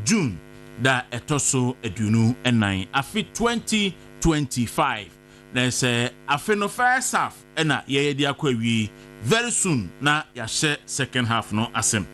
June da etoso edunu enan afi 2025 there's a no first half ena ye di akwawi very soon na ya share second half no asem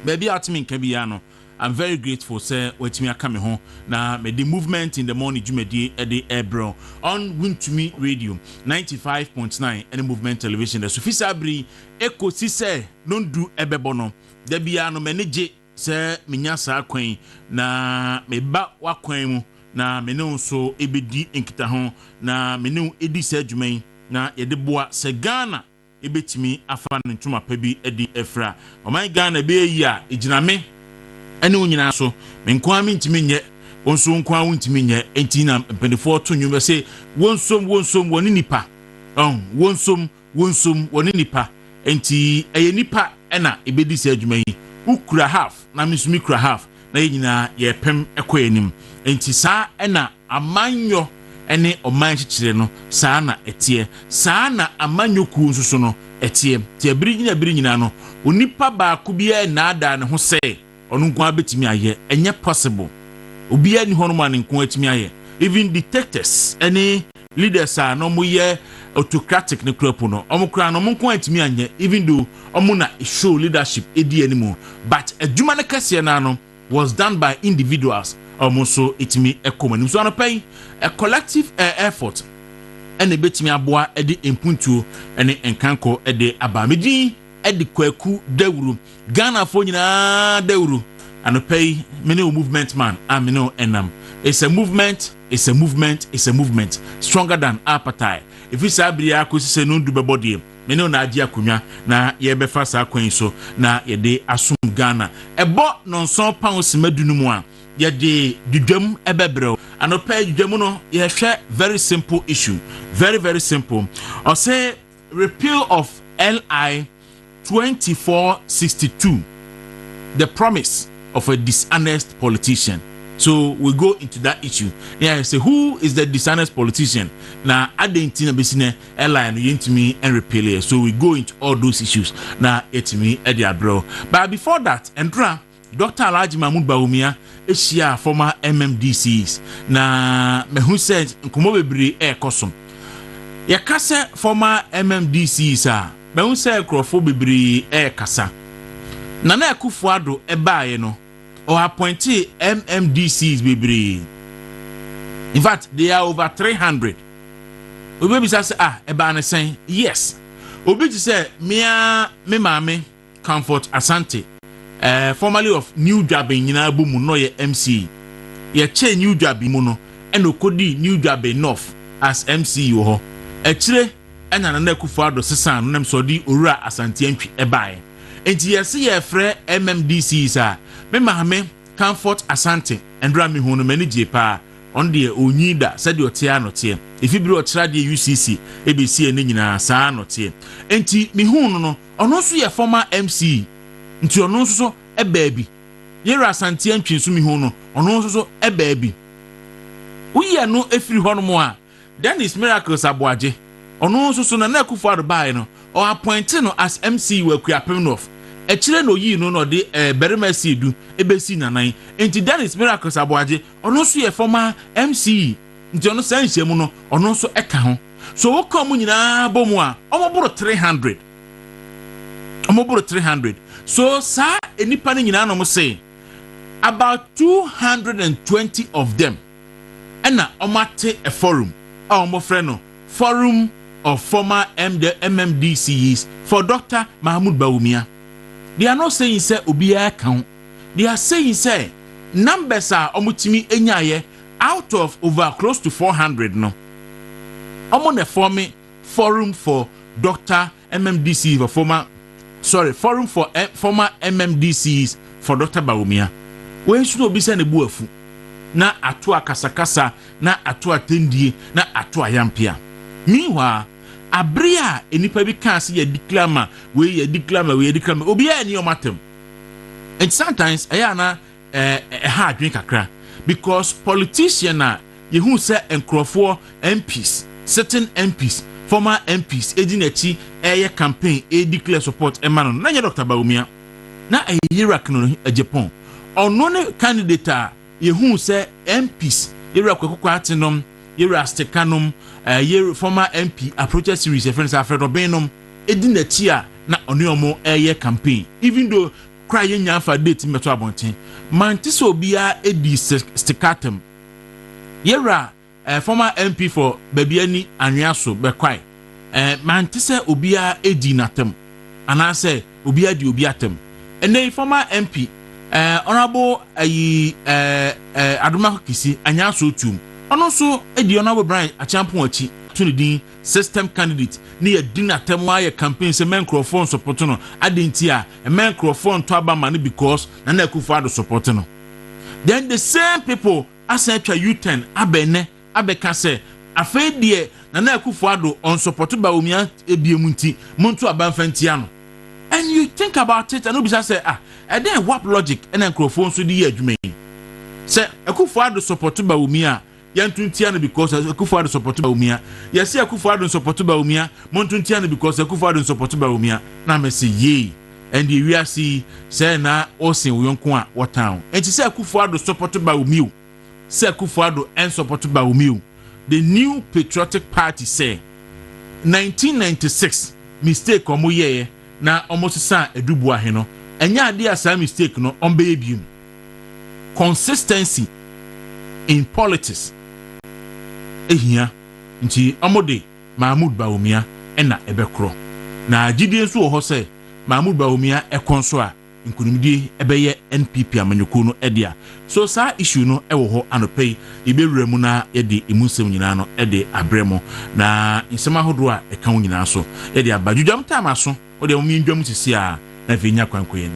baby atimi nka bia no I'm very grateful sir wetimi aka me ho na me the movement in the morning jumedi e de ebro on Wintumi radio 95.9 any movement television the sufisa abri ekosi se non do ebebo no da bia no menege se menya sa kwan na me ba wakwan mu na me no so ebedi enkita ho na me no edi sa adwuman na ye de boa se Ghana ebetimi afa no ntuma pa bi edi efra oman Ghana be yi a ejiname ene onyina so me nkwa me ntimi nye wonso nkwa wontimi nye enti na mpendefo to nwum se wonsom woni nipa wonsom woni nipa enti eye nipa ena ebedi sa adwuma yi ukura half na misumi kura half na yenyina ye pem ekoyanim enti saa ena amanyo ene oman chichire no saa na etie saa na amanyoku nsuso no etie tie biri nyina no onipa ba ku bia na ada ne ho se onu nko abetimi aye enye possible obia ni hono ma ne nko atimi aye even detectors any leaders are no mo ye autocratic ne krapo no omukra no mo nko atimi anye even though omo na show leadership edi animo but adwuma ne kase na no was done by individuals almost so itimi ekomani so no pay a collective effort ene betimi aboa edi empuntuo ene enkanko ede abamedi edi Kwaku Dawuro Ghana fo nyina Dawuro anopay many movement man amino enam it's a movement stronger than appetite if it's abria akosise no du bebodie many na agi akonwa na ye befa sa kwan so na ye de asum Ghana ebo nonson pounds madunu mu a ye de dudwam ebebrel anopay dudwam no ye hwe very simple issue very simple or say repeal of LI 2462 the promise of a dishonest politician. So we go into that issue. Yeah, say who is the dishonest politician? Now adentina besine airline yintimi and repeal it. So we go into all those issues. Now etimi edia bro. But before that, Endra Dr. Alhaji Mahmoud Bawumia Asia former MMDCEs. Na me who said nkomo bebre e kosom. Ya kase former MMDCEs a me who say krofo bebre e kasa. Nana Akufo-Addo ebaye no or appointed MMDCs bebre. In fact, they are over 300. Obi say eba na say yes. Obi say me mame Comfort Asante formerly of New Jabe nyina bu mu no ye MC. Ye che New Jabe mu no and okodi New Jabe North as MC wo ho. Ekire ena Nana Akufo-Addo sesan no nam so di owura Asante antwi ebaye. Enti yesi ye frɛ MMDCs a me mahame Comfort Asante endra me hu no mani jepa on de onyida said de otia no te ifibiri otra de UCC ebesi ene nyina saa no te enti me hu no ono so ye former MC nti ono so ebaabi yera Asante antwi so me hu no ono so ebaabi uye no efiri ho no mo a Dennis Miracles Aboaje ono so na Akufo-Addo bae no or appointed no as MC we Kwaku North. A chile no yi no de beremasi du ebesi nanan. Enti Dennis Miracles Aboaje ono so ye former MC. Nti ono sanhye mu no ono so eka ho. So wo kom nyina bomu a omoboro 300. Omoboro 300. So sa enipa ne nyina no mo say about 220 of them. Ena omate a forum. Omofre no forum of former MMDCEs for Dr. Mahmoud Bawumia. They are not saying say obiya count. They are saying say numbers are omutimi enyaye out of over close to 400 no. Omo the forum for Dr. MMDCEs for former forum for former MMDCEs for Dr. Bawumia. When should obi say ne buafu na atua kasakasa na atua tendie na atua yampia. Meanwhile, abria enipa bi kan se ye declama we obi a ni omatem. And sometimes ayana hard drink kakra because politician na yehu say enkrofo MPs certain MPs former MPs edinachi campaign declare support emano na Dr. Bawumia na Iraq no Japan ono ne candidate yehu se MPs yewra Kwaku Atenom yewra Stekanom ye former MP approach series e friends Alfred Obenom edi na chi a na ono omo eye campaign even though cry nya fa date meto abonten mantise obia edi Stekatem yewra former MP for Babiani Anyaso bekwai mantise obia edi natem anase obia di obiatem ene former MP honorable Adoma Kisi Anyaso tum ono so edi honorable Brian Achampon achi to the din system candidate ni e din atem wa ye campaign se men microphone support no adentia a men microphone to aba man because na na Akufo-Addo support no then the same people asatwa U10 abene abeka se afei de na Akufo-Addo on support ba omia ebiemu nti monto aba mfantia no. And you think about it and you say and then what logic and microphone so the adwuma say Akufo-Addo support ba omia yantuntia no because Akufo-Addo support ba omia yes Akufo-Addo support ba omia montuntia no because Akufo-Addo support ba omia na me say ye and the we see say na osin uyonko a wotown and say Akufo-Addo support ba omio say Akufo-Addo and support ba omio. The New Patriotic Party say 1996 mistake omo ye na almost sa edubu ahe no enya ade asa mistake no ombe ebium. Consistency in politics ehia nti omode Mahmoud Bawumia ena ebekro na gidie nso ho se Mahmoud Bawumia ekonso a nkunimdie ebeye NPP amanyoko no edia so sa issue no ewo ho anopei ibewura mu na yede emusem nyina no ede abremo na nsema hodo a eka nyina so yede abadwudwam time so ode mo mindwam sisi a na venya kwankoyen.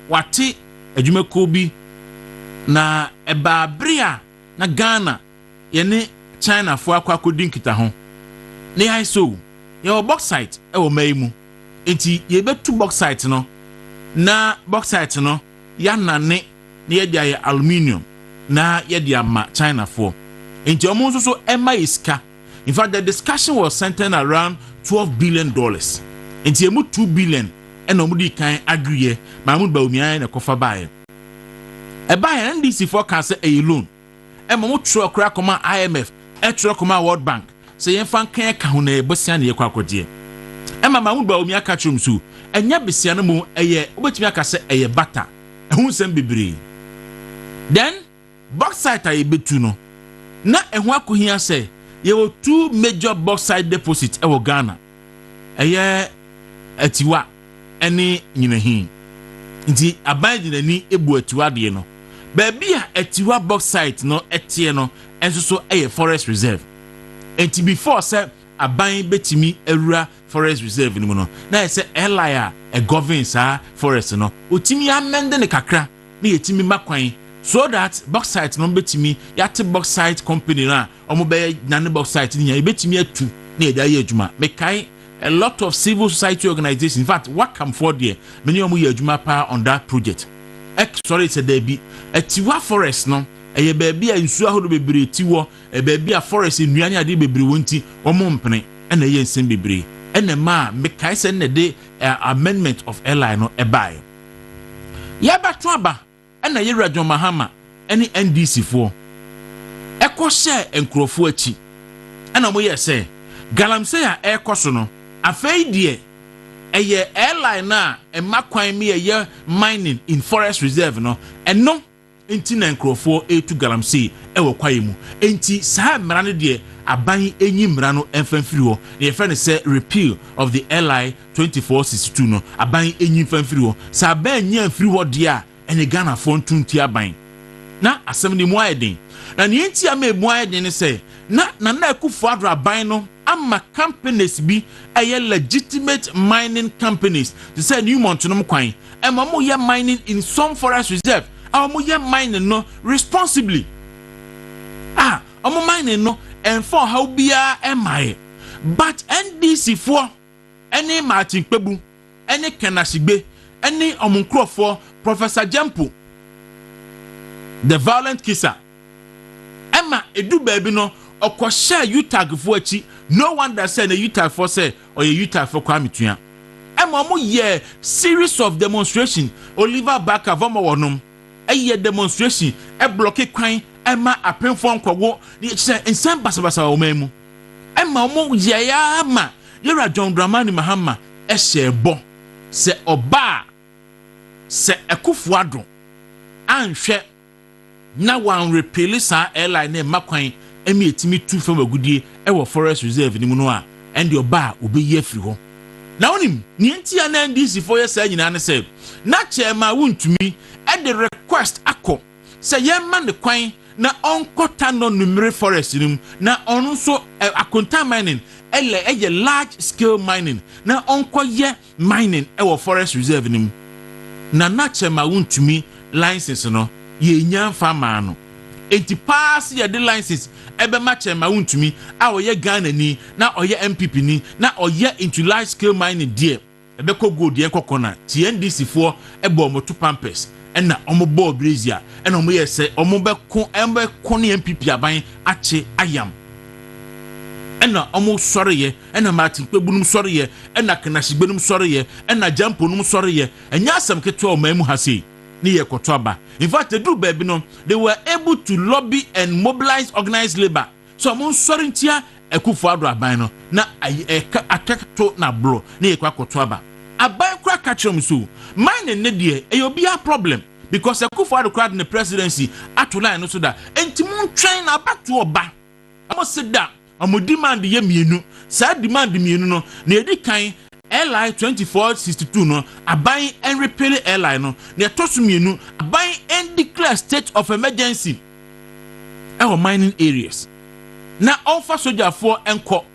Wati adwumako bi na ebabria na Ghana yene China fo akwakodin kita ho ne hai so ye bauxite e wo maimu enti ye betu bauxite no na bauxite no ya nane ne ye dia aluminium na ye dia ma China fo enti omo so ema iska. In fact the discussion was centered around $12 billion enti emu 2 billion and omudi kan agree Mahmoud Bawumia na kofa bae e bae NDC forecast a loan e mo tro kra koma IMF e tro koma World Bank se yen fan kan ka ho na e bosia na ye kwakode e ma Mahmoud Bawumia ka trum su enya besia no mu eye obetimi aka se eye bata e hu nsem bebre then bauxite ay betu no na e ho akohia se ye wo 2 major bauxite deposits e wo Ghana eye atiwa ene nyinahin nti abandi nani ebu atiwa de no baabi a atiwa bauxite no etie no enso so eye forest reserve enti before say aban betimi ewura forest reserve ni mu no na ese elia e govern sa forest no otimi amende ne kakra na yetimi makwan so that bauxite no betimi yate bauxite company na omo be nane bauxite ni ya betimi atu na eda ye adwuma mekai a lot of civil society organizations. In fact, what come for there? Many of you are power on that project. Sorry, it's a baby. A tiwa forest, no. A baby, a insua who be brave tiwa, a baby, a forest in Rianya de be brewinty, or mumpany, and a yen send be brave. And a ma make I send a day amendment of airline or a buy. Yaba Traba, and a year John Mahama, any NDC for. Echo share and Crofuachi. And a way say, Galam say a air cosono. Afei die eye airline na emma kwan me eye mining in forest reserve no eno enti na nkrofo etu galamsey ewo kwaye mu enti saa mmara ne de aban enyi mmara no emfamfiri ho na yefa ne say repeal of the LI 2462 no aban enyi emfamfiri ho saa aban enyi amfiri ho de a ene Ghana fo ntunti aban na asem ni mu ayeden na ne enti ama ebu ayeden ne say na Akufo Addo aban no ama companies bi eye legitimate mining companies to say Newmont no kwan ema mo ye mining in some forest reserve mo ye mining no responsibly omo mining no and for how bia emaye but NDC for any Martin Kpebu any Kenashigbe any omunkrofo Professor Jampo the violent kisser Emma edu baby no okosha utag for achi no one that said a utag for say or a utag for kwamitua Emma mo ye series of demonstration Oliver Baka vomo wonom a demonstration a blocky kwan Emma a pen phone kwago ni say ensan basabasa o memu Emma mo ye ya ma yera John Dramani Mahama e shebo se oba se Akufo Addo anhwe na wan repeal sa airline na makwan emi etimi tu fam agudie e wo forest reserve ni mu no a and the oba obeyi afiri ho na onim ni entia na NDC for ye sa nyina ne say na chairman wuntumi e the request akọ say ye man the kwan na onkota no numere forest nim na onu so akonta mining eye large scale mining na onkoye mining e wo forest reserve nim na chairman wuntumi license no ye nya fama no enti pass ye the license ebe ma chairman wuntumi a oye Ghana ni na oye MPP ni na oye into large scale mining there ebe ko gold ye kokona TNDC for ebe omoto pampers ena omo ball brazier ena omo ye se omo be ko ne MPP aban ache ayam ena omo sori ye ena Martin Kpebu num sori ye ena Kenashigbe num sori ye ena Jampo num sori ye enya asem keto o mamu hase ni ye kotoba. In fact, they were able to lobby and mobilize organized labor. So I'm sorry tia Akufo Addo aban na akato na bro ni ye kwa kotoba. Aban kwa kachom so mine ne de e obi a problem because Akufo Addo crowd in the presidency atola no so da enti mun train abato oba. Amo se da amo demand ye mienu sa demand mienu no na edi kan LI 2462 no aban and repeal LI no na tosu mienu aban and declare state of emergency our mining areas na offer soldier for enko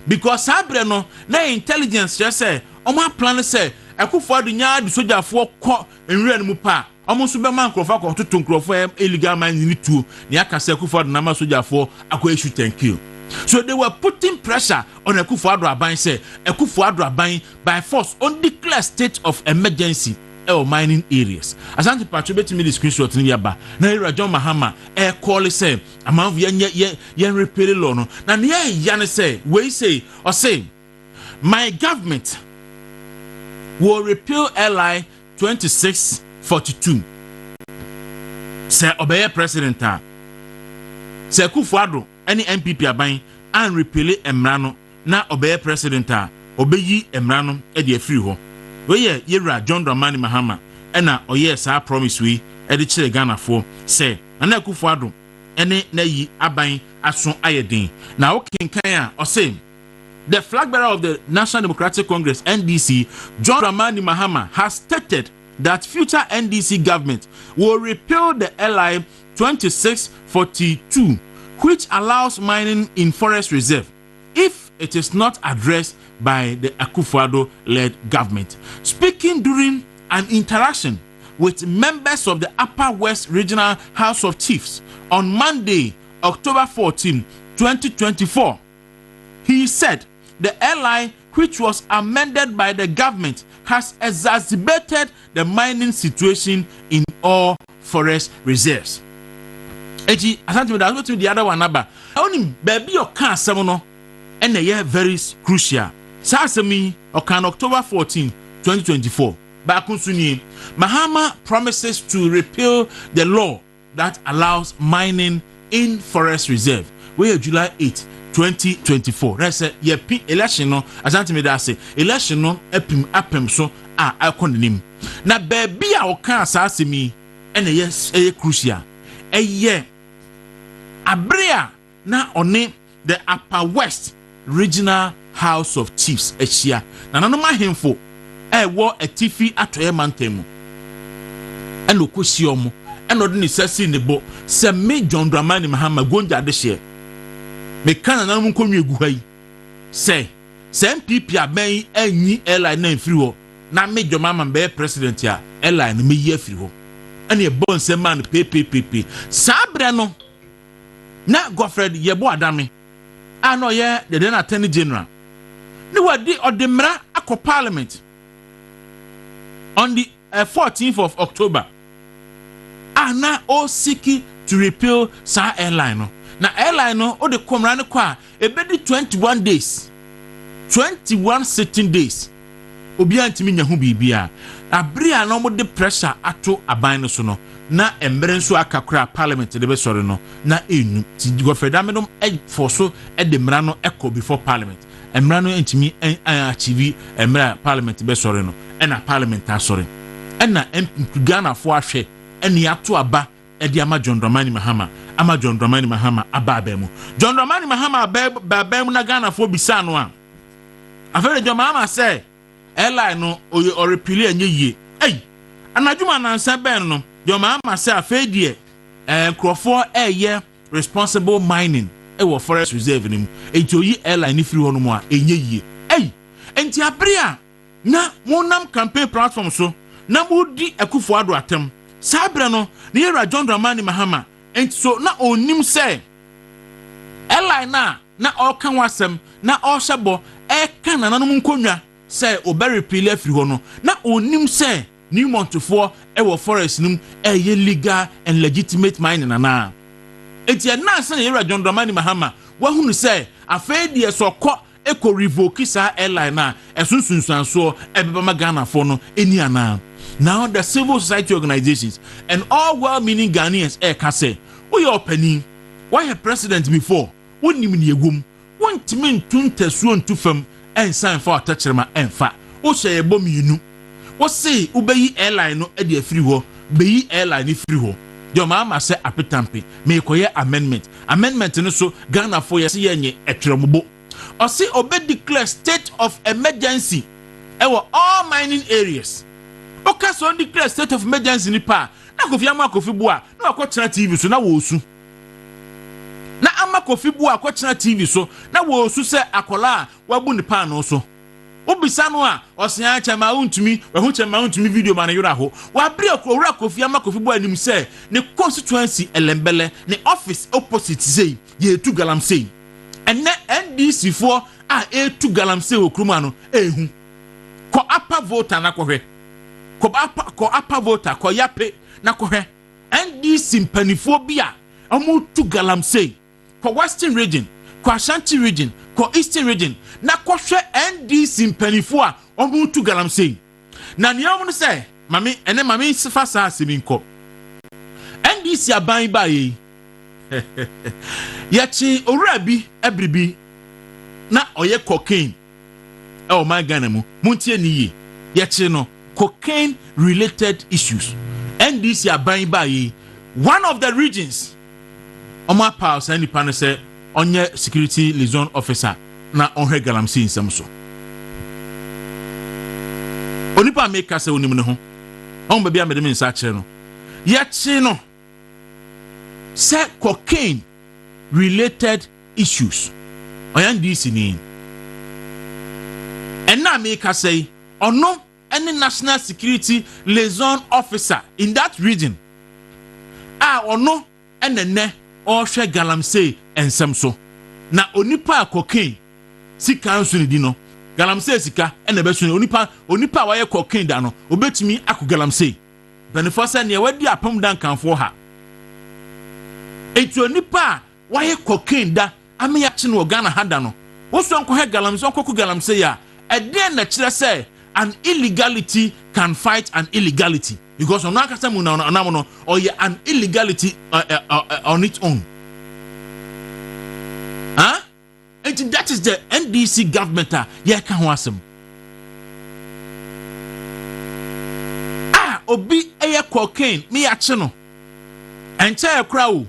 because abre no na intelligence say omo plan say Akufo Addo nya di soldier for ko enwura no mu pa omo so be man krofa ko toto nkrofo illegal mining ni tuo na aka say Akufo Addo na ma soldier for akwa shoot and kill. So they were putting pressure on Akufo Addo aban say Akufo Addo aban by force on declare state of emergency or mining areas. Asante patro betimi the screenshot ni yaba na Ira John Mahama call say amount yen repeal law no na ne say we say or say my government will repeal LI 2642 say obey president say Akufo Addo any MPP aban and repeal emrano na obey president obeyi emrano e de afiri ho we ye Yera John Dramani Mahama ena oye sa promise we e de kire Ghana for say na Akufo Addo ene na yi aban aso ayeden na okenkan a o say the flag bearer of the National Democratic Congress NDC John Dramani Mahama has stated that future NDC government will repeal the LI 2642 which allows mining in forest reserve if it is not addressed by the Akufo Addo-led government. Speaking during an interaction with members of the Upper West Regional House of Chiefs on Monday, October 14, 2024, he said the LI, which was amended by the government, has exacerbated the mining situation in all forest reserves. Eji asante that's what the other one aba only baby o kan asem no and they very crucial sa asemi o kan October 14 2024 back unsuni Mahama promises to repeal the law that allows mining in forest reserve where July 8 2024. That's a election no asante me da say election no apem so a akonim. Na baby a oka asase mi ene yes crucial. Eye abrea na one the Upper West Regional House of Chiefs echia. Na nanom ahemfo wo atifi atoye mantemu. Eno kosi omo eno de ne sasi ne bo se me John Dramani Mahama gonja de hye. Me kana na mun konwe gu hayi say MPP aben anyi airline na free ho na me Jomama be president ya airline me yi free ho ene e bon se man pepepepe sabre no na Godfred yebo adame ano ye the then attorney general ni wadi odemra akọ parliament on the 14th of October ana o seeking to repeal sa airline no. Na airline no o de komra ne kwa ebedi 21 days 21 sitting days obi antimi nya hu bibia abria no mo de pressure ato aban no so no na embre nso akakura parliament de be sori no na enu ti gofreda me no for so e de mra no echo before parliament emra no antimi achieve emra parliament be sori no e na parliament asori e na MP Ghana fo ahwe eni ato aba e de ama John Dramani Mahama ama John Dramani Mahama ababemu John Dramani Mahama babemu na Ghana fo bisa no a afere John Mahama say airline no o repeal enye yie anadwuma nansa ben no John Mahama say afedie crofo eye responsible mining wo forest reserve nim enti airline ni free ho no mu a enye yie enti abrea na monam campaign platform so na mudi akufo ado atem sabre no ne yera John Dramani Mahama enti so na onim say airline na okan wasem na ohshebo eka na nanom nkonwa say obere pile free ho no na onim say new montfo wo forest nim eye legal and legitimate mining na enti na say yera John Dramani Mahama wahunu say afedie so kọ eko revoke sa airline na esunsunsanso ebeba Ghana for no eni ana. Now the civil society organizations and all well-meaning Ghanaians can say, "We are penny. Why a president before? When you mean yegum? When to mean tunte suon to fem and sign for a toucherma and fa. O say a bomb you know. What say Ubeyi airline no edi free ho? Beyi airline free ho. Your mama say apetampe. May koye amendment. Amendment no so Ghana for yesi yenye etremobo. Or say obe declare state of emergency. Ewa all mining areas. Oka so declare state of emergency ni pa na Kofi ama Kofi Bua na akotena TV so na wosu na ama Kofi Bua akotena TV so na wosu se akola wabu ni pa no so obisa no a osia chama untumi wahu chama untumi video ma na yura ho wa bria owura Kofi ama Kofi Bua nim se ne constituency elembele ne office opposite say ye tu galamsey enne NDC for a tu galamsey okruma no ehu ko apa voter na kohwe ko apa voter ko yape na ko hwe NDC mpanifo bia amu tu galamsey ko western region ko Ashanti region ko eastern region na ko hwe NDC mpanifo a amu tu galamsey na niam no say mami sifa sa asiminko NDC aban ba yi yachi owurabi ebribi na oye cocaine e my Ghana mu muntie niye yachi no cocaine related issues NDC aban ba yi one of the regions omo pals any panel say onye security liaison officer na onhe galamsey nsem so onipa make say onim ne ho on bia me de me nsa kire no yachi no say cocaine related issues oyan NDC ni and na make say ono any national security liaison officer in that region ono enene or hwe galamsey ensem so na onipa cocaine sika nso ni di no galamsey sika ene be so onipa wa ye cocaine da no obetumi akọ galamsey benefosa ne wadi apam dan kanfo ha etu onipa wa ye cocaine da ame ya chi no Ghana ha da no wo so nko he galamsey okoko galamsey ya eden na kire say an illegality can fight an illegality because on akasa mu na no or an illegality on its own And that is the NDC government. Yeah, can wasem. Obi eye cocaine me achino. Enche crowd.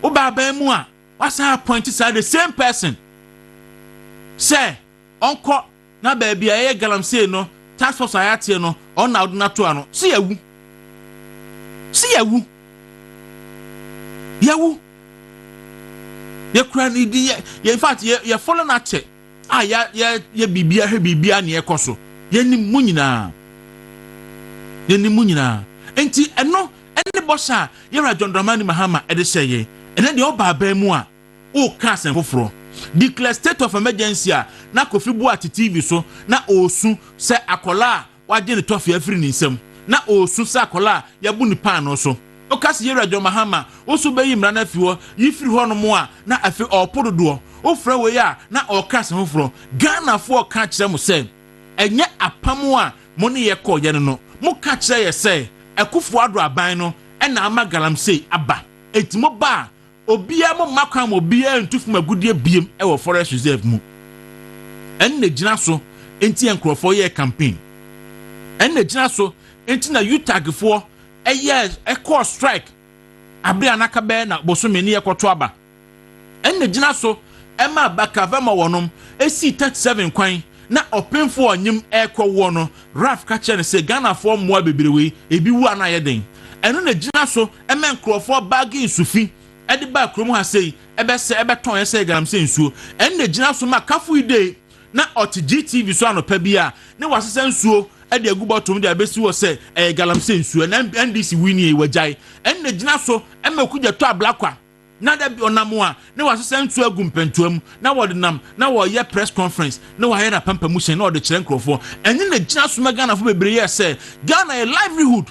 Oba mu a what's point is the same person. Say, uncle na baby aye galamsey no task force ayate no on na do na to ano. See yawu. See yawu. Yawu. Ye kura ni di in fact ye follow na che. Ya bibia he bibia na ye koso. Ye ni mu nyina. Enti eno ene bossa yera John Dramani Mahama e de seye ene de oba ba mu a o ka sen foforo declare state of emergency a na Kofi Boat TV so na osu se akola waje ne tofi afiri ni nsam na osu se akola ya bu ni pan no so o ka se yera John Mahama osu be yi mra na fiwo yi firi ho no mo a na afi opododo o fra we ya na o ka sen foforo Ghana fo ka kire mo se enye apam a mo ne ye ko ye no mo ka kire ye se Akufo Addo aban no na ama galamsey aba etimo ba obia mo makwa mo obia ntufu magudie biem e wo forest reserve mu na gina so enti enkrofo ye campaign na gina so enti na utagfo e call strike abre anaka be na bosome ne yekoto aba na gina so e ma bakava ma wonom esi 37 kwan na openfo onyim ekwo wo no Raf ka kire ne se Ghana fo moa beberewe ebi wu ana ye den eno na gina so emen krofo bagi sufi e de ba krom ha sei ebese ebeton ye se galamsey nsuo en na gina so ma kafu ide na ot GTV so anopa bia ne wasese nsuo e de agubotom de abesi wo se galamsey nsuo na NDC wini e wajai en na gina so emekugye to ablakwa na da bi onamo a ne wasese nsuo agumpentuam na wode nam na wo ye press conference na wo na pampamusen na wode kire nkrofo enye na gina so Ghana fo bebre ye se Ghana a livelihood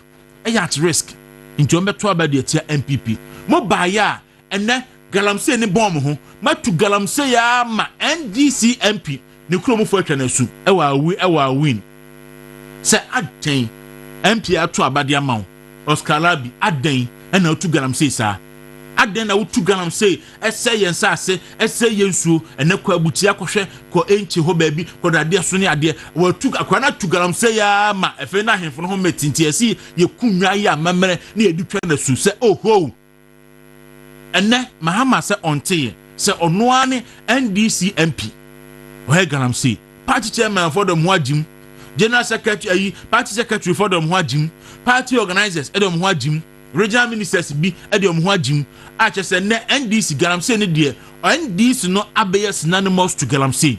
at risk into ombeto abade tia MPP mo baaya ene galamsey ne bom ho matu galamsey ya ma NDC MP ne kromo fo atwa na su ewa win se aden MP ato abade amawo Oscar Labi aden ena otu galamsey sa aden na otu galamsey ese yensa ase ese yensuo ene kwa abuti akohwe ko enchi ho baabi ko dade so ne ade watu akwana tu galamsey ya ma efe na hemfo no ho metinti esi ye kunwa ya mamere ne edutwa na su se oho ene Mahama se onte se onoa ne NDC MP o he galamsey party chairman for the muajim general secretary party secretary for the muajim party organizers edom muajim regional ministers bi edom muajim a chese ne NDC galamsey ne de NDC no abeye synonymous to galamsey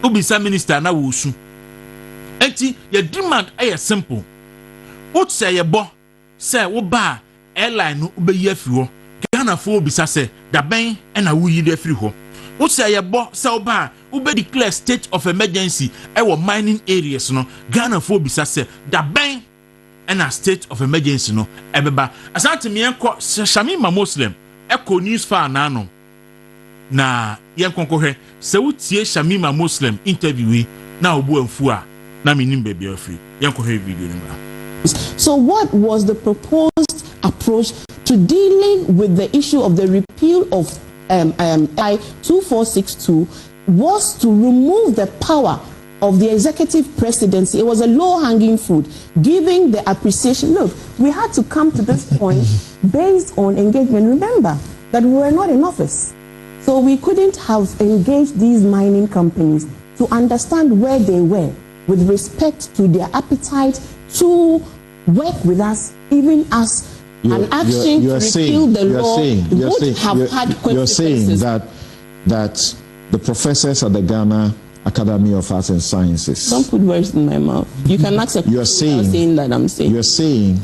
obisa minister na wo su enti your demand is simple what say ye bo say wo ba airline no obeyi afiwo Ghana fo obisa say da ben na wo yi de afiri ho what say ye bo say wo ba ube declare state of emergency e wo mining areas no Ghana fo obisa say da ben na state of emergency no ebeba asante me enko Shamima Muslim eko news fa na no na yenkonko hwe se wutie Shamima Muslim interview na obu amfu a na menim baby afri yenko hwe video ni ma. So what was the proposed approach to dealing with the issue of the repeal of I 2462 was to remove the power of the executive presidency. It was a low-hanging fruit, giving the appreciation. Look, we had to come to this point based on engagement. Remember that we were not in office. So we couldn't have engaged these mining companies to understand where they were with respect to their appetite to work with us, even as an action to repeal the law would have had consequences. You're saying that the professors at the Ghana Academy of Arts and Sciences. Don't put words in my mouth. You can ask a question without saying that I'm saying. You're saying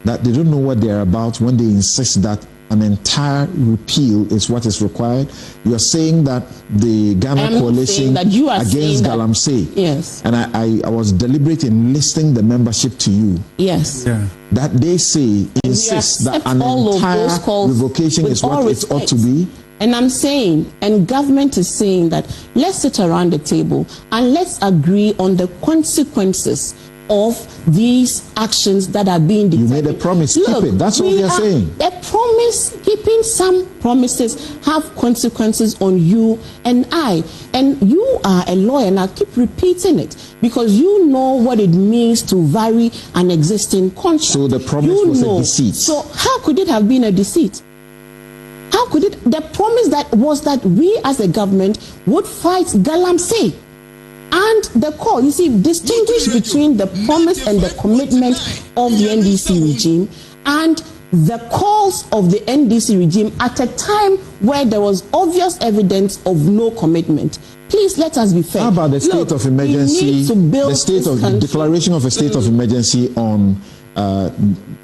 that they don't know what they're about when they insist that an entire repeal is what is required. You're saying that the Ghana coalition against galamsey. Yes. And I was deliberate in listing the membership to you. Yes. Yeah. That they say insists that an entire revocation is what it ought to be. And I'm saying, and government is saying that let's sit around the table and let's agree on the consequences of these actions that are being determined. You made a promise, keep it. That's what you're saying. A promise, keeping some promises have consequences on you and I. And you are a lawyer, and I keep repeating it because you know what it means to vary an existing contract. So the promise was a deceit. So how could it have been a deceit? How could it? The promise that was that we as a government would fight galamsey. And the call, you see, distinguish between the promise and the commitment of the NDC regime and the calls of the NDC regime at a time where there was obvious evidence of no commitment. Please let us be fair. How about the state of emergency, the state of the declaration of a state of emergency on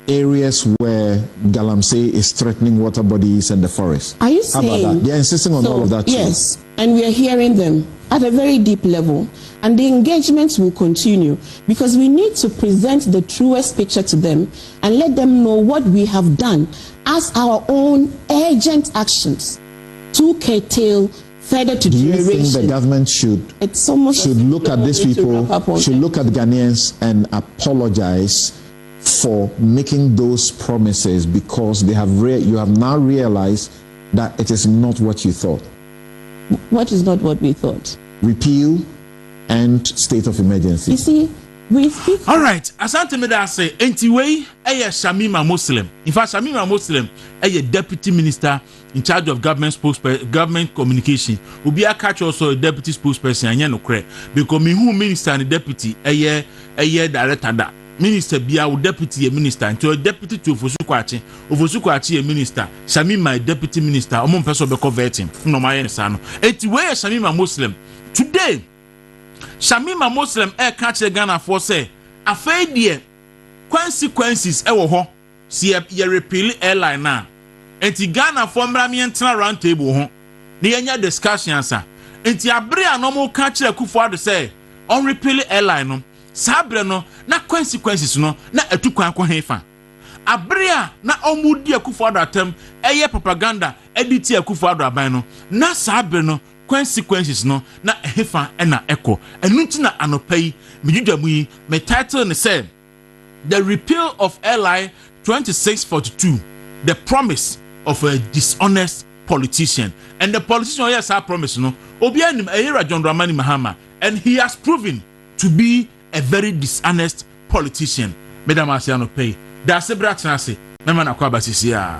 areas where galamsey is threatening water bodies and the forest? Are you How saying? about that? They're insisting on all of that too. Yes, and we are hearing them at a very deep level, and the engagements will continue because we need to present the truest picture to them and let them know what we have done as our own urgent actions to curtail further deterioration. Do you think the government should look at these people, should look at Ghanaians and apologize for making those promises because they have you have now realized that it is not what you thought? What is not what we thought? Repeal and state of emergency. You see, we speak. All right, asante me da say entiwei Shamima Muslim. In fact, Shamima Muslim deputy minister in charge of government communication. Obi catch also a deputy spokesperson anya no kre because me who minister and deputy director da. Minister bia wo deputy minister until deputy to Ofosukwachi a minister Shamima deputy minister omo mpeso be converting no ma yen sa no entiwei Shamima Muslim. Today, Shamima Muslim catch the Ghana for say, a fair consequences ewo ho, see ye repeal airline na. Enti Ghana for mramientina round table ho, ni enya discussion sa. Enti abre anomo catch the Kufuor say, on repeal airline no, sabre no, na consequences no, na etukwan kwa hefa. Abre na omudi Kufuor atem, eye propaganda, editi Kufuor aban no, na sabre no, consequences no na hefa na echo enunti na anopai mejujamu yi me title ne say the repeal of LI 2642, the promise of a dishonest politician. And the politician yes I promise no obi anim Ayera John Dramani Mahama, and he has proven to be a very dishonest politician. Madam Asiano pay da sebra tenase mema na kwa basisia.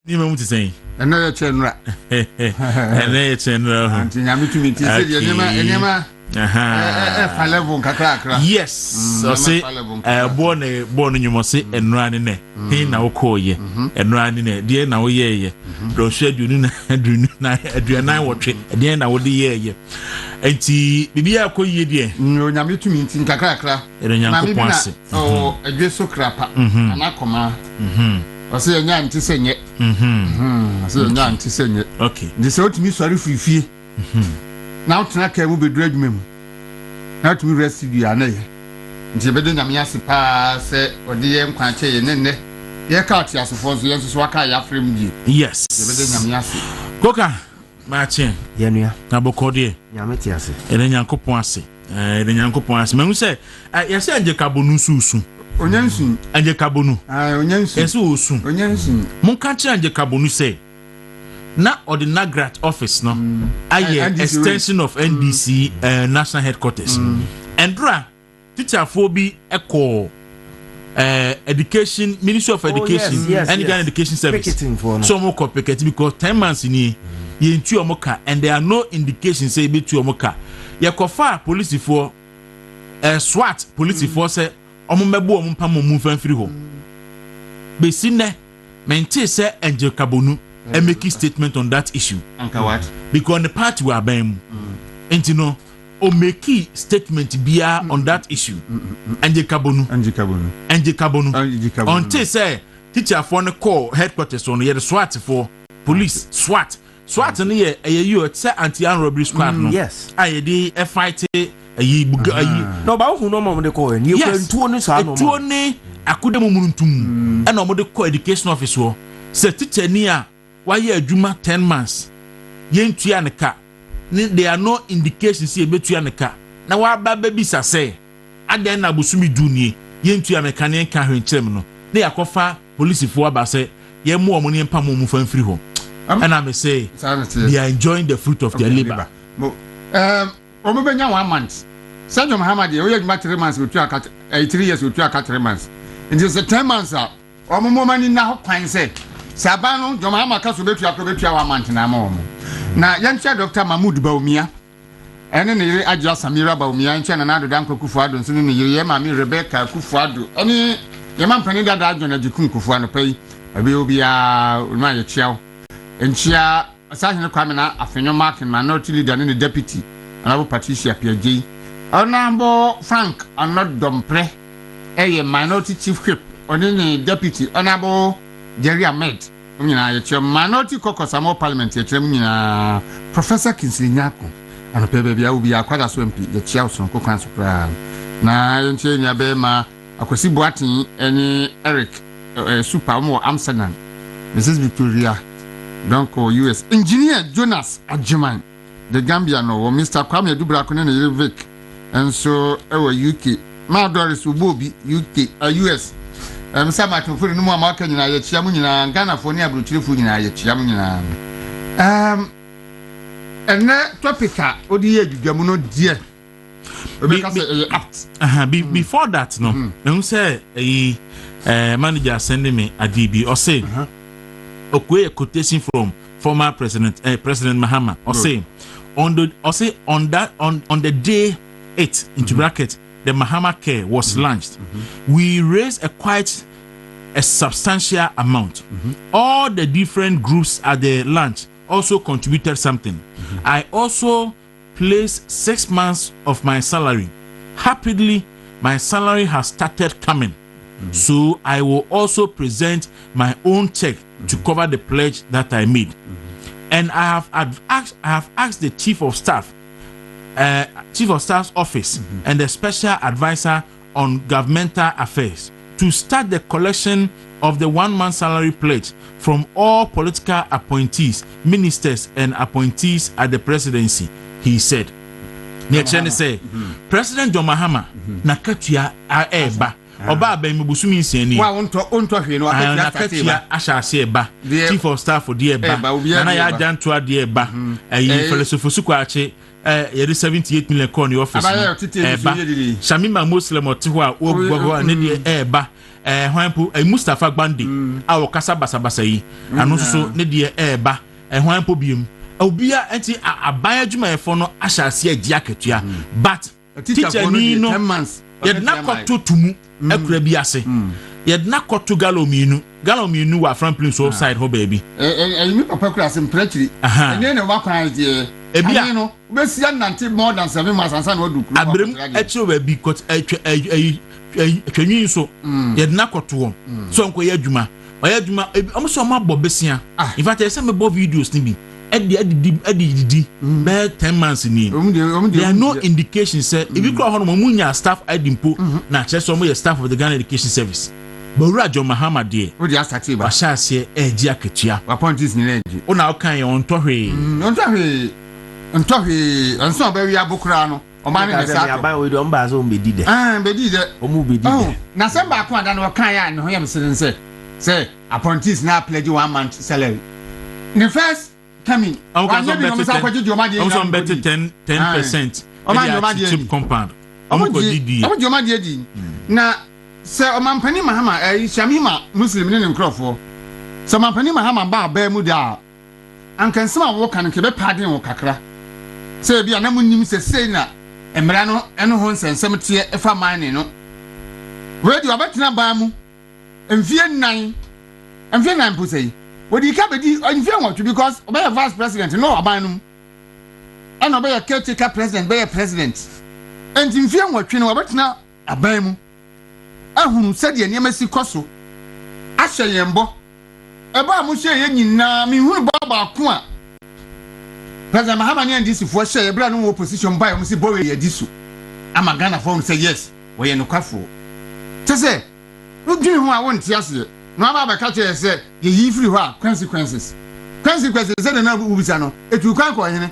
Ni me muti saying. And no chenra. And they chenra. Antin Yamitu Enema. Level kakra. Yes. So say born you must say and running it. He now call ye and running it. Dear now ye. Don't shed you na Adriana watch it. At the end I would ye. And see maybe I call ye dear. No Yamitu means in kakra. And a young pass. Oh, a dress so crap. And I come. I say a young to sing it. I say a young to sing it. Okay. This ought to be sorry for you. Now tonight will be dread mem. Now to be rested you are nay. Nti bede nyame ase pa se odi ye nkwanche ye nenne. Ye ka ati asofo so ye so waka ya frem di. Yes. Bede nyame ase. Koka ma chen. Ye nua. Na bokode. Nyame ti ase. Ene nyankopon ase. Ene nyankopon ase. Mehu se ye se anje kabonu susu. Onyansun. Anje kabonu. Onyansun. Eso osun. Onyansun. Mon ka che anje kabonu se. Na ordinagrat office no aye extension of NDC national headquarters endra teacher for be echo education ministry of education and education service so mo ko picket because 10 months ni ye ntu omoka and there are no indications say be tu omoka ye kofa police for SWAT police for say omomebo ompa mo fanfiri ho be sine mente say Angel Kabonu and make a statement on that issue. What? Because the party were bam. And you know, or make a statement be on that issue. Anje Kabonu. Until say teacher for the call headquarters on the SWAT for police SWAT and here you say anti-robbery squad. Yes. I did a fight no but who no mom they call you can tuone akude mumuntum and no call education officer say teacher near why ye adwuma 10 months yentua ne ka there are no indications say betua ne ka na wa ba baby say aden na busumi dunie yentua me ka ne ka hwenkyerem no na yakofa police fo aba say ye mo omo ne mpa mo mu famfiri ho and I may say they are enjoying the fruit of their labor. Omo benya 1 month Sanjo Muhammad ye oye adwuma 3 months betua ka 3 years betua ka 3 months it is 10 months omo mo mani na ho kwan say Sabano, Jomama Casu Betua 1 month na mom. Na Yancha Dr. Mahmoud Baumia, and then the Aja Samira Baumia, and Chananado Danko Kufuado, and Sunni Yemami Rebecca Kufuado. Any Yaman Panida Dajon at Jukun Kufuano pay, a will be my chow. And Chia, a sergeant Kamina, a Fenno Mark and minority leader and the deputy, and I will Patricia PJ. Honorable Frank, and not Dompre, a minority chief whip, or any deputy, honorable. Jerry Ahmed, your minority caucus and more parliament, your Professor Kinsley Nyako, and a baby, I will be a quite a swimpy, the Chelsea, Cocan Supra. Na Yenchenia Bema, a Cosi Boatin, any Eric, Super more Amsterdam, Mrs. Victoria, Donko, US, Engineer Jonas Adjuman, the Gambian or Mr. Kwame Dubrakon and Vic, and so our UK, my Doris Ubobi, UK, US. Sama to put no more market in a Chiamunina, Ghana for near Brutilfuna, Chiamunina. And that topica, Odia, Gamuno, dear. Before that, no, don't say a manager sending me a DB or say, okay, a quotation from former President Mahama or say, on the day 8 into bracket. The Mahama Care was launched. We raised a substantial amount. All the different groups at the launch also contributed something. I also placed 6 months of my salary. Happily, my salary has started coming. So I will also present my own check to cover the pledge that I made. And I have asked the Chief of Staff's office and the special advisor on governmental affairs to start the collection of the 1 month salary pledge from all political appointees, ministers, and appointees at the presidency, he said. President John Mahama Nakatua Eba Oba Ben Busumi Seni. Nakatua Asha Eba, Chief of Staff for the Eba, Naya Jantua the Eba, a Philosopher. 78 million corn office. Shamima Muslim or Tiwa, Eba, hwanpo Mustafa Gbande a wokasa basabasa yi ano so ne de eba hwanpo biem obia enti aban adwuma efo no ahyase adi akatua but teacher ni no yed na koto tumu akura bi ase yed na koto galominu wa front place outside ho baby mi papa kura sem prachiri ene ne wa kwan die ebia no be sia nante more than 7 months ansa na odu kru abrem echi we bi kot twanyin so yed na koto so nko ye adwuma omo mabo besia in fact I say me bo videos ni bi edi be 10 months ni there are no indications say if you call hono munya staff idimpo na cheso mo ye staff of the Ghana Education Service Bawura John Mahama de o di asate ba wahase eji akatua appointees ni leji ona okan ye ontohwe anso ba wi abukura no o ma ne sa ya ba we do mba so mbedi de bedi de o mu bedi de na se ba ko ada no kan ya ne ho yam sirin say appointees na pledge 1 month salary the first coming I'm some better 10% chip compound na se omampani Mahama Shamima Muslim ne nkrofo se omampani Mahama ba mu da ankansema wo kan ke be pardon wo kakra se bia na munnim se sei na emra no eno ho nsensem te efa mane no radio abetina ba mu emfie nan pusei wodi ka bedi emfie nwotwe because obey vice president no abanum eno obey caretaker president be president enti emfie nwotwe no abetina aban mu ahunu sede ne amasi koso ahye yembo eba mu hye ye nyina mi hunu baba ko a president Mahama ne ndisi fo hye ebra no opposition buy mu si bowe ye disu ama Ghana for say yes we ye no kwafo tese udwin ho a wonte ase no aba ba ka che se ye yi free ho a consequences se na ubisa no etu kwan ko hene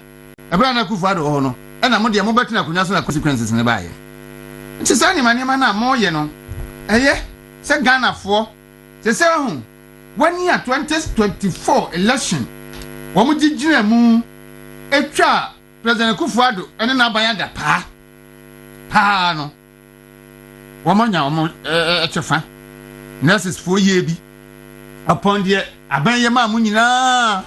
ebra na kufu ado ho no e na mo de mo betina kunya so na consequences ne ba ye nti sa ni manema na mo ye no eye se Ghana for se ho 1 year 2024 election wo mo gigire mu etwa president Kufuado ene na ban ada pa no wo mo nya wo mo echefa nurses for ye bi upon the aban ye ma mu nyina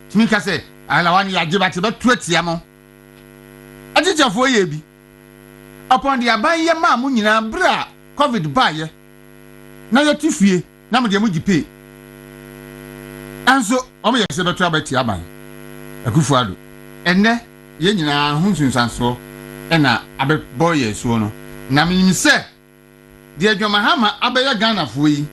timi ka se ala wani ya jibati be tuatia mo ajeje for ye bi upon the aban ye ma mu nyina bra covid ba ye na ye tifie na mo de mo gipe anso o mo ye se betu abati aban Kufuado enne ye nyina hunsunsanso ena abe boy so no na minim se de adwama hama abeye Ghana fo yi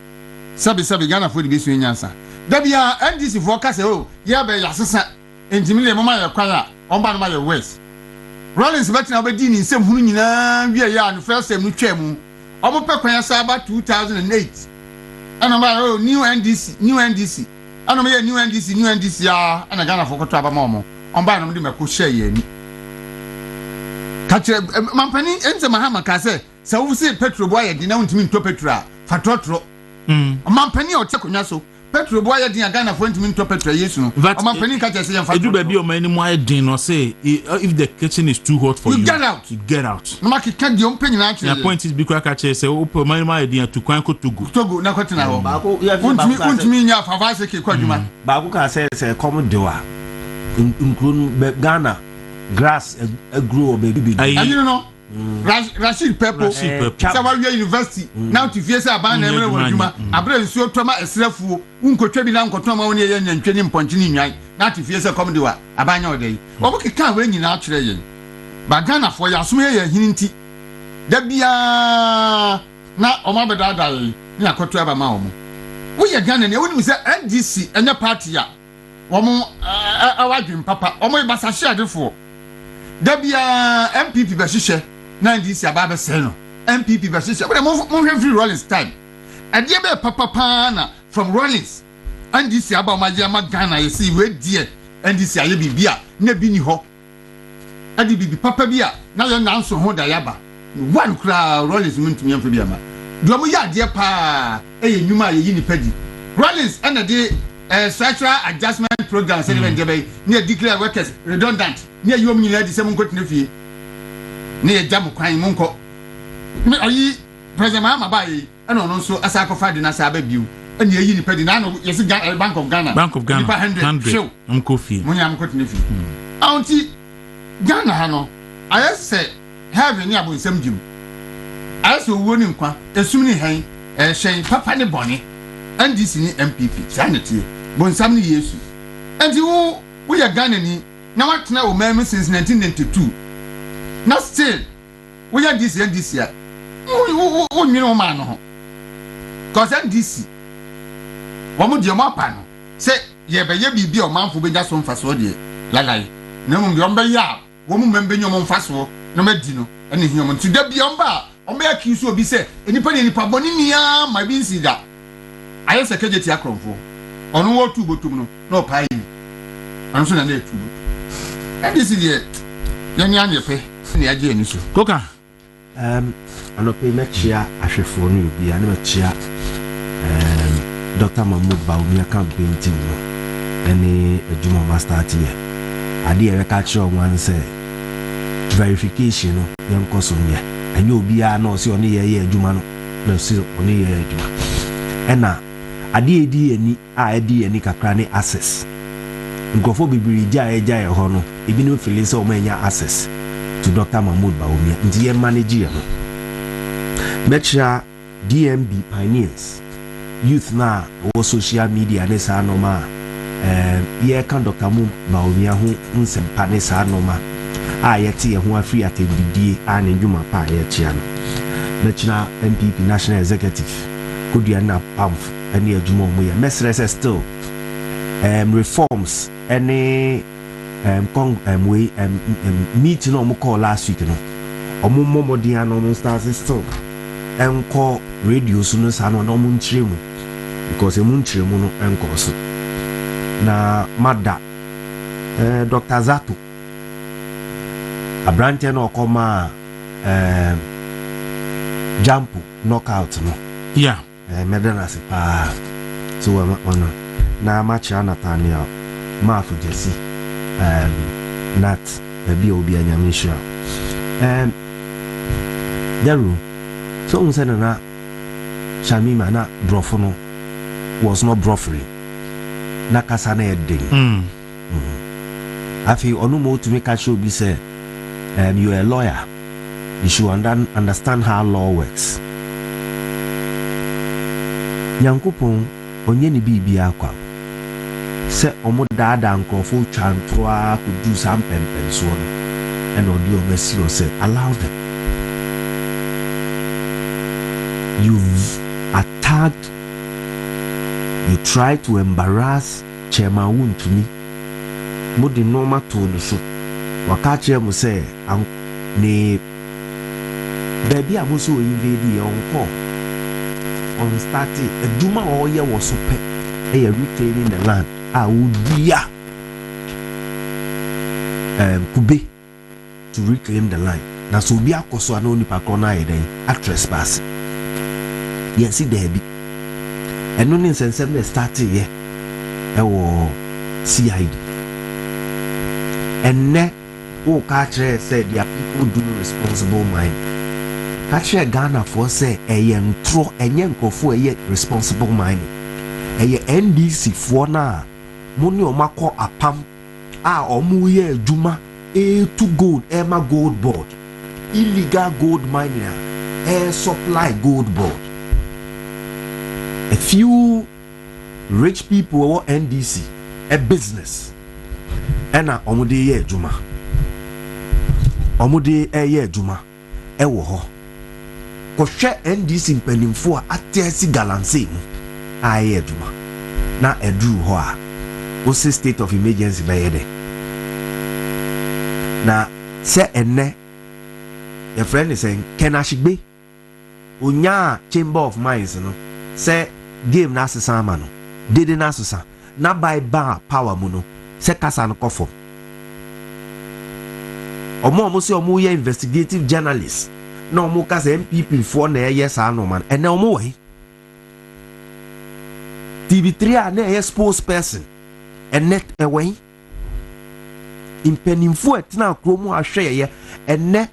sabi Ghana fo de besu nyansa da bia NDC fo ka se o ye be yasesa entimi le mama ye kwaya omba no ma ye west Rollins betina obedi ni nsem hunu nyina wie ya no first time no twam omo pe kwanya sa ba 2008 ana ma o new NDC ana ma ye new NDC ya ana Ghana fo ko to aba ma omo omba no de meko share ye ni ka che mampani ente Mahama ka se sa wo se petrol boy ye na untimi nto petrol a fatotro mampani o tekonya so petrol boy ye din Ghana fo untimi nto petrol yesu no mampani ka che se ye fatotro edu ba bi o mani mo din no say if the kitchen is too hot for you get out no make ka di o mpe nyina akire the point is bi kwa ka che se o pe mani mo din to kwan ko togo na kwatina ho untimi nya fa va se ke kwaduma ba ko ka se come do a include Ghana grass grow baby you know Rashid Pepo Sawaria University now to face aban na emre waduma abra nsuo toma esrafuo unkotwa bi na nkotoma woni ye nyantwe ni mponche ni nwan na to face come do abanya odai obo keka we nyina akire ye ba Ghana for ya som ye hininti da bia na omabeda dai ni akotwa aba ma omo wo ye Ghana ne woni se NDC enya party ya womo awadwin papa omo ibasa shiadefo da bia MPP ba hihye na NDC ababa se no MPP ba hihye we mo free Rollins time ade be papa na from Rollins NDC aba ma je ma Ghana ye see we die NDC aye bibia na bi ni ho ade bibi papa bia na ye nanso ho da yaba one kra Rollins muntumi amfa bia ma do mo ya ade pa eye nyuma ye yi ni padi Rollins na de structural adjustment program say ben jebe ne declare workers redundant ne yom nyina di se mun kotina fie ne jam kwan mun ko me ayi president Mahama ba yi and also as I confide in Asababu, and ye pedi nano, yes, Bank of Ghana, 100, I'm coffee. Munyam Cotnifi. Auntie Ghana Hano, I say, having Yabu some Jew. I saw winning qua, assuming hey, a shame, Papa ne Bonnie, and this in MPP, sanity, bon some years. And you, we are Ghanaian, now what now, ma'am, since 1992. Not still, we are this and this year. Oh, you know, man, because this one would your mapano say, ye be your man for being just one fast word, Lalai. No member ya, woman member your mom fast war, no medino, and human to the beyond bar, or may accuse you be said, anybody in Pabonia, my being see that. I am secretary Akron for on what to go to no pie. I'm soon and and this is it. Yan pay. Coca. I no pay mechia ahwefo no bi ana mechia Dr. Mahmoud Baumia campaign team no any adwuma ma start here ade e ka kire one say verification no yen koso nye anya obi a no se one ye adwuma no na se one ye adwuma ena ade edi ani a edi ani kakra ne access nkofo bibiri dia eja ho no ebi no feeling say o manya access to Dr. Mahmoud Baumia nti ye manage ye no Mecha DMB pioneers youth na o social media ne sa normal ye kan Dr. Mahmoud Baumia ho nsempa ne sa normal a yete ye ho afri atendidie a ne ndwuma pa ye chia no Mecha MPP national executive kodua na pamf ene adwuma mo ye mesrese still reforms any meeting no mo call last week no omo momodian no start still enko radio so no sa no mo nchire mu because e mu nchire mu no enko so na mada Dr. Zato abrante no koma jump knockout no yeah medana se pa so ono na match Nathaniel mafu jesi nat bi obi anyamisha Daru so unsana na Shamima na brofono was not broffery na kasa na edin afi onu mo to make a show be say you are a lawyer, you should understand how law works. Nyankopon onye ni bibi akwa se omo dada nkofo twantoa could do some pempenso and odi obesi o say allow them. You've attacked, you try to embarrass Chairman Wuntumi. Modi normal to so wakache mu say ne baby amoso invade on call on starting eduma oye was so pe e reclaiming the land awudia kube to reclaim the land na so bi akoso ana oni pakro na yeden a trespass yes there be eno ni sensem na start here e wo CID and ne o catcher said there are people doing responsible mind. Catcher Ghana for say a young throw a young for a responsible mining. A NDC for na money or mako a pam or muye juma a to gold Emma gold board illegal gold mining air supply gold board. A few rich people or NDC a business and a omode ye juma. Omode eye juma e wo ho ko hwe NDC mpanimfo a atesi galanse mu aye juma na edru ho a o state of emergency be yede na se enne your friend is saying kenashigbe onya chamber of mines no se game na asesa ma no dede na asesa na by bar power mu no se kasa no kofo omo se omo ye investigative journalist na omo ka se MPP for na yes ano man and na omo we TV3 na ye spokesperson and net away impenimfo etina kromo ahwe ye and ne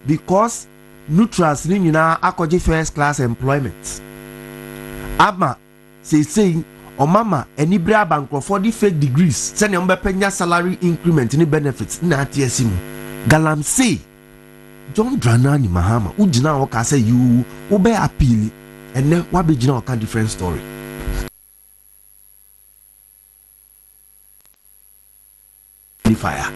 because neutrals ni nyina akoje first class employment ama say Omama anibra bank for the fake degrees send your penya salary increment ni benefits na atiesim galamsey John Dranani Mahama ujina oka say you ube appeal and then what be jina oka different story fire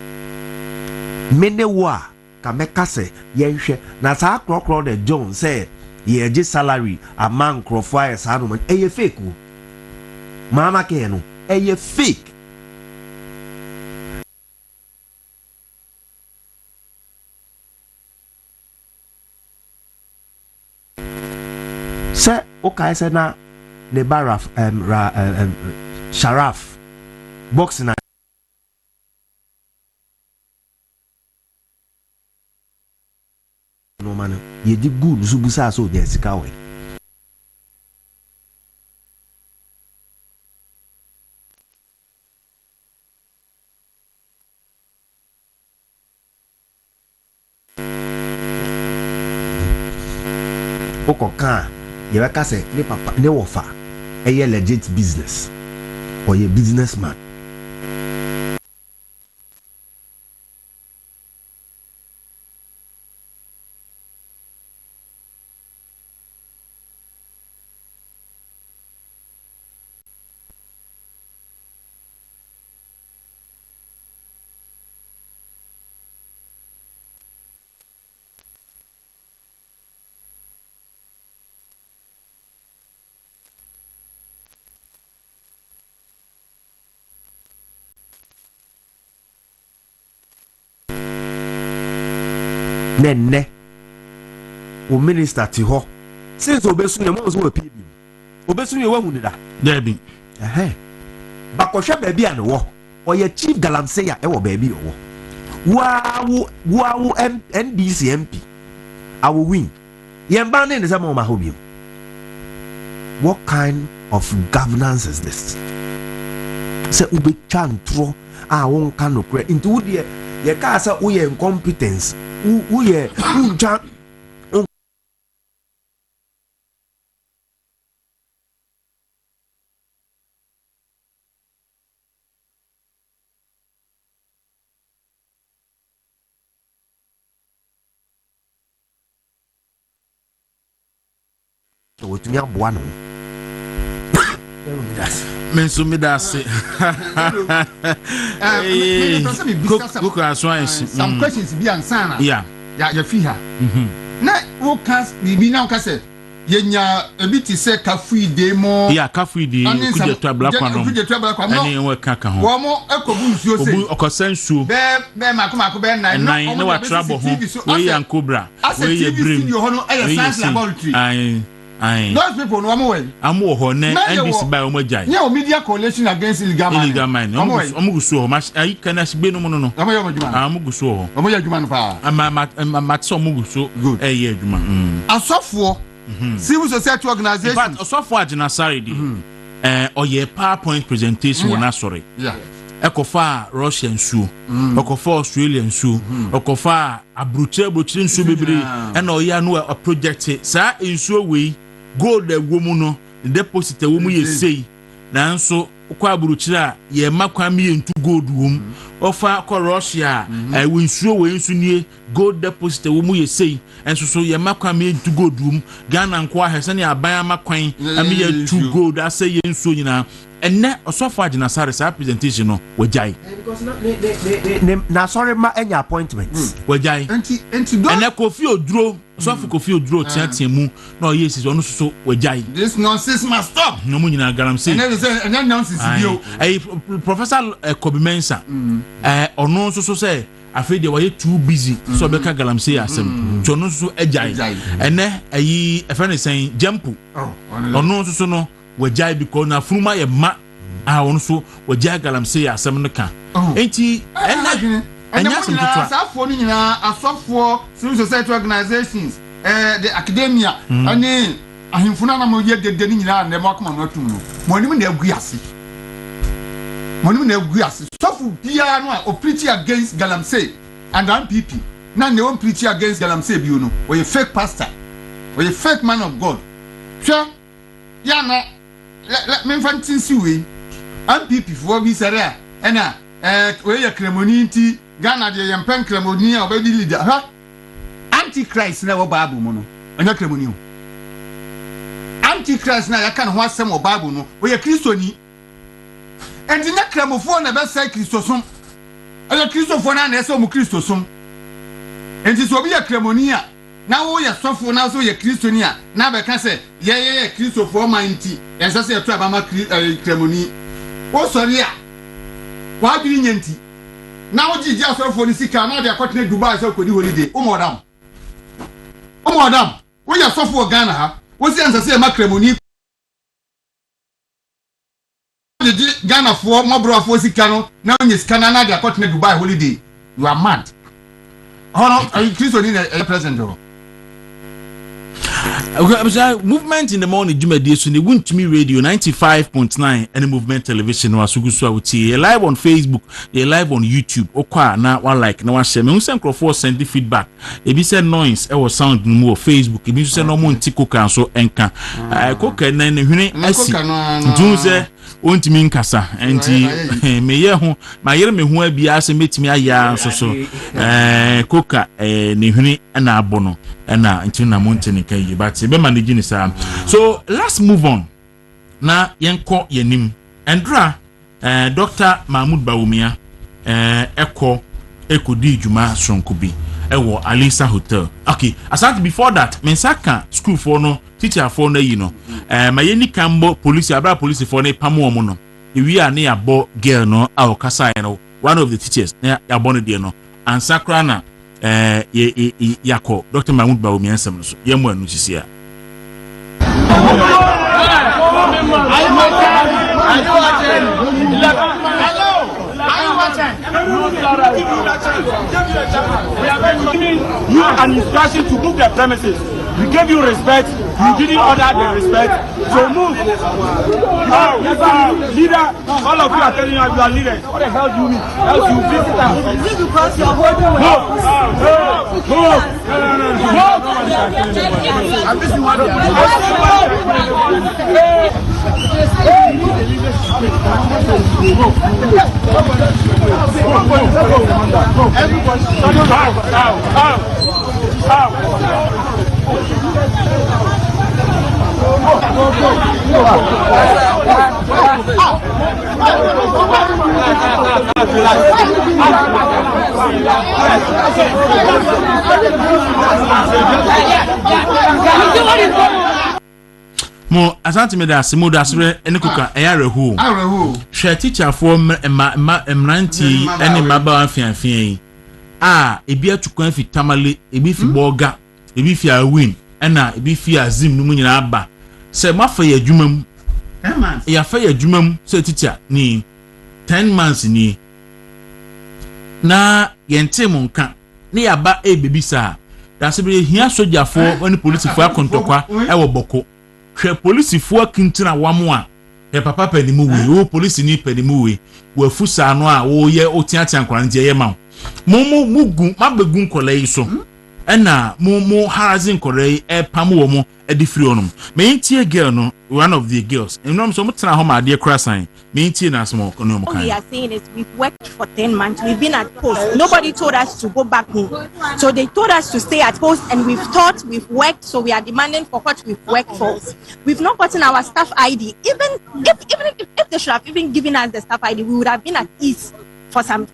mene wa kameka say yenhwe na sa krokro de John say ye je salary among crofire sa no man eye fake o mama kenu eye fake se okay se na ne baraf sharaf box na no man ye di good zubusa so de sika we okoka ye beka say ne papa ne wofa eye legit business or ye businessman nenne o minister ti ho since obesu ye mo so pb obesu ye wahu ni da Debi bakosha baby an wo oye chief galamseya e wo baby wo wow NDC MP I will win yemba ne se mo ma hobi what kind of governance is this se ube chantro a won kan no kre into wo de ye ka sa wo ye incompetence wo ye unja wotumi aboa no menso me da se some questions be ansana yeah ya fi ha na wo kas bibi na wo say yenya ebiti se kafui de mo yeah kafui de kujetu ablakwa no ene we kaka ho wo mo ekobu nsuo se okosansuo be mako be nine no wa trouble ho we yan cobra we ye brim we science laboratory those people no mo we amo ho na NBC by omo jai yeah media coalition against illegal mining omo gusu ho ayi kana sigbe no mo no omo yo adwuma amo gusu ho omo ya adwuma no pa matso omo gusu ye adwuma asofo civil society organization but asofo agina sare di oye PowerPoint presentation wona sorry yeah ekofa Russian nsuo ekofa Australian nsuo ekofa abruche nsuo bebre na oya no a project sa nsuo we gold egwomu no deposit wo mu ye sei nanso kwa abruche a ye makwa mi entu gold wo ofa ko Russia we nsuo we nsu nie gold deposit wo mu ye sei enso so ye makwa mi entu gold wo Ghana nko ahese ne aban makwan ami ye tu gold ase ye nsuo nyina enne osofo agina sare sa presentation no wajai because na sorry ma any appointments wajai enti do enne kofi oduro osofo kofi oduro tiatiemu na o yes ono so wajai this nonsense must stop no mu nyina garam say enne nonsense bio professor Kobimensa ono so say afei de waye too busy so beka galamsey asem so no so ajai enne ayi efene sen jampu ono so no wajai because na fruma ye ma won so wajai galamsey asem no ka enti enya sem tutwa asafo ni nyina asofo civil society organizations the academia ani ahimfuna na mo ye dede ni nyina na mo akoma no atum no monim na aguase sofu bia no a preach against galamsey and MPP na ne won preach against galamsey bio no we fake pastor we fake man of God sure yana let me fancy we MPP for be said ena we ya kremoni nti Ghana de yempen kremoni a obedi leader ha antichrist na wo bible mu no anya kremoni o antichrist na ya kan ho asem o bible no we ya kristoni enti na kremofo na be sai kristosom anya kristofo na na se o mu kristosom enti so obi ya kremoni a na wo ya sofo na so ya kristoni a na be ka se ye kristofo manti ensa se etu abama kremoni o sori a wa bi nyanti na wo jiji asofo ni sika na de akotene Dubai so kodi holiday o modam wo ya sofo Ghana ha wo si ensa se ma kremoni jiji Ghana fo mobro fo sika no na onye sika na de akotene Dubai holiday you are mad hono kristoni na president Okay, movement in the morning Jumadi so they went to me radio 95.9 and movement television was sugusu live on Facebook, they live on YouTube. Okwa na one like na one share. Me unse microphone send feedback. E bi say noise e was sound no Facebook. E bi say no mo ntiko kan so enka. Koka na ne hwene asi. Dunze ontimi nkasa enti me ye ho ma yere me ho abia se metimi aya so koka ne hwene na abono na enti na montene kan yi but be manage ni sa. So let's move on na yenko yenim endra Dr. Mahmoud Bawumia ekodi djuma sonko bi ewo Alisa Hotel. Okay, aside before that mensaka school for no teacher for no you know ma yeni kambo police abra police for no pamo omo no we are near bo girl no our kasa no one of the teachers na ya born there no and sakra na yako Dr. Mahmoud Bawumia nsem so yemu anu sisia. We are giving you an instruction to move the premises. We gave you respect. You didn't order the respect. So move. Leader, all of you are telling you are leaders. What the hell do you mean? Else you visit us. Is it because you are holding Mo asante me da simo da sere ene kuka eyarehu hwe teacher for emranti ene maba afiafia ebi atukwan fi tamale ebi fi boga ebi fi awin ena ebi fi azim no nyina aba se mafa ya adwumam 10 months ya fa ya adwumam se teacher ni 10 months ni na yente mo nka ne yaba bebi sa da se be hia soja for wani police for akontokwa ewo boko hwe police for kintina wamo a he papa panimu we o police ni panimu we wa fusa no a wo ye otiatia ankora ntie ye ma mugu mabegun kolai so ena mo harazin kolai pam wo mo edifri onum me ntie girl no one of the girls enom so mutena ho ma de krasan me ntie na smo kono mo kan. We are saying is we've worked for 10 months, we've been at post, nobody told us to go back home, so they told us to stay at post, and we've thought we've worked, so we are demanding for what we've worked for. We've not gotten our staff ID. Even if they should have even given us the staff ID, we would have been at ease for some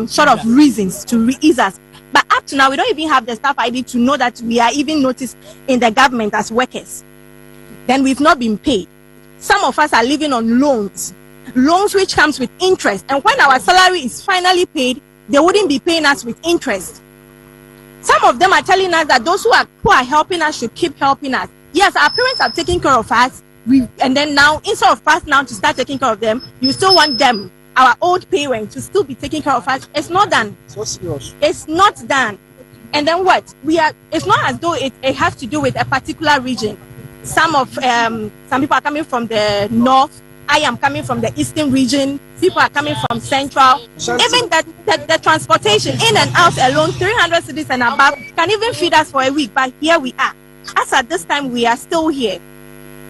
sort of reasons to ease us. But up to now, we don't even have the staff ID to know that we are even noticed in the government as workers. Then we've not been paid. Some of us are living on loans which comes with interest. And when our salary is finally paid, they wouldn't be paying us with interest. Some of them are telling us that those who are helping us should keep helping us. Yes, our parents are taking care of us. And then now, instead of us now to start taking care of them, you still want them, our old parents, to still be taking care of us. It's not done. So serious. It's not done. And then what? It's not as though it has to do with a particular region. Some people are coming from the north. I am coming from the eastern region. People are coming from central. Even the transportation in and out alone, 300 cities and above, can even feed us for a week. But here we are. As at this time, we are still here.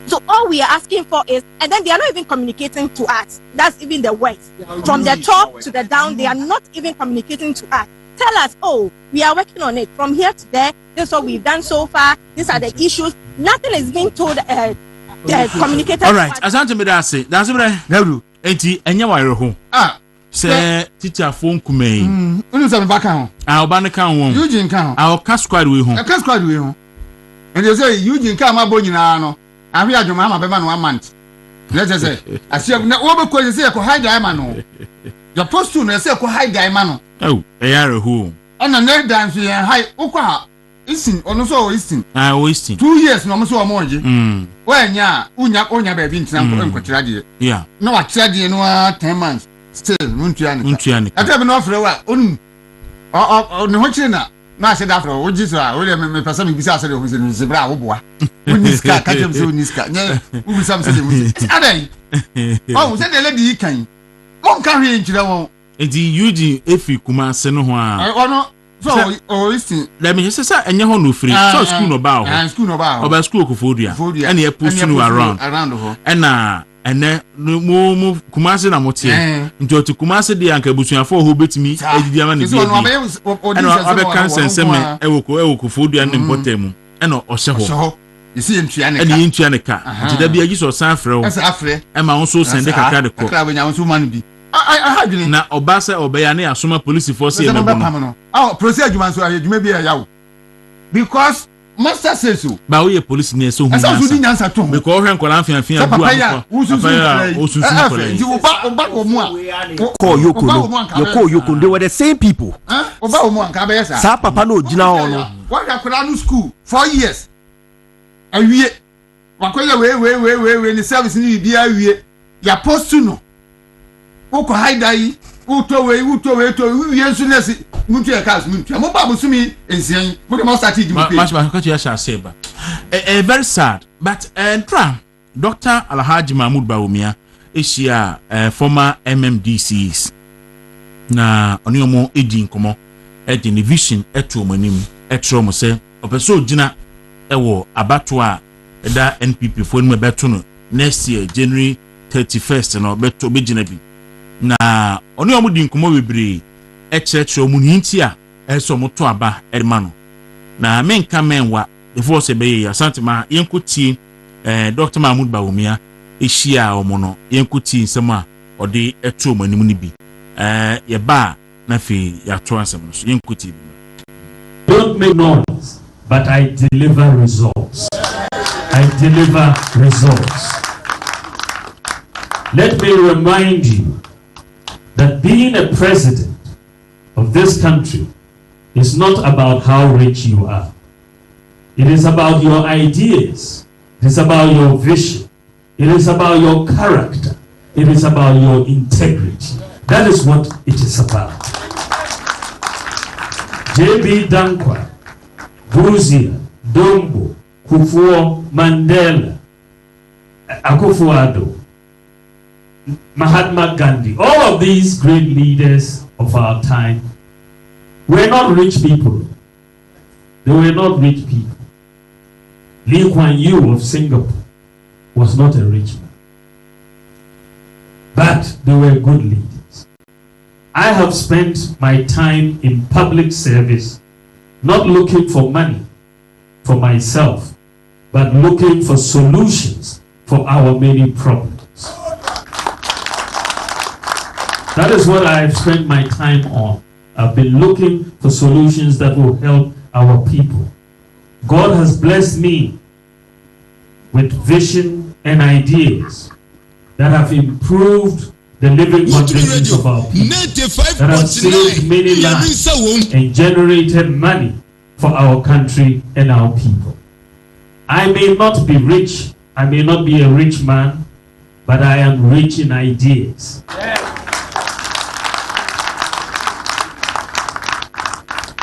So all we are asking for is, and then they are not even communicating to us. That's even the worst. From the top to the down, they are not even communicating to us. Tell us, oh, we are working on it. From here to there, this is what we've done so far. These are the issues. Nothing is being told, communicated. All right. Asante me that say. That's right. Gauru. Enti enya wa yeho. Say teacher phone kume. Unu say me back kan. Oba ne kan won. Eugene kan. Ka squad we ho. Ka squad we ho. And they say Eugene kan ma bo nyina no. Ahwe adwuma ma be ma no 1 month. Let's say asiam na wo be ko say ko hide guy ma no. Your post to no say ko hide guy ma no. Oh, eyare ho. Ana na dance yen high ukwa isin ono so isin. Isin. 2 years no mo so mo nje. Wanya onya ba bi ntina ko nkotira de. Yeah. Na wa tira de no 10 months. Still nuntua ne. Ata be no frɛ wa onu. Ne ho kire na ase da frɛ wo jiso a wo le me pesa me bisa ase de ho se no se bra wo boa. Uniska ka jem se uniska. Nya wo bisa me se de ho. Adai. Oh, se de lady kan. Mon ka hwe nkyira won. Enti Eugene efi Kumase no ho a. Ono so isin. Let me say enye ho no free. So school no ba ho. School no ba ho. Oba school ko fodua. And e push you around ho. Ene mo Kumase na motie. Nti otu Kumase de anka busuafo ho betimi edidi ama ne bi. Ena obe kan senseme ewo ko fodua ne mpotem. Ena ohye ho. Isi entua ne ka. Eni entua ne ka. Nti da bi agi so san frɛ wo. Asa afrɛ. Ema wo so sende kakra de ko. Kakra benya wo so man bi. I have been. Na obasa obeya ne asoma police force e mebo no. Procedure adwuma so adwuma bi ya. Because master says so. Ba we police ne so hu. Asa so di nyansa to. Because hwen kola afia du akọ. Osusu kola. Ndi oba omu a. Yoko yoko they were the same people. Oba omu anka be yesa. Sa papa no gina ho no. Wa akora no school 4 years. Awie. Wakoya we ni service ni bi awie. Ya post no. Oko haidai uto we to yensu nesi muntu e kas muntu mo ba busumi ensian mo de mo start di mo pe match ka to ya sha seba very sad but Dr. Alhaji Mahmoud Bawumia eshia former MMDCEs na oni omo edi nkomo e the vision eto omanim etro mo se opeso gina ewo abato a da NPP fo no beto no next year January 31st no beto be gina bi na oni omo di nkomo bebre ekyerɛkyerɛ omu nti a ɛso mo to aba ɛma no na menka menwa before se be ya santima yenkotie Dr. Mahmoud Bawumia ehia omo no yenkotie nsɛm a ɔde ɛto omo anim ni bi ye ba na fi ya to asɛm no so yenkotie bi. Don't make noise, but I deliver results. I deliver results. Let me remind you that being a president of this country is not about how rich you are. It is about your ideas. It is about your vision. It is about your character. It is about your integrity. That is what it is about. J.B. Dankwa, Busia, Dombo, Kufuor, Mandela, Akufo-Addo, Mahatma Gandhi, all of these great leaders of our time were not rich people. They were not rich people. Lee Kuan Yew of Singapore was not a rich man. But they were good leaders. I have spent my time in public service not looking for money for myself, but looking for solutions for our many problems. That is what I have spent my time on. I've been looking for solutions that will help our people. God has blessed me with vision and ideas that have improved the living conditions of our people, that have saved many lives and generated money for our country and our people. I may not be rich, I may not be a rich man, but I am rich in ideas.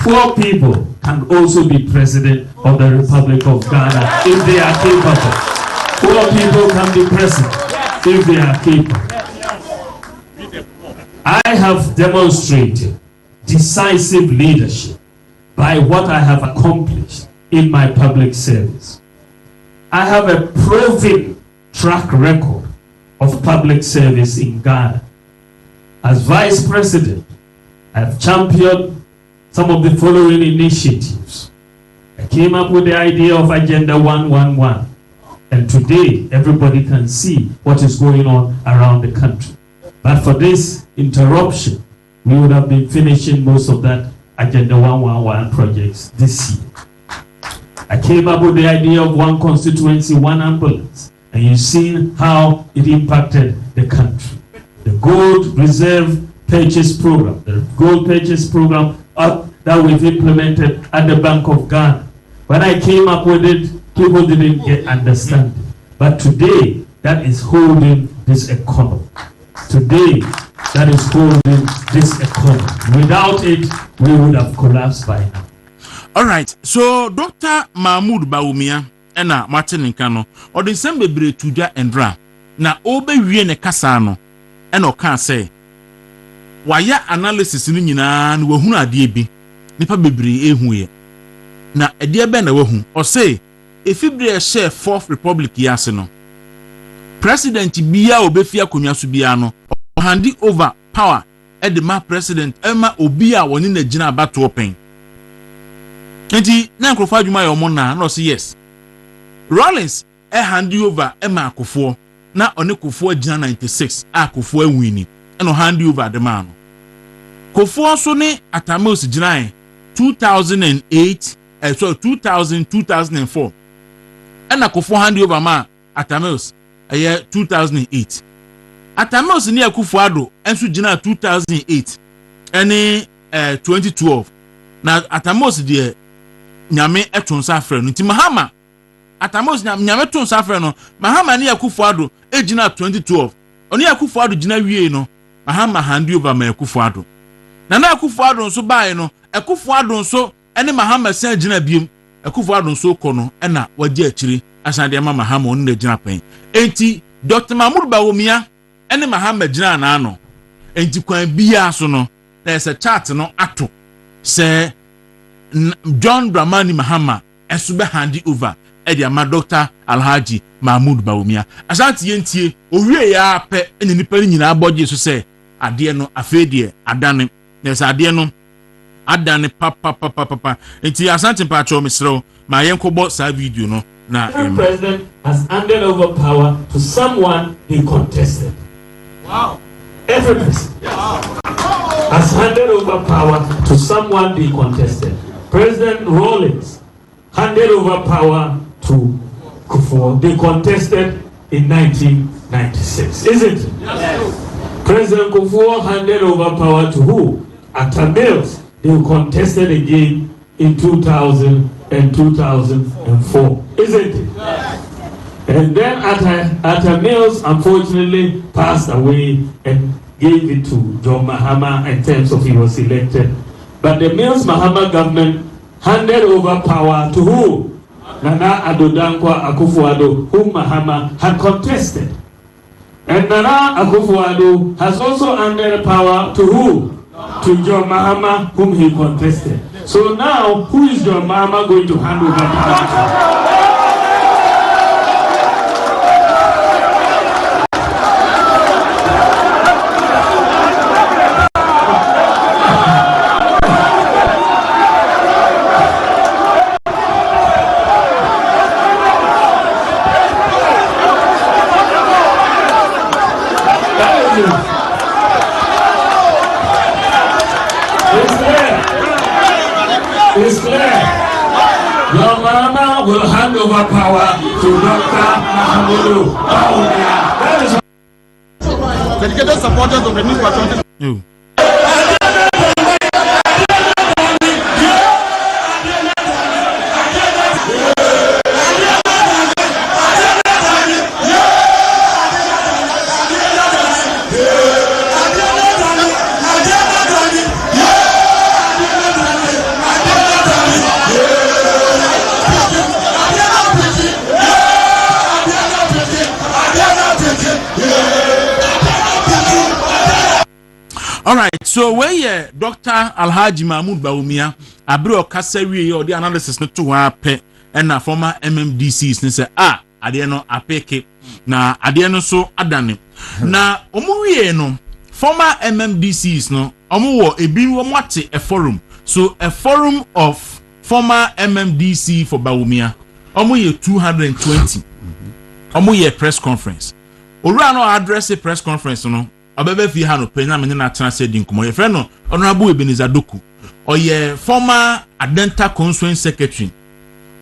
Poor people can also be president of the Republic of Ghana if they are capable. Poor people can be president if they are capable. I have demonstrated decisive leadership by what I have accomplished in my public service. I have a proven track record of public service in Ghana. As Vice President, I have championed some of the following initiatives. I came up with the idea of Agenda 111, and today everybody can see what is going on around the country. But for this interruption, we would have been finishing most of that Agenda 111 projects this year. I came up with the idea of one constituency, one ambulance, and you've seen how it impacted the country. The gold reserve purchase program, the gold purchase program that we've implemented at the Bank of Ghana. When I came up with it, people didn't get understanding. But today, that is holding this economy. Today, that is holding this economy. Without it, we would have collapsed by now. All right. So, Dr. Mahmoud Bawumia, ena Martin Nkano, or the same bebre tuja endra. Na obe wie ne kasa no, ena oka say, waya analysis ni nyina no wahunu ade bi. Nipa bebre ehu ye. Na ade be na wahu. O say, efibre share Fourth Republic yase no. President biya obefi akonwa so biya no, handi over power at the ma president Emma Obia woni na gina abato open. Enti na nkrofo adwuma yo mo na no say yes. Rollins handi over Emma Akufo na one Kufo gina 96 Akufo awini no handi over the man. Kufo so ne Atamils gina 2008 2004 and Akufo handi over ma Atamils 2008. Atamils ni Akufo-Addo enso gina 2008 ene 2012 na Atamils de nyame etonsa afre no nti Mahama Atamils nyame etonsa afre no Mahama ni Akufo-Addo gina 2012 oni Akufo-Addo gina wie no Mahama hand over ma Akufo-Addo na Akufo-Addo nso bae no Akufo-Addo nso ene Mahama san gina biem Akufo-Addo nso kɔ no ena wagye akiri asande ma Mahama oni na gina pen enti Dr. Mahmoud Bawumia ene Mahama gina na ano enti kwan biya so no there's a chart no ato say John Dramani Mahama esube handi over edi ama Dr. Alhaji Mahmoud Bawumia asante yentie owie ya pe ene nipa nyina abogye so say ade no afedie adane there's ade no adane papa enti asante pa cho misro ma yenkobo sa video no na the president has handed over power to someone he contested. Wow. Every president has handed over power to someone they contested. President Rawlings handed over power to Kufuor. They contested in 1996, isn't it? Yes. President Kufuor handed over power to who? Atamils. They contested again in 2000 and 2004, isn't it? Yes. And then Atamils unfortunately passed away and gave it to John Mahama in terms of he was elected. But the Mills Mahama government handed over power to who? Nana Addo Dankwa Akufo-Addo, whom Mahama had contested. And Nana Akufo-Addo has also handed power to who? To John Mahama, whom he contested. So now, who is John Mahama going to hand over power to? It's clear. Your mama will hand over power to Dr. Mahmoud Bawumia. That is dedicated supporters of the new patriotic. All right, so where Dr. Alhaji Mahmoud Bawumia abro kasawi or the analysis no to pe and former MMDCEs say ade no apeke na ade no so adane na omuwie no former MMDCs no omuwo ebi womate a forum so a forum of former MMDC for Bawumia omuye 220 omuye press conference owura no address a press conference no obebe fi ha no pena me na transfer din komo ye friend no honorable Ebenezer Doku oye former Adenta constituency secretary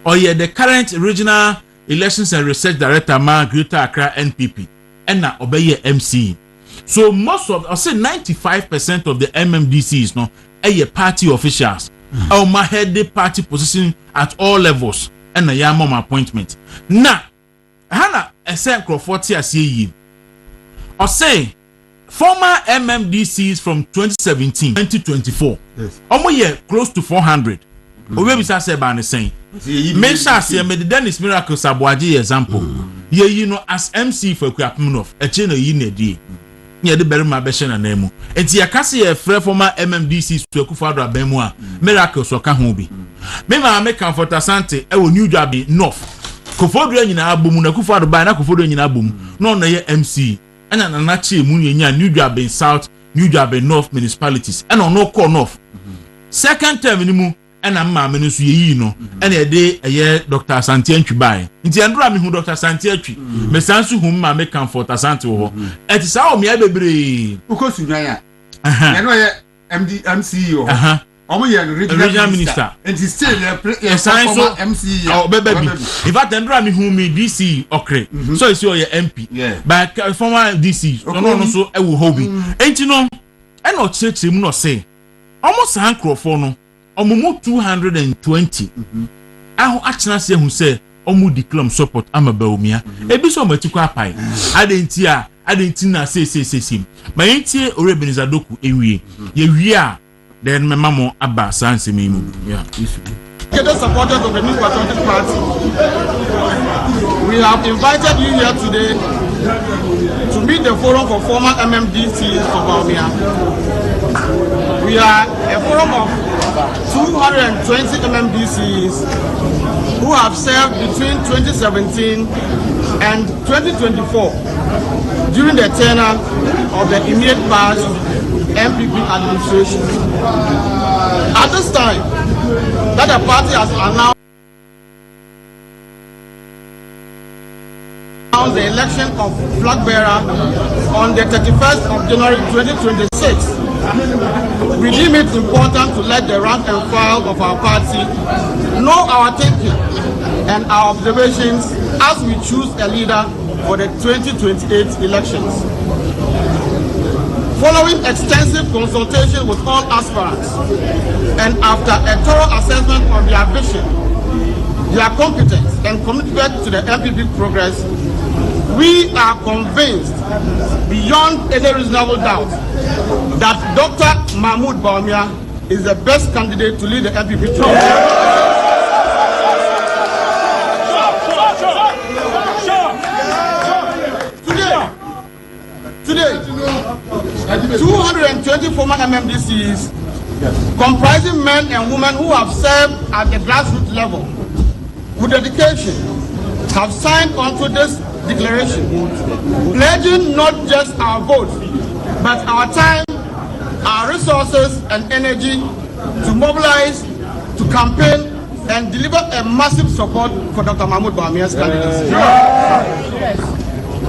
oye the current regional elections and research director ma Greater Accra NPP and na obeye MC. So most of, I say 95% of the MMDCs no a party officials or my head the party position at all levels and a yamom appointment. Now Hana a second 40 as ye or say former MMDCs from 2017 2024 yes. Close to 400 we say ban saying me say me the Dennis Miracle Sabuaji example ye you know as MC for Kwaku a chain yi na die ye de berima be na nemu enti ya kase ye frɛ former MMDC to Akufo-Addo abamu a Miracle so ka ho bi me ma me comfort asante e wo New Dwabe North Akufo-Addo nyina abomu na Akufo-Addo ba na Akufo-Addo nyina abomu no na ye MC ena na na che mu nya New Dwabe South New Dwabe North municipalities ena no call North second term ni mu ena mma me no so ye yi no ena ye de eye Dr. Asante Antwi bai nti andro mi hu Dr. Asante Antwi me sansu hu mma me comfort asante wo eti sa o me bebre ukosu nwan ya ye no ye MCEO omo ye regional minister nti still ye former MCEO bebebi in fact andro mi hu me DC okre so isi o ye MP but former DC no so e wo hobi enti no ena o cheche mu no say almost hankrofo no omumu 220 aho achina se hu se omu declare support amabawumia ebi so matikwa pai adenti na se ma yentie Ebenezer Doku ewie ye wie a then memamo aba sanse memu yeah the supporters of the New Patriotic Party, we have invited you here today to meet the forum for former MMDCs of Bawumia. We are a forum of 220 MMDCs who have served between 2017 and 2024 during the tenure of the immediate past MPP administration. At this time, that the party has announced the election of flag bearer on the 31st of January 2026. We deem it important to let the rank and file of our party know our thinking and our observations as we choose a leader for the 2028 elections. Following extensive consultation with all aspirants and after a thorough assessment of their vision, their competence and commitment to the MPP progress, we are convinced beyond any reasonable doubt that Dr. Mahmoud Bawumia is the best candidate to lead the MPP to Today, 220 former MMDCs, comprising men and women who have served at the grassroots level, with dedication, have signed onto this declaration, pledging not just our votes, but our time, our resources and energy to mobilize, to campaign, and deliver a massive support for Dr. Mahmoud Bawumia's candidacy.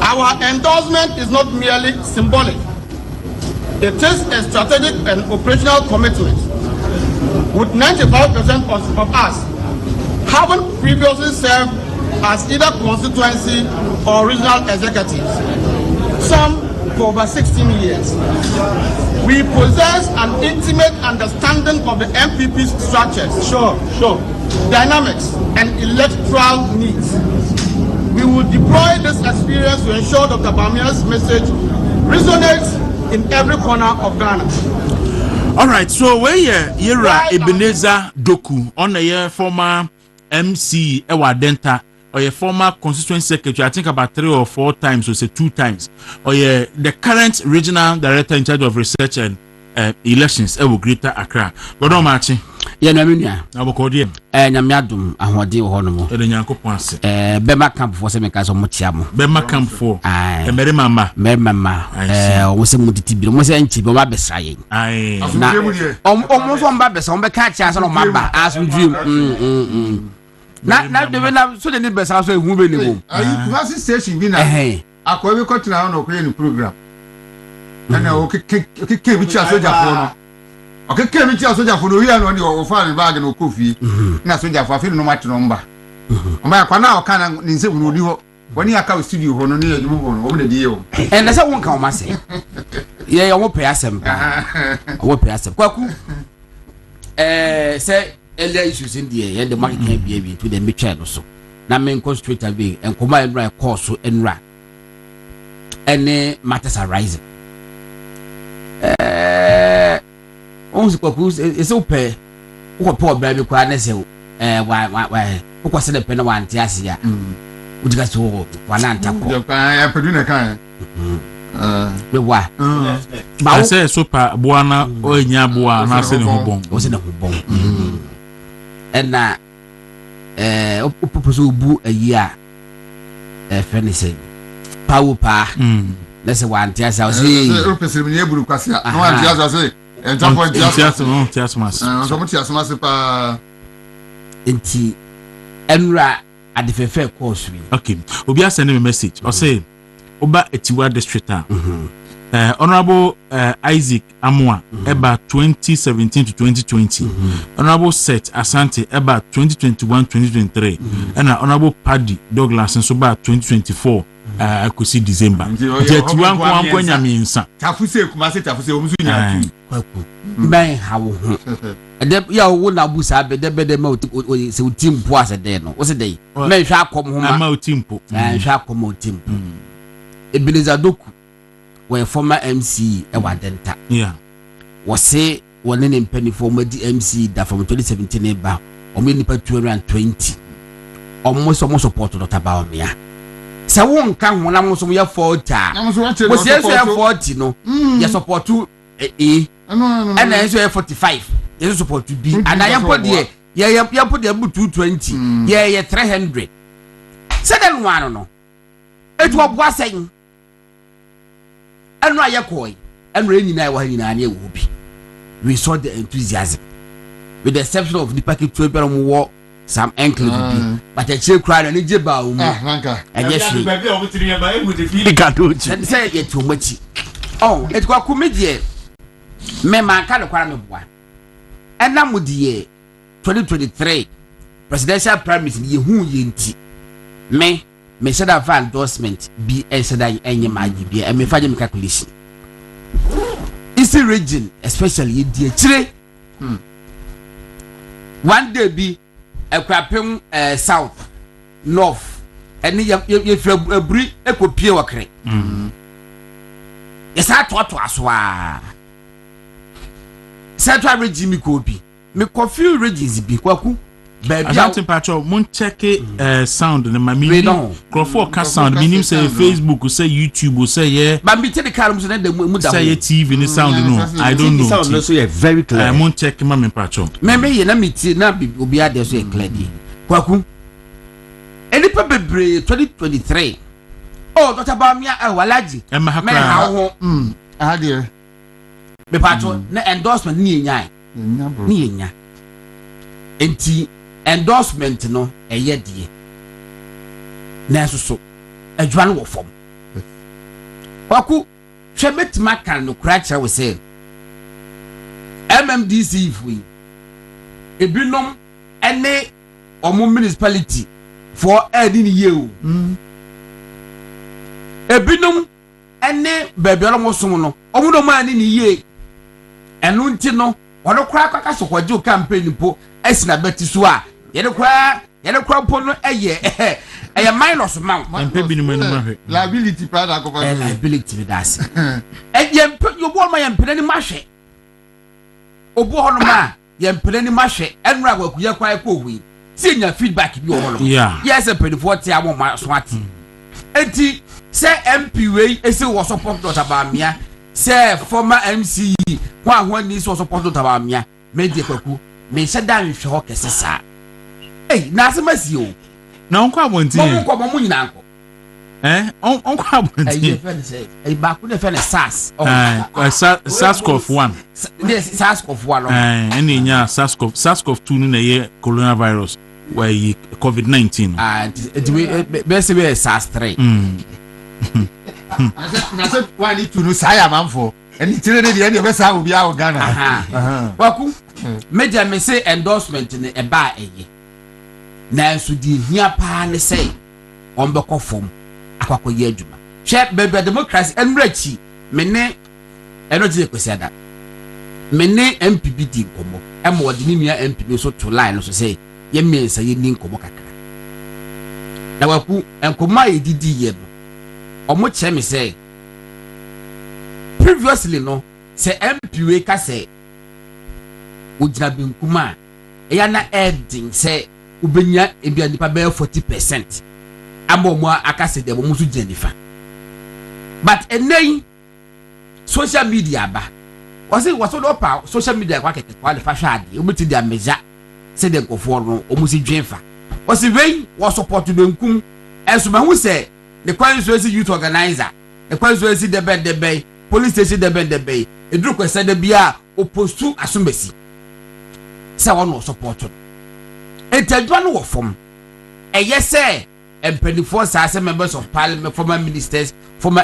Our endorsement is not merely symbolic. It is a strategic and operational commitment, with 95% of us having previously served as either constituency or regional executives, some for over 16 years. We possess an intimate understanding of the MPP's structures, dynamics, and electoral needs. We will deploy this experience to ensure Dr. Bawumia's message resonates in every corner of Ghana. All right, so where Yera Ebenezer Doku on a former MC Ewa Denta or a former constituency secretary, I think about 3 or 4 times, or say 2 times, or the current regional director in charge of research and elections Ewo Greater Accra. But no matching. ye no menua abokodi nyame adom ahode wo hono mo ede nyankopon ase bema camp for se me ka so mo tia mo bema camp for emere mama o se mo titi bi mo se nchi bo ma besra yen na o so mba besa o be ka chia so no maba asundwem na de na so de ni besa so ehu be ni bo ayi station bi na akwa bi kotina no ko yen program na o ke bi chia soja fo no o ke bi chia soja fo no wi anu ni o fa ni bag no kofi na soja fo afi no mate no mba mba kwa na o kana ni nse bu no di ho woni aka studio ho no ni adwuma ho no o me de ye o na se won ka o ma se ye wo pe asem pa wo pe asem Kwaku se earlier issues in the end the market can be able to the mitchell so na men concentrate away and come and right course enra any matters arising once Kwaku is open who poor baby kwa na se why who se the pen one tiase ya udiga so wana ntako ya peduna kan be wa ba say super boana o nya boa na se ne hobon o se ne hobon na opoposo bu ayi a feni say pawu pa na se wanti asa o se o pese mi eburu kwase a no wanti asa se enta point tias mas so mo tias mas pa enti enra adefefe course we okay obi send me message o say oba etiwa district Honorable Isaac Amwa about 2017 to 2020. Honorable Seth Asante about 2021-2023. And Honorable Paddy Douglas and so about 2024. I could see December. Jet one kwanya minsa. Tafuse kumase tafuse omusu nya. Kwaku. Ben hawo. De ya wo na busa be de ma se utimpo ase de no. Wo se de. Me hwa akom ho ma utimpo. Hwa akom utimpo. Ebeneza doku were former MC Ewadenta. Yeah. Was say one in penny for MC that from 2017 ba or maybe 220. Almost support to about me. So one can one almost we have 40. Was yes 40 no. You support to and then so 45. You support to be and I am put there. Yeah, you put there 220. Yeah, 300. Second one no. It was saying and right yakoi and rainy night while in anya will be. We saw the enthusiasm. With the exception of the packet to a war, some ankle but a chill cried and a jibba. And yes, we can't say it too much. Oh, it's got comedy. Mema can't acquire one. And now with the year 2023 presidential premise ye who yinti me should have endorsement be said any magic be and me find calculation. Eastern region, especially in the one day be a crapping south, north, and if you breed a copy or cray. Yes, I thought to us. Central region could be. Me confuse regions be Kwaku. Baby, I'm patcho. Mon check sound in my meaning. Crawford can sound. Meaning say Facebook, or say YouTube, or say yeah. But me tell the columns and the say TV in the sound. No, I don't know. Sound also very clear. Mon check my patcho. Maybe you know me. Na be obi ade so clear. Kwaku. Any February 2023. Oh, Dr. Bamia Walaji. Me how ah dear. Me patcho na endorsement ni nyai. Ni nya. Enti endorsement no eye die na so adwan wo fom Kwaku hwe metima kan no kra kira we say MMDCEs we ebinom ene omo municipality for edi ni ye o ebinom ene baabi olomo som no omo do ma ni ye enu nti no wono kra kwaka so kwaje campaign po esina beti so a ye de kwa po no eye minus man empe bi ni manu mahwe liability prada ko ba liability be das ye yo bo ma ye mpene ni mahwe obo ho no ma ye mpene ni mahwe enra Kwaku ye kwa ko hui si nya feedback bi ho no yes a 40 amo ma so ati enti se MP we ese wo support Dr. Bamia se former MCE kwa ho ni so support Dr. Bamia media Kwaku me said down with your hawk sa hey nasemasi o na onko abonti mo nyina anko onko abonti eh ba ku de fe na SARS SARS-CoV-1 yes SARS-CoV-1 any nya SARS-CoV-2 no na ye coronavirus why COVID-19 be se be SARS-3 na se wani tunu saya manfo eni tire ne de be sa obi a Ghana Kwaku media me say endorsement ne e ba eye na so di hia pa ne say on be kofom akwakọ ye adwuma hwe bebe democracy enrachi me ne energy kwesi ada me ne MPB di nkomo e mo de ni nua MPB so to line so say ye mensa ye ni nkomo kakra na Kwaku enkomo ye didi ye no omo che me say previously no say MPB ka say ojina binkuma eya na ending say ubenya ebia nipa be 40% abomo akase de bomo so jenifa but enei social media ba was do pa social media kwa keke kwa le fa hwade omuti dia meja say de nkofo no omusi dwenfa was wey was support benkum enso ma hu say the constituency youth organizer the constituency de police station de edru kwese de bia opostu asombesi say one no support etadwa no wo fom eyese empenifo say members of parliament, former ministers, former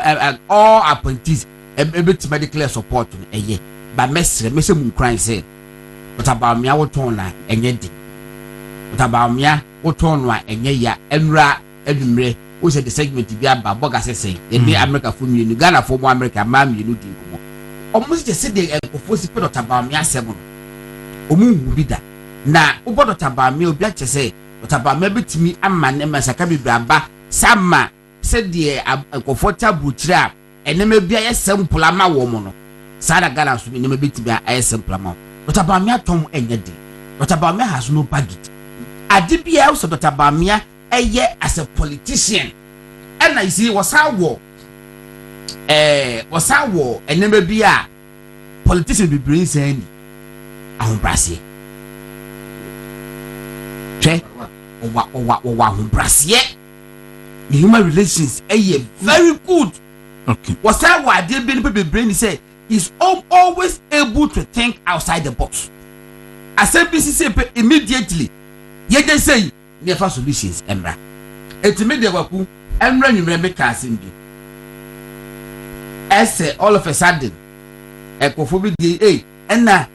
all appointees able medical support eye ba mesre mese mun kran say what about me woton na enye di what about me woton no enye ya enra edumre wo say the segment bi aba boga say the America for me Ghana for mo America ma me no di nkomo almost just say the enkofo si pe what about me asem no omu bi da na wo what about me obi a che say what about me betimi amane masaka bibraba sama se de enkofo buchira eneme bia ye sample ama wo mo no sada Ghana so eneme betimi a sample ama what about me atom enye de what about me has no baggage ade bia so what about me eye as a politician and I see was how eneme bia politician be bring say ni ahombrase che owa ahombrase the human relations very good. Okay. Was that why they be brain say is always able to think outside the box. As MBC immediately ye dey say never solutions emra etimede Kwaku emra nwumre me ka asim bi ese all of a sudden ekofo bi dey na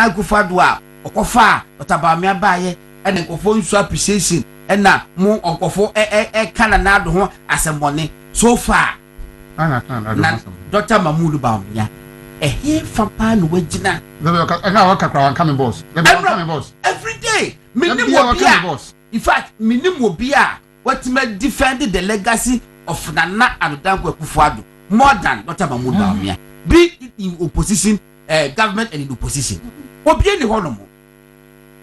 agufado a okofa otabame abaye ene ekofo nsu appreciation na mo onkofo kana na ado ho asembone so far na Dr. Mahmoud Bawumia he fapa no wagina na wakakra wan coming boss every day minimum boss in fact minimum bia what may defend the legacy of Nana Adodankwa Akufo-Addo more than Dr. Mahmoud Bawumia be in opposition government and in opposition obi ni hono mo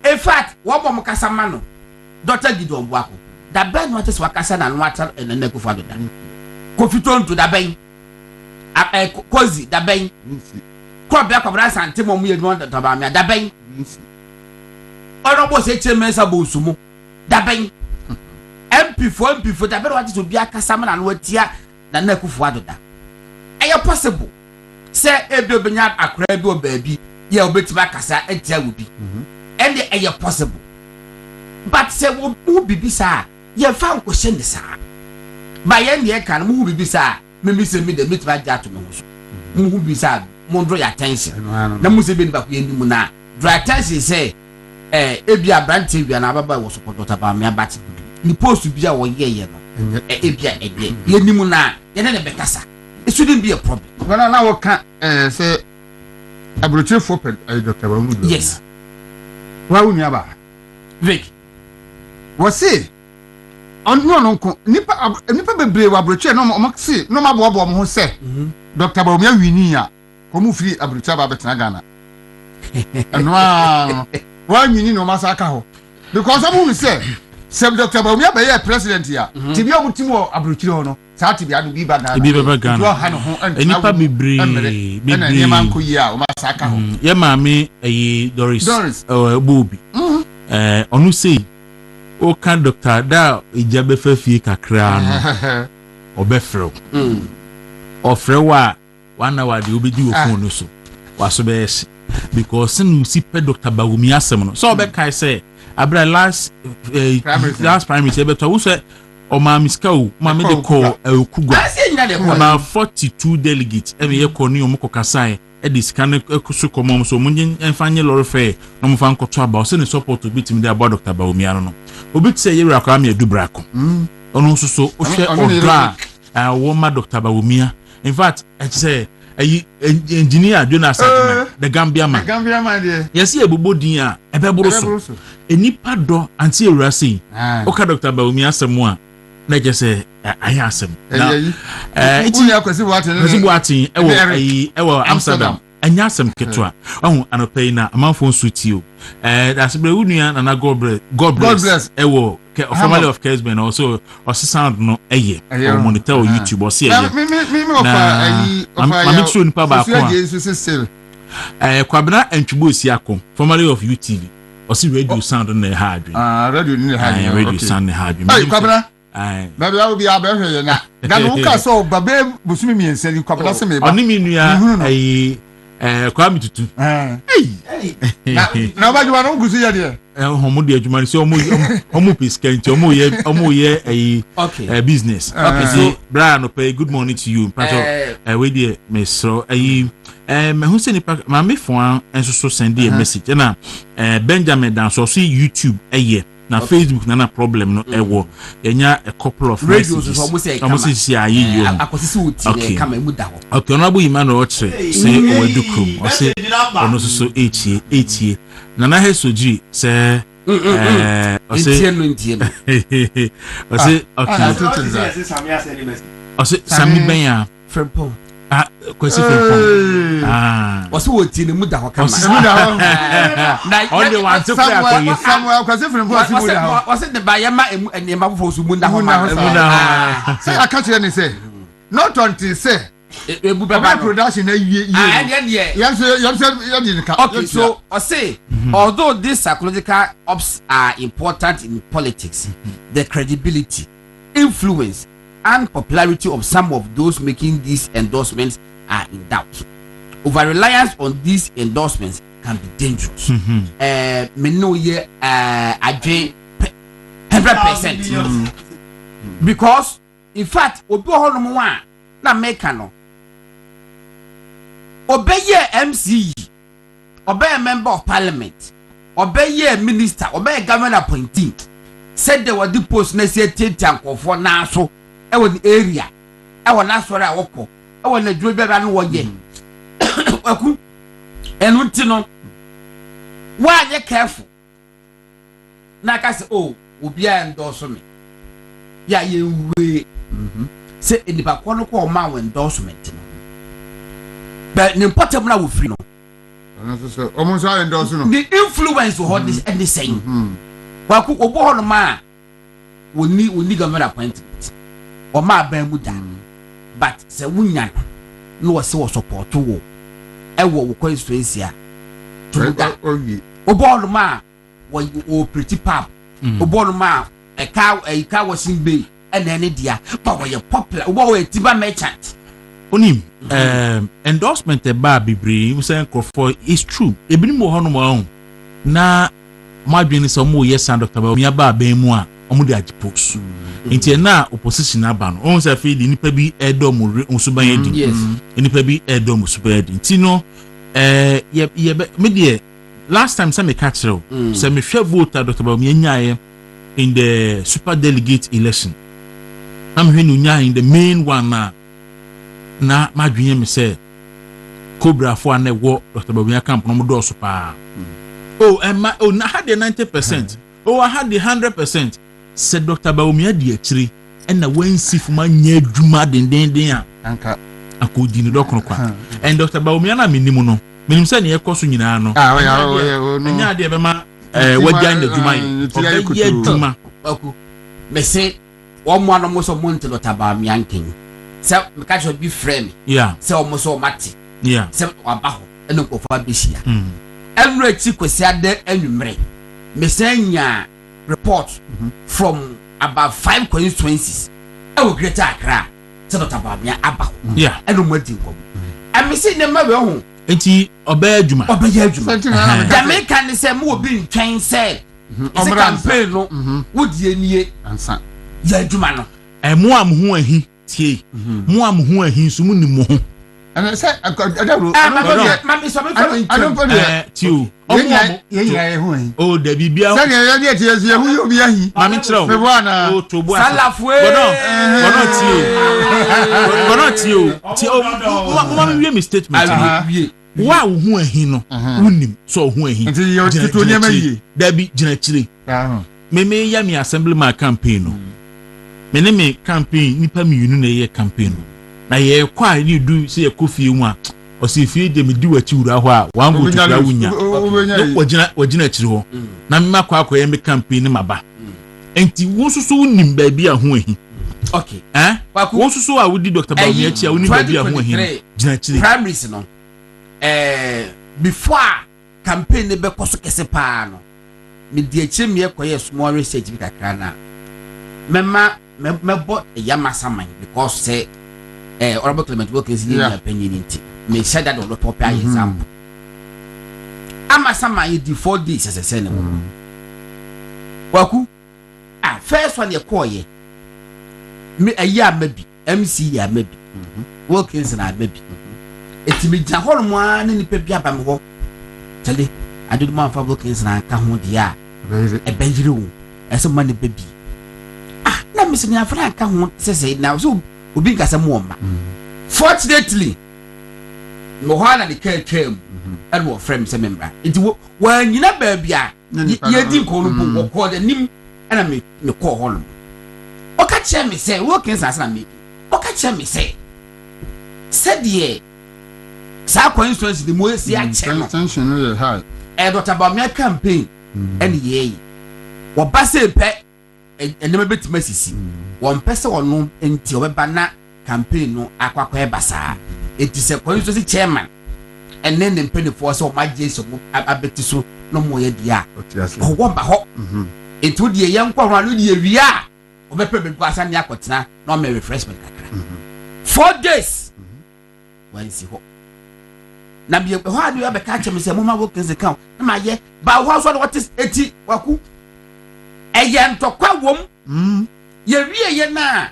in fact wo bom kasa ma no Dr. Gideon Kwaku da ben what is wakasa na no ata Nana Akufo-Addo da Kofiton to da ben kozi da ben crop bia kwabra sante mo mu yedwon da Bawumia da ben Honorable say chairman sabosumo da ben MP4 da ben what to bia kasa ma na no atia Nana Akufo-Addo da eye possible say ebi obenya akra bi obabi ye obetima kasa atia wo bi and eye possible but say wo bibi sa ye fa nkohye ne sa ba ye ne kan mo bibi sa me se me de metima jato me ho so mo bibi sa mo draw your attention na mo se be ni ba ko ye ni mu na draw attention say ebi abrante wi na baba wo support Dr. Bawumia bat ni post bi a wo ye no ebi ye ni mu na ye ne be kasa it shouldn't be a problem. Well, now can say a brutal for Dr. Bawumia. Yes. Why would you have Vic? Was it? On no nipa bebre wa brutal no maxi no mabo mo say Dr. Bawumia winia komu free abrutal ba betena Ghana. And why wini no masaka ho because some say Sem Dr. Bawumia be president here. Tibi omutimo abrochire ho no. Sa tibi adu bi ba Ghana. Bi ba Ghana. Yo ha no ho enipa bebre. Na niema nko yi a o ma saka ho. Ye maame Doris. Bobi. Onu sei o kan Dr. Da ijabe fafie kakra no. Obefrew. Ofrewa wana wade obedi wo phone no so. Waso be yes. Because sin si pe Dr. Bawumia asem no. So obekai say abra last primary say beto wo say o ma miska o ma me de call Kugwa. About 42 delegates every year ko ni o mko kasai e dis kan so komom so munye enfanye lorry fair no mo fan koto aba o say ne support to bit me dey about Dr. Bawumia no. Obi say yewura kwa me adubra ko. Ono so so o hwe odra wo ma Dr. Bawumia. In fact, I say engineer Jonas the Gambia man. There. Yes, he ebobodin a ebeboro so. Enipa do anti ewura sei. Oka Dr. Bawumia asem na je say ayi asem. Iti akwesi buatin ewo Amsterdam. Anya asem ketwa. Anopai na amanfo nsuti o. That's bre unua na God bless. Ewo family of Kesben also sound no eye or monitor YouTube or see eye. Me sure nipa ba ko. Kwabena entwubo siako family of UTV or see radio sound na hard. Radio sound na hard. Kwabena baby I will be abehwe na. Na no ka so babe busumi miense ni kwabena se me ba. Oni mi nua Kwame tutu. Na ba juma no gusu ya de. Homo de adwuma so omo piskanti omo ye business. Okay. So Brian pay good morning to you. We dey me so me hu se nipa ma me fo enso so send a message na Benjamin dan so YouTube na Facebook na problem no ewo yenya a couple of radios almost say ayi yo akosisi wuti kama emu da ho. Okay, onabu Emmanuel Otre say owadukrum o say ono so 8 Nana Hesoji say o say o say okay o say Sami Benya Frempong kwesi Frempong o say wuti ne mu da ho kama na on the one to play Samuel kwesi Frempong si mu da ho o say the ba yema enema fofo so mu da ho say akachire ni say not until say production na okay, so I say although these psychological ops are important in politics, the credibility, influence and popularity of some of those making these endorsements are in doubt. Over reliance on these endorsements can be dangerous. Me know ye adwe 100%. Because in fact obi ho no one na make no obeye MC, obey member of parliament, obey minister, obey government appointee. Said they were the post na say tianko for na so e won area e won na sori awoko e won na duro bia no wo ye Kwaku enu ti no wa ye careful na ka say oh obi a endorse me ya ye we say enipa ko no ko ma we endorsement no. But the important na we free no. Almost all endorse no. The influence of this and the same. Kwaku obo ho no ma we need government appointment. O ma ban mu da. But say wunya no we say support wo. E wo constituency a. Obo ho no ma we pretty pap. Obo no ma e ka washing bay and any dia but we popular. Obo we tiba merchant. Onim endorsement ba bibri we say for is true ebini mo hono mo na madwene so mo yes and Dr. Bawumia ba mu a omo de agipos nti na opposition aba no on say fe di nipa bi edo mo nsuban edi nipa bi edo mo suban edi nti no ye me de last time say me catch you say me hwe vote Dr. Bawumia nyae in the super delegate election am hwe no nyae in the main one na madwene me say Cobra for na wo Dr. Bawumia camp no do so pa na had the 90%. I had the 100%. Said Dr. Bawumia di akiri and na wensi fuma nye dwuma den a anka akodi ni dokno kwa and Dr. Bawumia na minimu no minim se ne yekoso nyina no nya de be ma wagyan de dwuma yi ye dwuma Kwaku me say one more no so monte lo taba mi anken se me catch be frame yeah se o so mate yeah se aba ho eno ko fa be hia enra chi kwesi ade anwumre me say nya report from about 5 constituencies e wo Greater Accra se lo taba mi aba ho yeah eno mo di nkom and me say ne ma we ho enti obey adwuma Jamaica ne say mo obi ntwen say it's a campaign no would ye nie ansa ya adwuma no mo am ho ahi tie mo am ho ahi so mu ni mo ho and say adaro mami so me I don't put it tio ye ho ahi oh da bibia say ye dey tie ye hu obi ahi mami kire me bo ana o to bo salafwe bono tio mami wie mi statement wie wa wo ahi no unim so ho ahi nti ye tito nyama yi da bi gina kire me ya mi assemblyman campaign no me ne me campaign nipa mi yunu na ye campaign no na ye kwa ni du se ye kofie mu a o se fie de me di wachi wura ho a wan go tukura wunya wagina kire ho na me makwa akwa ye me campaign ni maba enti wo susu unim ba bi a ho ahi okay wo susu a wudi Dr. Bawumia a unim ba bi a ho ahi gina kire primaries no before campaign be koso kese pa no me di eche me ekoye small research bi kakra na mebo yama saman because say honorable Clement Wilkins ye opinion nti me share that on the top example ama saman ye di 4 days as say ne Kwaku first one ye koye me aya mabi MC ya mabi Wilkins na mabi etimi ja holomo ani ni pe bia ba me ho tele adu man fa Wilkins na ka ho dia e benjire wo ese man baby na me se ni afra ka ho sese na so obi nkasa mo ma fortunately no ha na de ka twam and wo frame se member enti wa nyina ba bia ye di ko no bo ko de nim ana me ko holomo o ka che me se Wilkins asana me o ka che me se de sa constituency the mo si a che no tension no high Dr. Bawumia campaign and ye wo ba se pe enema betima sisi won pese wono enti obeba na campaign no akwakwa ebasa enti se constituency chairman and then the penny for so maje so abeti so no mo ye dia o wo ba ho enti wo die ye nkwa ho anu die wia obepe be kwasa ne akotena no me refreshment kakra 4 days wan si ho na bi ho adu ya be ka chem se mo ma wo kenze kan na ma ye ba ho so what is eti Kwaku eye ntokwa wom ye wie ye na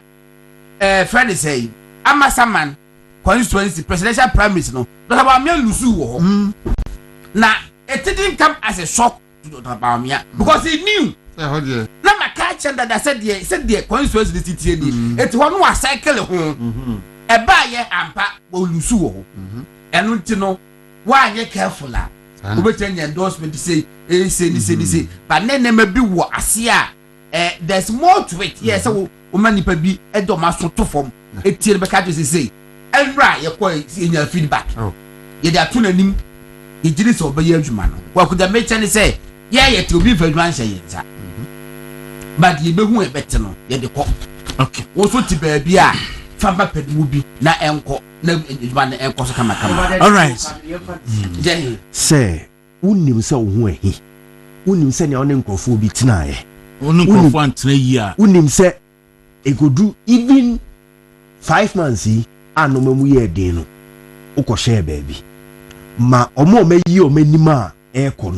friend say amasaman constituency presidential primaries no Dr. Bawumia lusu wo ho na it didn't come as a shock to Dr. Bawumia because he knew na maka chenda da said the constituency the city ni eti ho no wa cycle ho e ba ye ampa wo lusu wo ho enu nti no wa ye careful la obetanya endorsement say say but nenema bi wo ase a there's more to it yes so o manipa bi edo maso to form etie be ka to say enra ye ko enya feedback ye da to nanim ye giri so be ye adwuma no Kwaku da mechani say ye te obi fa adwuma nhyɛ yenza but ye be hu e bete no ye de kɔ okay wo so ti ba bi a famba pedimu bi na enko na adwuma na enko so kama all right say unim se wo ho ahi unim se ne one nkrofo bi tenae nkrofo antena yi a unim se egodu even 5 months yi anomamu ye den no ukọ share baby ma omo meyi o manima eko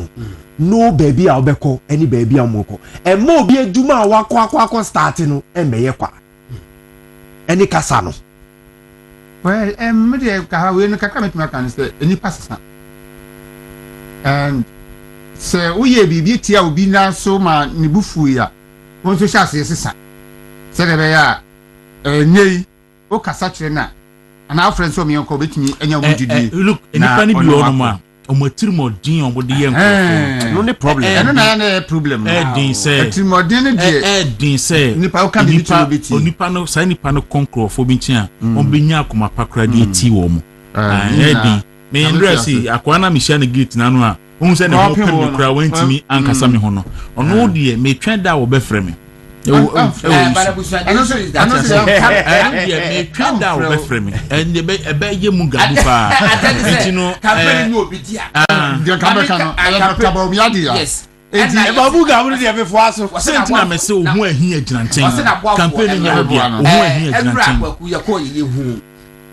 no baby a obekọ any baby amoko e ma obi adwuma a wakọ start no e meye kwa any kasa no well me dey ka ha we no kaka metuma kan say any pastor and say uye bibi tia obi na so ma ne bufu ya won so sha sesa say de be ya nyei o kasa kire na ana friends so me ko betimi enya mo didi look enipa ni bi ono ma o matirimo din o bode yen ko no ne problem eno na problem din say matirimo din ne din say nipa o ka bi beti onipa no sai nipa no konkro fo bi tia on benya akoma pakra de ti wo mo din me ndresi akwa na mishia ne gate na no a ohun se ne ho pem kura wantimi ankasa me ho no ono de me twen da wo be frɛ me Babu Gabu de Abefuaso, Sentina Messe, who are here, Jantin, campaigning Kwaku, your call you who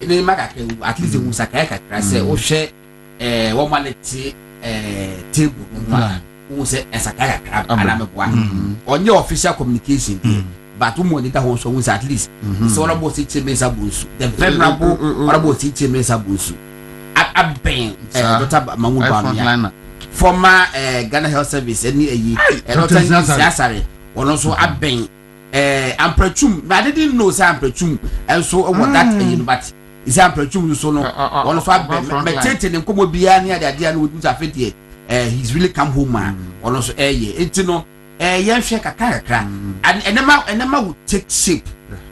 in the matter at least in Musaka, I say, oh, share 1 minute table, who said as a crab, and I'm a one on your official communication. But who monitor also was at least so about it Mesa Busu, the venerable about it Mesa Busu. I've been Dr. Mamu former Ghana Health Service any Dr. one also I've been Amprechum, but I didn't know Sam Prechum, and so what that but is Amprechum so no one of our meditating and come near the idea would have fit he's really come home man one also it's no young shake a character and Emma would take shape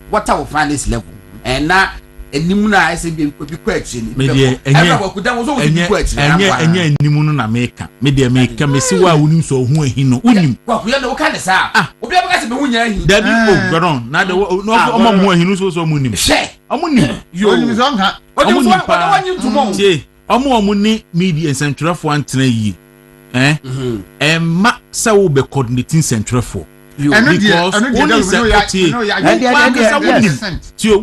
what I will find this level and now Nimuna I say be question media could that was always question and Nimuna America media make me see why we so who he know what we are no kind of sa obi abaka be wunya that go on now the no more he knows so munim share amuni you only song ha what you tomorrow say amuni media and central for antena yi ma sa wo be coordinating central for because only secretary and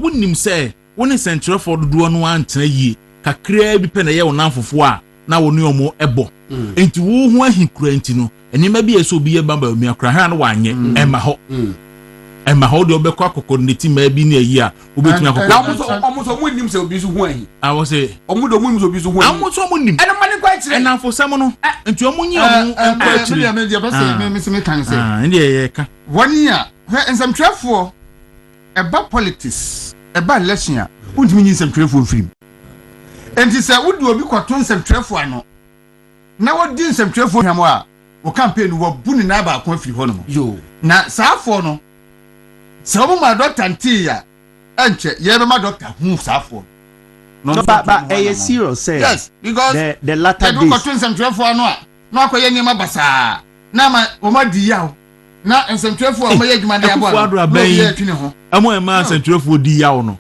wouldn't say one central for the one one tray kakra bi pe na ye wonamfofo a na woni omo ebo enti wo ho ahikura enti no enima bi eso bi ye bamba mi akra ha na wanye ema ho de obekọ akoko neti ma bi na yi a obetumi akoko omuso munim se obi so ho ahi I was say omudo munim se obi so ho ahi amuso munim ena mane kwa kire ena fosam no enti omunyi omu kwa kire me kan say ndi ye ka 1 year nsɛmtwerɛfoɔ ɛba politics ɛba election a wontumi nyi nsɛmtwerɛfoɔ mfirim enti sɛ wodi obi kɔto nsɛmtwerɛfoɔ ano na wodi nsɛmtwerɛfoɔ hwam a wo campaign wo bu ne na ba akɔ afiri hɔ no yo na saafoɔ no sɛ wo ma doctor nti ya ɛnkyɛ yɛbɛma doctor hu saafoɔ no but serious say yes because the latter days kɔto nsɛmtwerɛfoɔ ano a na akɔyɛ nneɛma basaa na ma wo ma di yaw na nsɛmtwerɛfoɔ a ɔmayɛ adwuma de aboa amo ema nsɛmtwerɛfoɔ di yaw no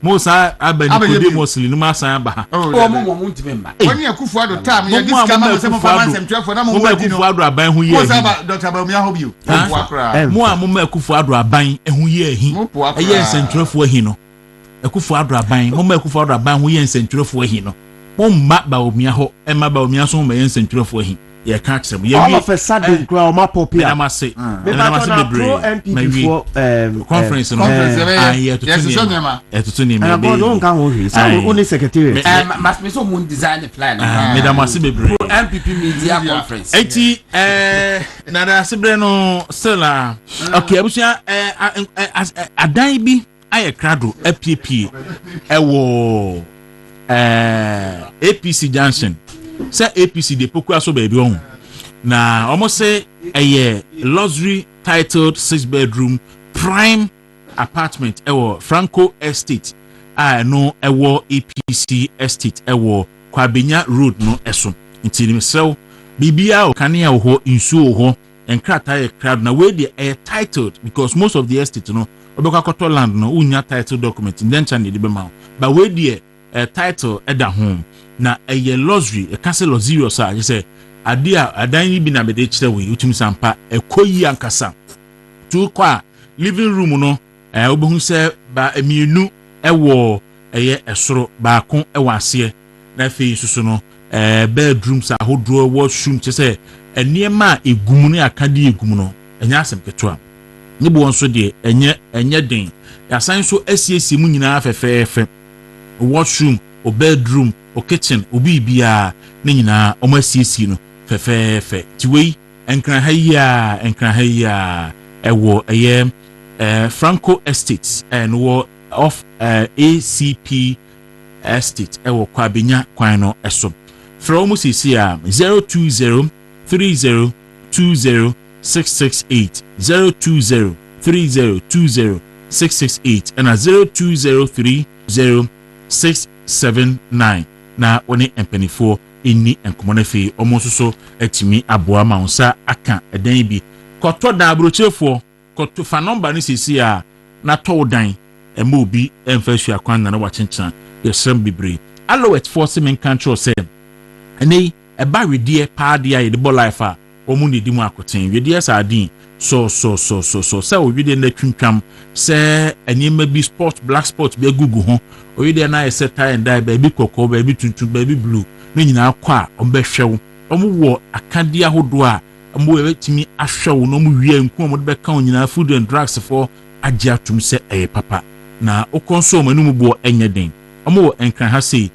mo sa abanikode mosli no ma san ba ha mo ntimemba woni akufo ado tam ya diska ma se mo fa nsɛmtwerɛfoɔ na mo mo di no akufo ado aban ho ye mo sa ba Dr. Bawumia ho bio mo a mo ma akufo ado aban ho ye ahi ɛyɛ nsɛmtwerɛfoɔ ahi no akufo ado aban mo ma akufo ado aban ho ye nsɛmtwerɛfoɔ ahi no mo mma Bawumia ho ɛma Bawumia so mo ma ye nsɛmtwerɛfoɔ ahi ye ka kyerɛ mo ye all of a sudden grow ma popia na ma se be for conference no to ni me go don kan ho hwe say only secretary must be so moon design the plan me da ma se be MPP media conference eti na da se bre no still okay abusia adan bi aye krado APP ewo APC Junction say APC de poku aso baby on na almost say a luxury titled 6-bedroom prime apartment ewo Franco Estate no ewo APC Estate ewo Kwabenya Road no eso nti ni so bibia o kanea ho insuo ho enkrata ye crowd na we dey titled because most of the estate no obekwa koto land no unya title document then channel de be ma but we dey title eda home na eye luxury e kase luxurious a say ade a adan ni bi na bede kire we utum sampa ekoyi ankasa tu kwa living room no obehu se ba emienu ewo eye esoro ba kon ewo ase na fe susu no bedrooms a hodro washroom che say eniema egum no akade egum no enya asem keto ni bo nso de enye den ya san so asiesie mu nyina afefefe washroom o bedroom o kitchen obi bia ne nyina o masiesie no fefefe tiwei enkran haya ewo eye Franco Estates and wo of ACP Estate ewo Kwabenya kwan no eso from musisi a 02030206668 02030206668 and 020300679 na one empenifo inni enkomonafi omo so atimi aboa ma unsa aka edan bi koto da abrochefo koto fa number ni sisi a na to dan ema obi emfa hua kwan na wa chenchen yesrem bibre allowet force men control say ene eba wedie pa dia ye de bo life a omu ne di mu akoten wedie sa adin so say o wedie na twintwam say enima bi sport black sport bi agugu ho o wedie na say tie and die baby kokko baby tuntu baby blue ne nyina akwa ombehwew omu wo akade ahodo a omu wetimi ahwew no mu wie nku omu de beka onyina food and drugs for agye atum say papa na o console manu mu bo enye den omu enkran ha sei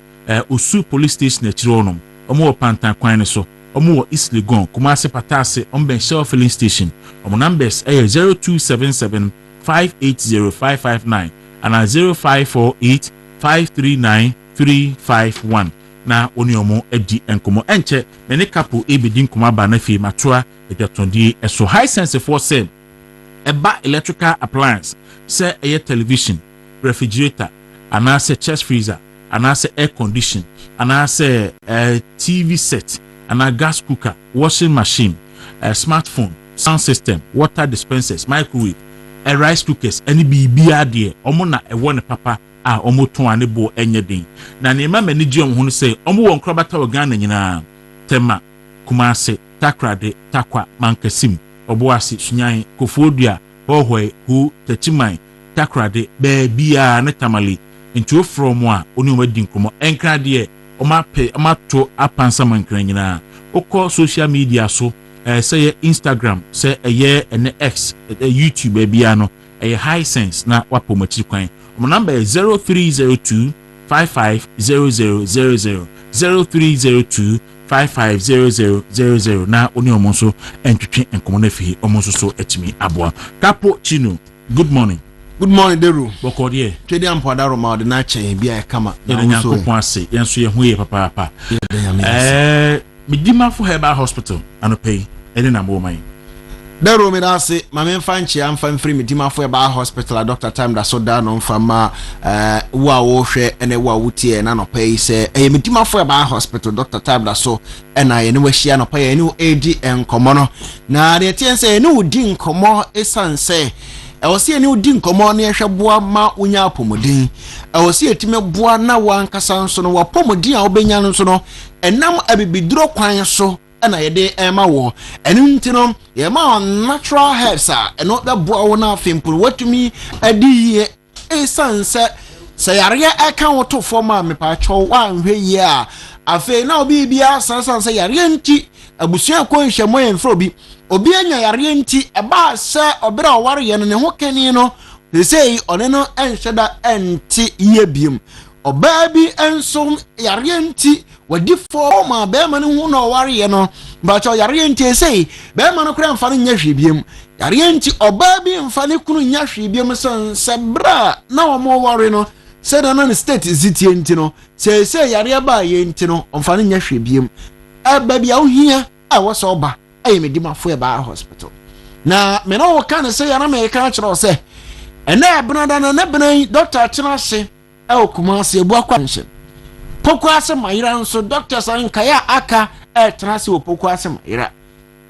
osu police station na chironom omu pantan kwan ne so omu East Legon Kumasi Patase omben Shell filling station omu numbers 0277 580559 and 0548 539 351 na oni omu edi enkomo enche mene kapo ebedi nkoma ba na fi matoa edatonde eso high sense for say eba electrical appliance say a television refrigerator anase chest freezer anase air condition anase TV set ana gas cooker washing machine smartphone sound system water dispensers microwave rice cookers any bibia de omo na ewo ne papa a omo ton ane bo enye den na ne mama ni gi omo say omo won krobata Ghana nyina tema Kumase Takrade Takwa Mankasim Oboasi Sunyan Kofodua Hohwe Hu Tachiman Takrade Bebia ne tamale into from wa oni omadi nkomo enkrade oma pe amato apansa mankran nyina okọ social media so say Instagram say ene X YouTube bia no high sense na wapomachi kwan my number is 0302 550000 0302 550000 na oni omonso entwetwe enkomo na fi omonso so etimi aboa Kapo Chino. Good morning. Good morning, Deru. Bokodie. Twede ampoda roma de na chen bia kama. Na nyankopon ase. Yenso ye hu ye papa. Midima for Herbal Hospital anopay. Ene na mo man. Deru me da se mame fanchi amfa mfiri midima for Herbal Hospital Dr. Time da so da no mfama wa wo hwe ene wa wutie na nopay se midima for Herbal Hospital Dr. Time da so ena ye ne wahia nopay ene edi enkomo no. Na de tie se ene odi nkomo esanse Ewasi eni udi nkomo na ehwe boa ma unya apomodin ewasi etime boa na wankasa nso no wapomodin a obenya nso no enam abibiduro kwan so na yede ema wo enu ntino ye ma natural herbs a eno da boa wo na afempuru watumi adi ye esanse sayare aka woto forma mepa cho wa nhwe ye a afi na obi bia sanse yare nti abusua ko nhwemo enfro bi obi anya yare nti eba se obira oware ye ne ho kani no sei one no enhweda enti ye biem oba bi enso yare nti wadi forma be ma ne hu no oware ye no ba cho yare nti sei be ma no kura mfa no nya hwe biem yare nti oba bi mfa ne kunu nya hwe biem se bra na wo mo ware no se da na state zitie nti no sei yare ba ye nti no mfa no nya hwe biem aba bi a ohia a wo so ba medima for Herbal Hospital na me no kan say yana me kan kire say ene ebnada na ne bnan doctor Chinase Kumasi ebu akwanhye Pokuase Mayira nso doctor san kaya aka Chinase wo Pokuase Mayira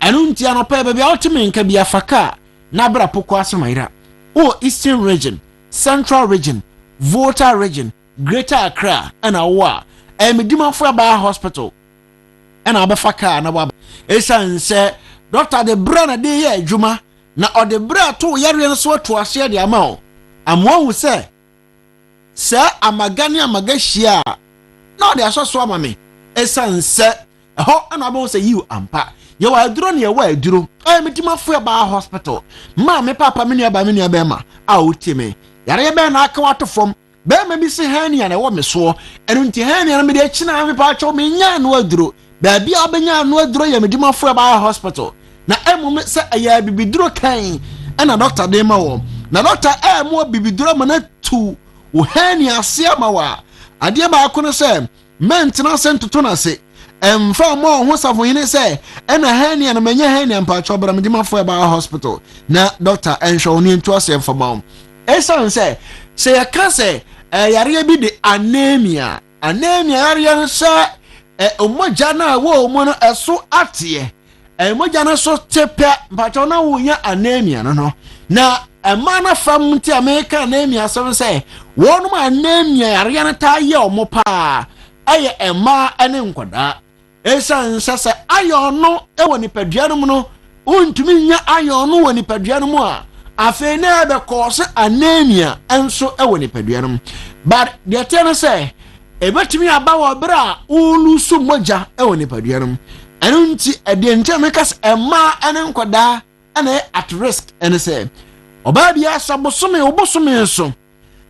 anu ntia no pa bia otime nka bia faka na bra Pokuase Mayira o Eastern region, Central region, Volta region, Greater Accra and awa medima for Herbal Hospital and abafaka na wa esanse doctor de brana de ye adwuma na ode bra to yare nso to ase de ama o amwo se amagane amagahia na ode asoso ama me esanse ho ana abo se you ampa ye wa aduro ne ye wa aduro medima for Herbal Hospital ma me papa me nua be ma a otime yare be na aka wato fom be ma bi se hania na wo me so enu nti hania na me de china me pa cho me nya no aduro Baby abenya no aduro ye medima for Herbal Hospital na emume se aya bibiduro kan na doctor de ma wo na doctor emu bibiduro mana tu wo hani ase ama wa ade ba akono se mentena sentoto na se emfa mo ho safo yine se na hani na menya hani mpa chobra medima for Herbal Hospital na doctor enhwo ni nto ase emfa ma esan se ya ka se yare bi de anemia yare se omoja na wo mo no eso atie moja na so tepe mpacho na wo nya anemia no na ɛma na fam nti America anemia asɛm sɛ wɔnom anemia yare no taa yɛ ɔmo paa ɛyɛ ɛma ɛne nkwadaa ɛsan sɛ ayɔn no ɛwɔ nipadua no mu no wontumi nya ayɔn no wɔ nipadua no mu a afei na ɛbɛkɔɔ sɛ anemia ɛnso ɛwɔ nipadua no mu but deɛ tɛ no sɛ ɛbɛtumi aba wɔ berɛ a wolusu mogya ɛwɔ nipadua no mu ɛno nti ɛdeɛ nkyɛn meka sɛ ɛma ɛne nkwadaa ɛna at risk ɛne sɛ ɔbaa bi asa bosome so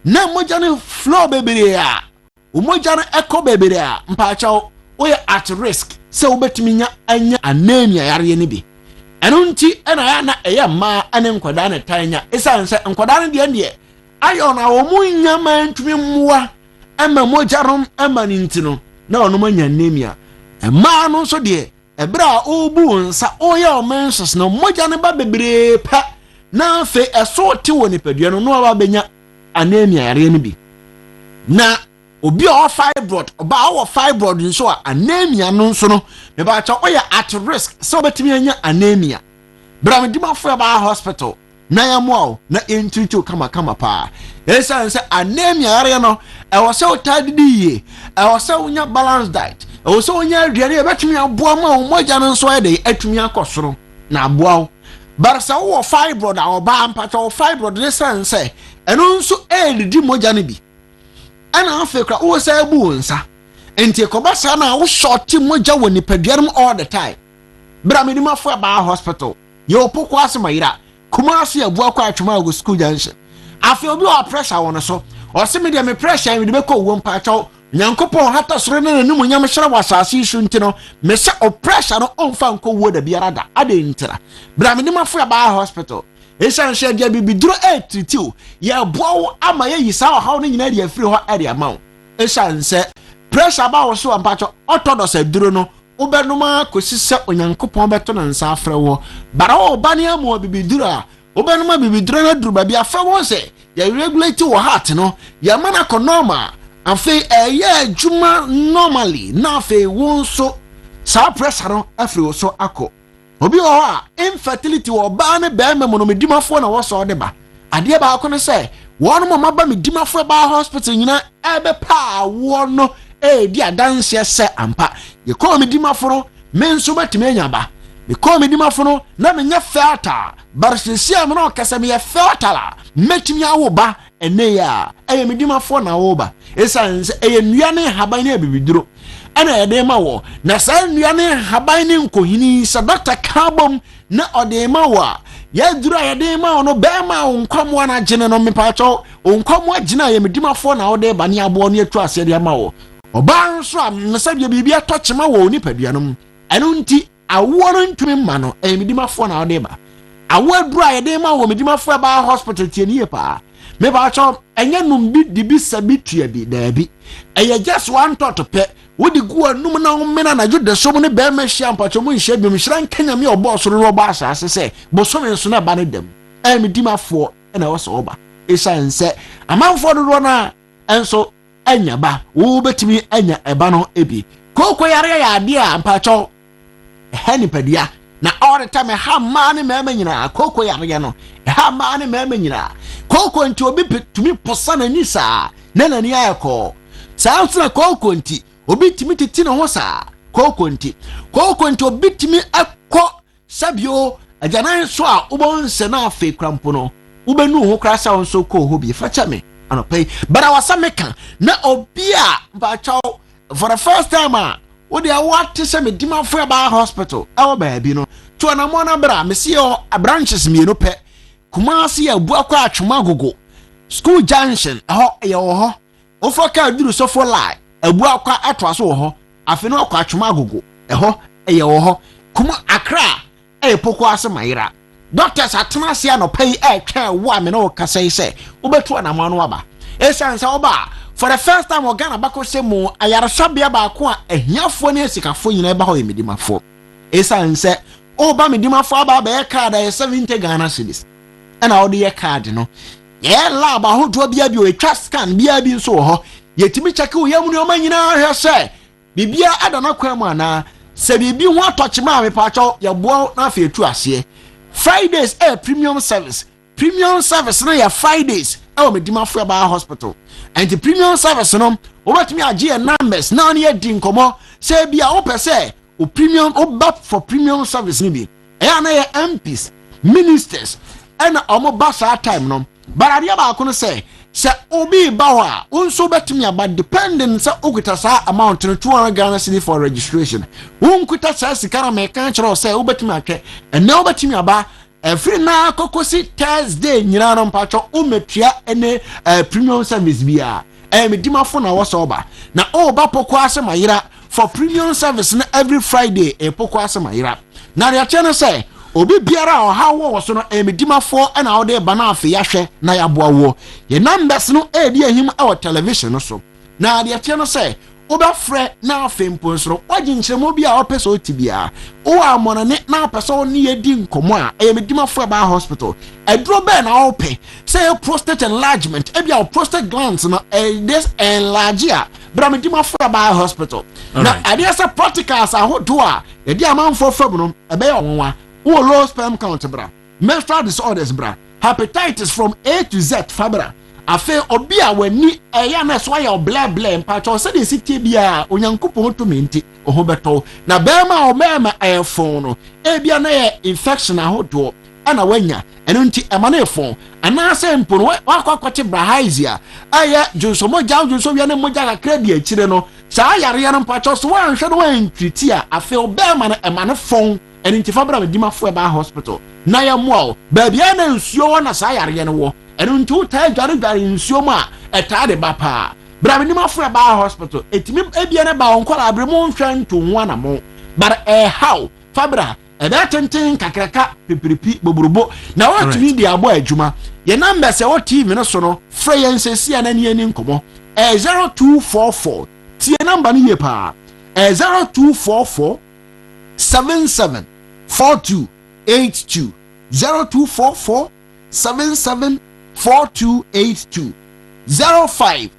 na mogya no flow bebree a mogya no ɛkɔ bebree a mpaakyɛw woyɛ at risk sɛ wobɛtumi nya anya anemia yareɛ no bi ɛno nti ɛna ya na ɛyɛ mmaa ɛne nkwadaa ne tanya ɛsiane sɛ nkwadaa no deɛ ayɔ na wɔn mu nyama ntumi mmoa ɛma mogya no ɛma ne nti no na ɔnom anya anemia mmaa no nso deɛ ɛberɛ a ɔbu nsa ɔyɛ ɔmensos no mogya no ba bebree pɛ na afei ɛso te wɔ nipadua no na ɔba bɛnya anemia yareɛ no bi na obi a fibroid oba a fibroid nso a anemia no nso no me ba cha oyɛ at risk so betimi anya anemia bra me dimafo ba hospital na yamo na entutu kama pa esa nse anemia yare no e wo se otadidi ye e wo se onya balanced diet e wo se onya aduane e betimi aboa ma wo mogya no nso e de atumi akosoro na aboa wo barsa wo fibroid a oba ampa cha wo fibroid ne sense eno nso e didi mogya no bi ana afekra wo say bu nsa enti ekobasa na wo short mogya wɔ nipaduarum all the time bra me dimafo ba hospital yo poko asemayira kuma ase abu akwa atwema go school junction afi obi wa pressure won so o se me de me pressure me de be ko wo mpa chaw nyankopon hata soro na nanu nyam hyere wasase isu nti no me se o pressure no onfa nko wo da biara da ade ntira bra me dimafo ba hospital esan hye dia bibiduro etritiu ya boawo ama ye yisa haw no nyina dia firi ho ade amaw esan se pressure ba wo so ampacho orthodox aduro no ubenuma kosise onyankopon beto na nsa afre wo bara wo bane amu bibiduro a ubenuma bibiduro na duru ba bia fa won se ya regulate wo heart no ya mana ko normal afi eye adwuma normally na afi won so sa pressure no afri wo so akọ obi wo a infertility wo ba ne be me mono medimafo na wo so de ba ade ba ko ne se won mo maba medimafo ba hospital nyina ebe pa wo no di adanse se ampa ye ko medimafo no men so batime anya ba me ko medimafo no na me nya fertile barsisi am no kasa me fertile metimi awo ba ene ya eye medimafo na wo ba esanse eye nuane haban na bibiduro ana ede ma wo na sa nuane haban ne nkohini sa Dr. Carbon na ode ma wo ya duru ede ma no be ma nkwamo na gene no mepacho nkwamo agina ye medimafo na ode ba ne abo no atu ase de ma wo oba nso am sa bia bibia tochema wo ni padua no eno nti awo no ntumi ma no e medimafo na ode ba awo duru ede ma wo medimafo ba hospital tie ni pa me ba cho enye num bi di bi sabi tua bi da bi eye just one thought pe wodi gu anum na mena na jude so mu ne be ma hia mpacho mu nhia bi mu hira nkanya me obo so ro ba asase se bo so me nso na ba ne dem e medimafo na wo so oba isa nse amanfo do na enso anya ba wo betimi anya eba no ebi koko yare ya ade a mpacho hani padia na all the time ha ma ne mema nyina koko yare no ha ma ne mema nyina koko nti obi tumi posa na ni saa na nani ayeko saa nsina koko nti obi timi titi na ho saa koko nti obi timi akọ sabio ajanan so a ubonse na afi krampo no ubenu ho krasa won ko ho bi facha me anopai bara wasameka na obi a bachaw for the first time wo dia wate se medimafo ba hospital awo ba bi no to na mo na bra me se o branches mienu pe Kumasi ya bu akwa atwuma gogo school junction ho ye ho ofoka duru so for lie abu akwa atwa so ho afi no akwa atwuma gogo ho ye ho kuma Accra poko asemayira doctors atena sia no pay twa wa me no kasa ise obetu na mo no aba esansa oba for the first time Ghana bako se mu ayaresabia ba ko a ahiafo ne esikafo nyina ba ho yemedimafo esansa oba medimafo aba ba card 70 Ghana cedis ana odi ye card no ye lab ahodo bia bi o etwa scan bia bi nso ho yetimi check wo yamu ne o manyina hwe se bibia adana kwamu ana se bibi ho atochema me pa cho ye bo na fa etu ase Fridays premium service premium service no ya Fridays e me dimafo ba hospital and the premium service no obetumi age numbers na na di nkomo say bia o pese o premium o bap for premium service ni bi e na ya MPs ministers and omo basa time no baradia ba ko no say obi bawa unso betumi aba depending say okuta sa amount no 200 Ghana cedi for registration unkuta sa sikara me kan chiro say obetumi atwe and na obetumi aba every na kokosi Thursday nyina no mpacho umetua ene premium service bia me dimafo na wosoba na oba poko asema yira for premium service na every Friday poko asema yira na ya chene say obi biara o ha wo so no me dimafo na wo de ba na afi yahwe na yaboa wo ye numbers no di ahim e television no so na ya chene say oba frɛ na afempo nsoro wagye nkyerɛmo bi a ɔpɛ otibia o amonane na apɛsɛ ne yedi nkomo a medimafo ba hospital edro be na ɔpɛ say prostate enlargement ebia o prostate glands no this enlarge a bra medimafo ba hospital na ade say practicals ahodo a yedi amanfo fam no ebe yɛ onwa o low sperm count bra menstrual disorders bra hepatitis from A to Z fabra afe obi a wani eya na so ya bla mpacho se de city bia onyankopon to menti oho beto na bema o mema efon no ebia na ye infection ahodo ana wanya eno nti ema na efon ana se mpo no wakwakwate brahaisia aya junso moja junso wi na moja ka kredi akire no sa yare ya mpacho so wan hwe no wan triti a afe obema na ema na fon eno nti fabra medimafo ba hospital na ya mo ba bia na nsuo na sa yare no wo eno ntu ta dware nsuo ma eta de ba pa bra me nimafo ba hospital etimi ebia na ba onkwala abremo nhwa nto nwa na mo but how fabra ebe tenten kakraka pipiripi boburubo na watumi di abo adwuma ye number se o TV no so no freyense na ne ani nkomo 0244 tie number ni ye pa 0244 77 4282 0244 77 4282 0500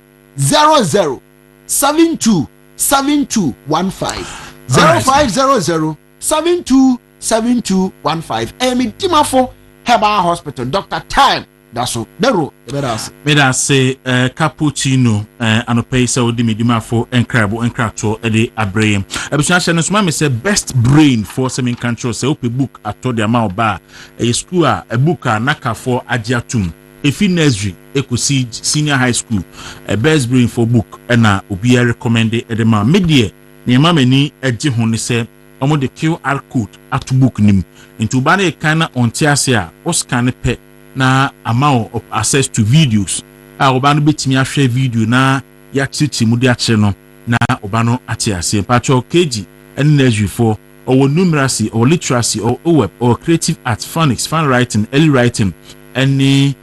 72 7215 0500 72 7215 me dimafo Herbal Hospital Dr. Time daso dero me say cappuccino anopay say odi me dimafo enkrato de abrayem abusua hye no so me say best brain for semin control say open book ato de ama oba school a book naka for agiatum efi nursery ekosi senior high school best brain for book na obi recommend de ma media ne ma mani agye ho ne say omo de QR code at book nim into ba na kana ontiase a o scan pe na amount of access to videos oba no betimi ahwe video na ya chichi mu de akye no na oba no atiase pacho KG and nursery for or numeracy or literacy or web or creative arts phonics fan writing early writing any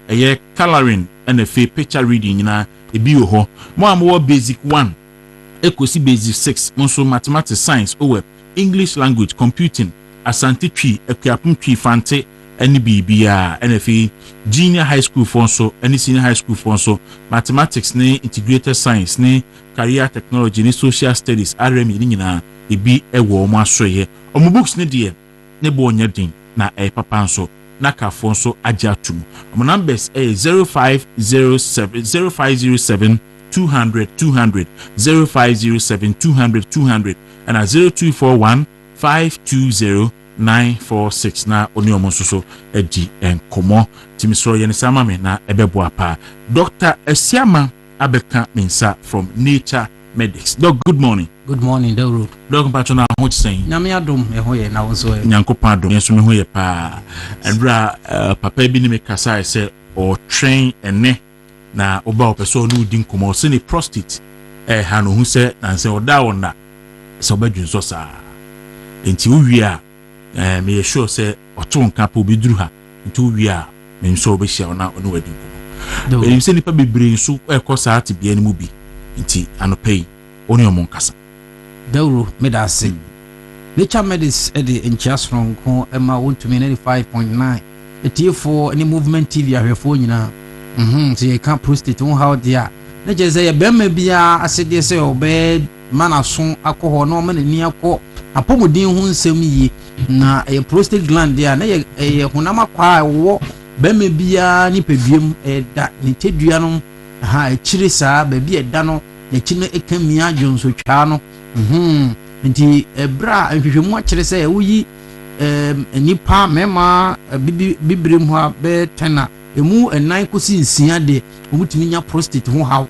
coloring and a picture reading na ebi ho mo am basic 1 ekosi basic 6 monso mathematics science or web English language computing asante twi akuapum twi fante any bibia NFA junior high school for so any senior high school for so mathematics ne integrated science ne career technology ne social studies RME ni nyina ebi ewo mo asoye omo books ne de ne bo nya din na papa so na ka fon so ajatum omo numbers 0507 200 200 0507 200 200 and 0241 520 946 na oni omo so edi enkomo timisoro ye ne sama me na ebebo apa Dr. Esiama Abeka Mensa from Nature Medics. Doc, good morning. Good morning, Dawuro. Doc Patona ho tsen. Nyame adom eho ye na wonso e. Nyankopa adom yeso me ho ye pa. Andra papa bi ni me kasa say o train ene na oba opeso no di nkomo se ni prostate ha no hu se na se oda wona se obadwunso sa. Enti uwi a me sure say oto nka pa obi duru ha. Enti uwi a me nso obehia ona ono wadi nkomo. Be se nipa bebre nso ekosa ati bia ni mu bi. Nti anopay oni omonkasa. Dawuro medase. Nature Medics e de enchiasron ko ema wontumi 95.9. Etiefo any movement TV ahwefo nyina. So you can't prostate on how dia. Na je say bema bia asede say obe manaso akọ no ma ni akọ apomodin hu nsem yi na prostate gland dia na ye honam akwa wo bɛma biara ne pɛduam ɛda ne tɛdua no ɛkyiri saa baabi ɛda no n'akyi no ɛka mmea adwonsotwaa no nti ɛberɛ a nhwehwɛmu akyerɛ sɛ woyi nipa mɛma bibire mu a bɛyɛ 10 a ɛmu 9 kɔsi 6 de wɔmutumi nya prostate ho haw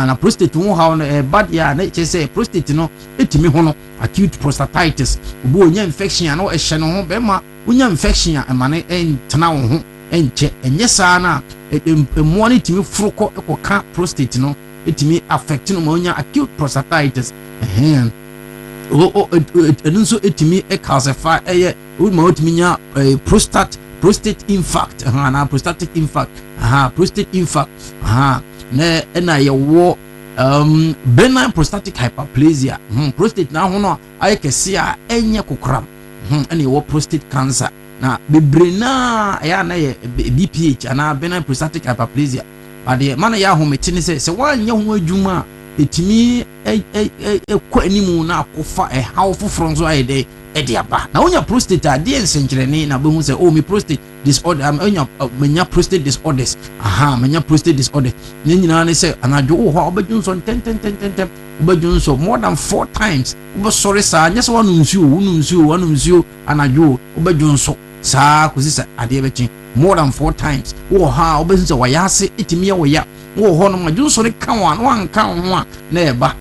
na prostate ho haw no ɛba deɛ a na kyerɛ sɛ prostate no ɛtumi ho no acute prostatitis obi onya infection a na ɛhyɛ no ho bɛma wonya infection a ɛma ne ɛntena wo ho ɛnkyɛ ɛnyɛ saa na mmoa no ɛtumi foro kɔ ɛkɔka prostate no ɛtumi affect no ma wonya acute prostatitis ɛno nso ɛtumi calcify ɛyɛ ma wotumi nya prostate infarct na prostatic infarct prostate infarct na ɛna yɛwɔ benign prostatic hyperplasia prostate na ho no ayɛ kɛse a ɛnyɛ kokoram ɛna yɛwɔ prostate cancer na bebre na ɛyɛ na yɛ BPH ana benign prostatic hyperplasia badeɛ mana yɛ ahomete ne sɛ wanyɛ ho adwuma ɛtumi ɛkɔ animu na akɔfa ɛhaw foforɔ nso ayɛ dɛ ɛde aba na wonya prostate a deɛ nsɛnkyerɛne na bɛhu sɛ me prostate disorder menya prostate disorders menya prostate disorder ne nyinaa ne sɛ anadwo wo hɔ a wobɛdwo nsɔ ntɛntɛntɛntɛntɛm wobɛdwo nsɔ more than 4 times wobɛsɔre saa nyɛ sɛ woanom nsuo anadwo wobɛdwo nsɔ saa kɔsi sɛ adeɛ bɛkye more than 4 times wowɔ hɔ a wobɛhu sɛ wɔyɛ ase ɛtumi yɛ wɔya wowɔ hɔ no ma dwo nsɔre ka wo a na wanka wo ho a na ɛba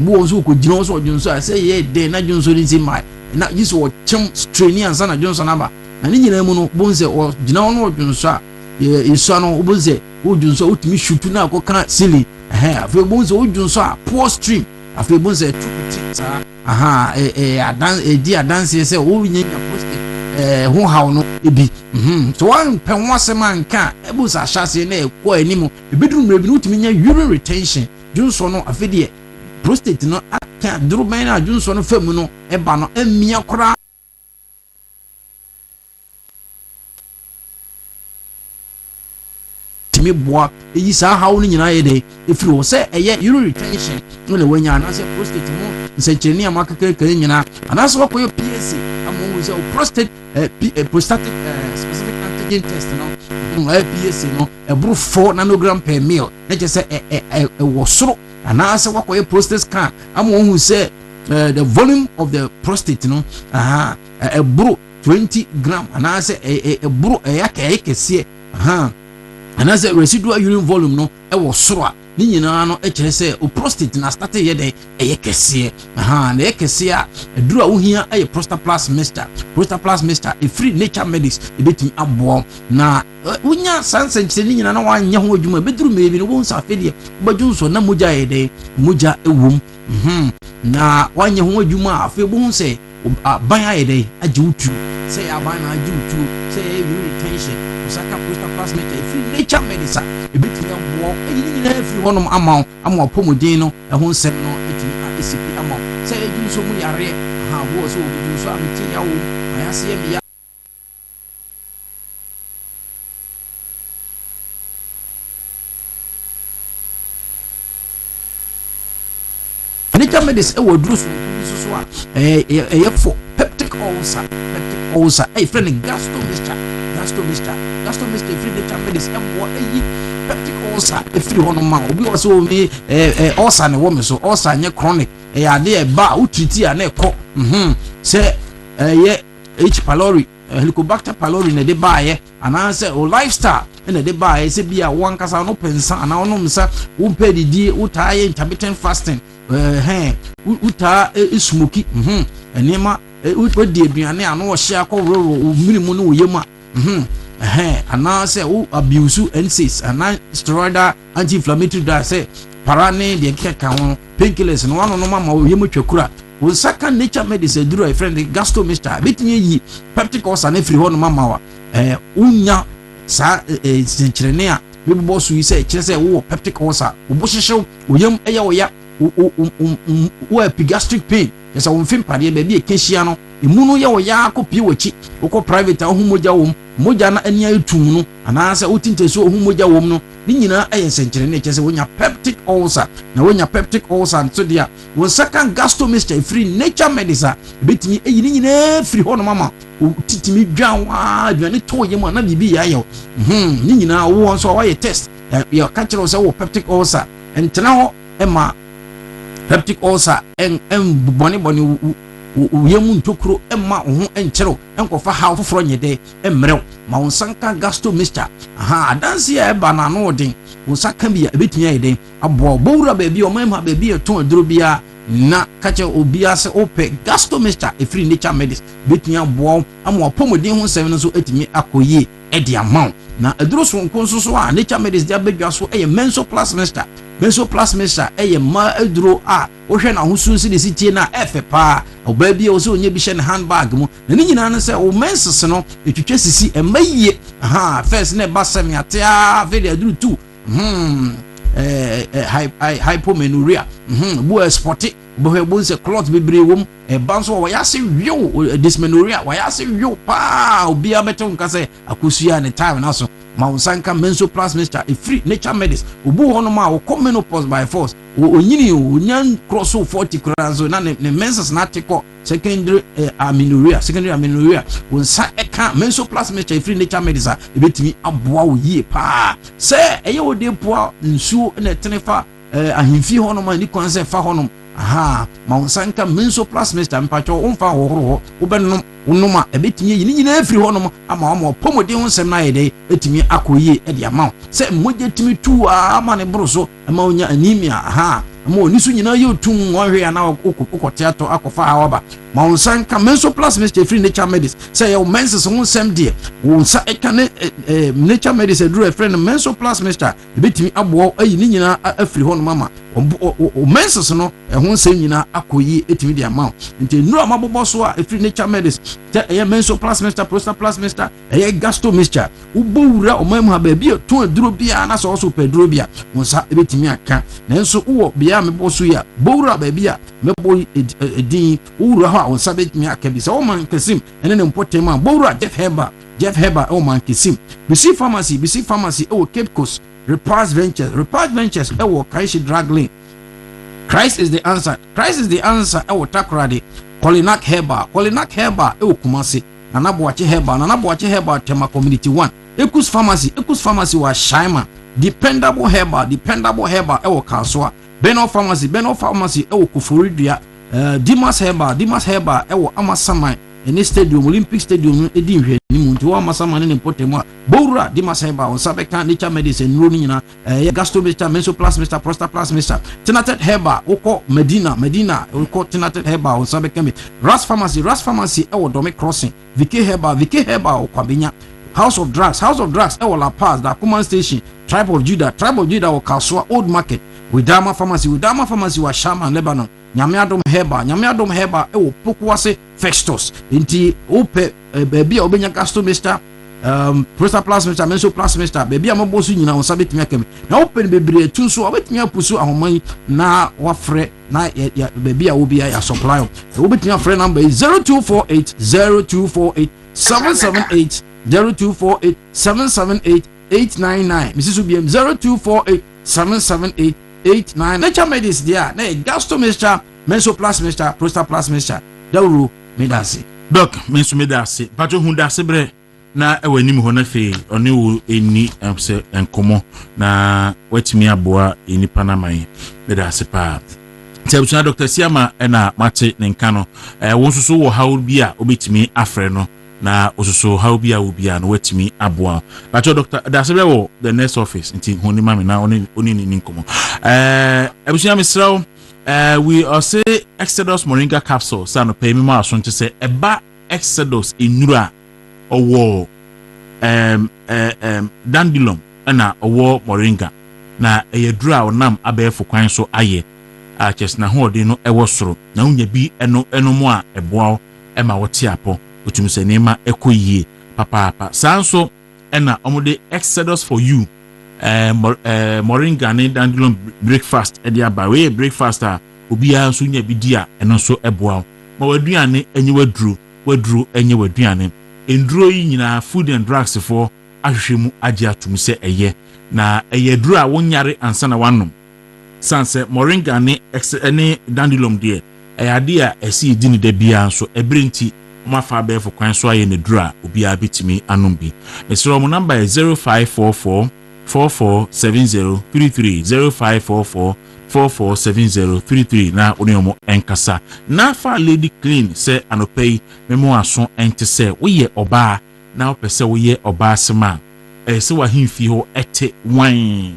bo nso kɔgyina wo sɛ ɔdwo nsɔ a sɛ yɛ dɛn na dwo nsɔ no nsi mae na jiso wɔkyɛm straini ansa na Johnson aba na ne nyinaa mu no bo nse ɔgyina hɔ no ɔdwonso a yɛsua no bo nse ɔdwonso a wotumi shutu na akɔka sili afei bo nse ɔdwonso a poor stream afei bo nse tukuti saa adanse sɛ wɔnyanya prostate ho haw no ebi so wɔn pɛ ho asɛm anka ɛbo sa ahyase na ɛkɔ anim ebiduru mmerɛ bi no wotumi nya urine retention Johnson no afei deɛ prostate no aka durubɛn na adwonso no famu no ɛba no amia koraa timi boa eyi saa haw no nyinaa yɛ dɛ efiri hɔ sɛ ɛyɛ urine retention no na wanya na sɛ prostate mo nsɛnkyerɛnne a makakakare nyinaa anaasɛ wakɔyɛ PSA amohu sɛ prostate prostatic specific antigen test no PSA no ɛboro 4 nanogram per ml na kyerɛ sɛ ɛwɔ soro anaasɛ wakɔyɛ prostate scan amohu sɛ the volume of the prostate no ɛboro 20 gram anaasɛ ɛboro ɛyɛ kɛseɛ anaasɛ residual urine volume no ɛwɔ soro a ne nyinaa no ɛkyerɛ sɛ o prostate na start yɛ dɛ ɛyɛ kɛseɛ na ɛyɛ kɛseɛ a ɛduru a wohia ɛyɛ prostaplas mixture ɛfiri nature medics ɛbɛtumi aboɔ na wonya sansa nkyerɛ ne nyinaa na wanyɛ ho adwuma ɛbɛduru mmeebi no wɔnsa afɛdeɛ wobɛdwo nso na mogya yɛ dɛ mogya ɛwom na wanyɛ ho adwuma a afei bohu sɛ aban ayɛ dɛ agye wo tuo sɛ yɛ aban na agye wo tuo sɛ yɛ urine retention osaka prostaplas mixture ɛfiri nature medics a ɛbɛtumi aboɔ ɛyi ne nyinaa ɛfiri hɔnom ama apɔmuden no ɛho nsɛm no ɛtumi ɛsipi ama sɛ ɛdwu nso mu yareɛ woɔ sɛ wɔbɛdwu nso a mete ya wo ayaseɛ meya nature medics ɛwɔ duro so so a ɛyɛ for peptic ulcer ɛyɛ frɛ no gastomixture ɛfiri nature medics ɛboɔ ɛyi peptic ulcer ɛfiri hɔ no ma obi wɔ sɛ omi ulcer ne wɔ me so ulcer nyɛ chronic ɛyɛ adeɛ ɛba a wotriti a na ɛkɔ sɛ ɛyɛ H pylori Helicobacter pylori na de baayɛ anaasɛ o lifestyle na de baayɛ sɛ bi a wankasa no pensa ana onom sa wo pɛ didie wotaa yɛ intermittent fasting wotaa smoky enema wodi aduane ano wo hye akɔworo minimu no wo yemu a anaasɛ wo abuse NSAIDs ana steroidal anti-inflammatory drugs sɛ para ne de keka ho painkillers no wano no mama wo yemu twakura wo saka nature medicine duro a friend gastomixture betinye yi peptic ulcer na free ho no mama wa unya sa sinkyerene a bebbo so yi sɛ kyerɛ sɛ wo peptic ulcer wo bo hyehyew wo yam ɛyɛ wo ya wo epigastric pain yesa wo mfim pade ba bi ekehia no emu no ye wo ya akopie wachi wo private a ho moja wom moja na ani ayetum no anaase wo tinteso ho moja wom no ni nyina aye senkyere ne kyese wonya peptic ulcer na wonya peptic ulcer so dia wo second gastrostomy free nature medicine betimi eyi ni nyina free ho no mama titimi dwan wa adwane to ye mu na bibi ya yo ni nyina wo so wa ye test ya ka kire so wo peptic ulcer entena ho ema peptic ulcer en boni uyemu ntokuro emma ho enkyero enkofa ha foforo nyede emrew ma wonsanka gastrostomy adanse ya eba na no odin wonsaka bia ebetinya yede abo bowura ba bia omema ba bia ton aduro bia na kache obia se ope gastrostomy free nature medicine betinya bo amo apomodin ho nsem no so etimi akoyi edi amount na aduro so nkonso so a nature medicine dia bedwa so eye Mesoplasmista eye ma aduro a wohwe na hosu si de sitie na efe pa obabi o so onye bi hye ne handbag mu na ni nyina no se o menses no etwetwe sisi emaye first na ba sem atia ve de aduro 2 hypomenorrhea bu sport bo hebo se clot bebre wom e banso wa yase wio dysmenorrhea wa yase wio pa obi abeto nka se akosua ne time na so ma unsanka mesoplasmista free nature medicine obu hono ma wo menopause by force onyini onyan cross 40 kranzo na ne menses na teko secondary amenorrhea unsa eka mesoplasmista free nature medicine ebetimi aboa wo yie pa se eye ode poa nsuo na tenefa ahimfi hono ma ni kwanse fa hono ma unsanka mesoplasmista mpacho umfa hohoro ubennom unoma ebetimi yi nyina free hono ama pomodin ho sem na yede etimi akoyi e dia ma se moje timi tu ama ne broso ama onya anemia ama onisu nyina ye otum ohwe na okoteato akofa awaba ma unsanka mesoplasmista free nature medicine se ye menses ho sem de unsa ekane nature medicine duru friend mesoplasmista ebetimi abo ayi nyina afiri hono mama o menses no ho sem nyina akoyi etimi dia ma nti nura mabobo so a free nature medicine eye mesoplasmista prostaplasmista eye gastrostomy ubowura omam ha ba bia to aduro bia na so pedro bia unsa ebetimi aka nanso wo bia meboso ya bowura ba bia mebo edin ura ha unsa betimi aka bi so man kesim ene ne mpotema bowura Jeff Heber o man kesim BC pharmacy o Cape Coast Repairs Ventures o Kaishi Drug Lane Christ is the answer o Takrade Kolinak Heber e Kumasi Nanabuache Heber Tema Community 1 Ekus Pharmacy wa Shaima Dependable Heber e Kaswa Beno Pharmacy e Kufuridua Dimas Heber e Amasamai ene stadium Olympic Stadium edi hwe ni muntu wa Amasamai ne potemo Bowura Dimas Heber on sabeka nature medicine nro ni nyina gastrostomy mesoplasmista prostaplasmista tenated Heber ukọ Medina ukọ tenated Heber on sabeka me Ras Pharmacy e Dome Crossing VK Heber okwabenya House of Drugs e La Paz da Command Station Tribe of Judah o Kaswa Old Market Widama Pharmacy wa Shama Lebanon Nyamiadom Heber e Pokuwase Festus inti ope baby obenya gastrostomy prostaplasmista mesoplasmista baby amabosu nyina won sabetimi akam na open bebre tunso obetimi apusu ahoman na wafre na baby a obi ya supply obetimi afre number 0248 778 0248 778 899 Mrs. Ubiem 0248 778 899 nature medicine dia na gastrostomy mesoplasmista prostaplasmista Dawuro medase doc menso medase pato hundase bre na ewanim ho na fe one wo eni se enkomo na watimi aboa eni panaman medase pa tebusha Dr. Siama na mate nenka no wonsoso wo hawo bia obetimi afre no na ososo hawo bia wo bia no watimi aboa pato Dr. dase bre wo the next office nti honi mame na oni ni nkomo ebusha misrawo we also Exodus Moringa capsule sa no pay me ma so nte se eba Exodus enura owo dandelion na owo moringa na eyedura onam abefo kwan so aye a chesna ho ode no ewo soro na unya bi eno mo a eboa ema wote apo otumi se nema ekoyie papa sanso na omode Exodus for you moringa ne dandelion breakfast e dia ba we breakfast a obi a nso nya bi dia eno so eboa ma waduane enye waduru enye waduane enduro yi nyina food and drugs for ahwehwemu age atum se eye na eye duru a wonyare ansa na wanom sanse moringa ne dandelion de ade a esi di ne da bia nso ebrenti mafa be for kwan so aye ne duru a obi a bitimi anom bi esro mo number 0544 447033 0544 447033 na oniomo enkasa na fa lady clean se anopei memo aso ente se woye oba na opese woye oba sema se wa himfi ho ete wan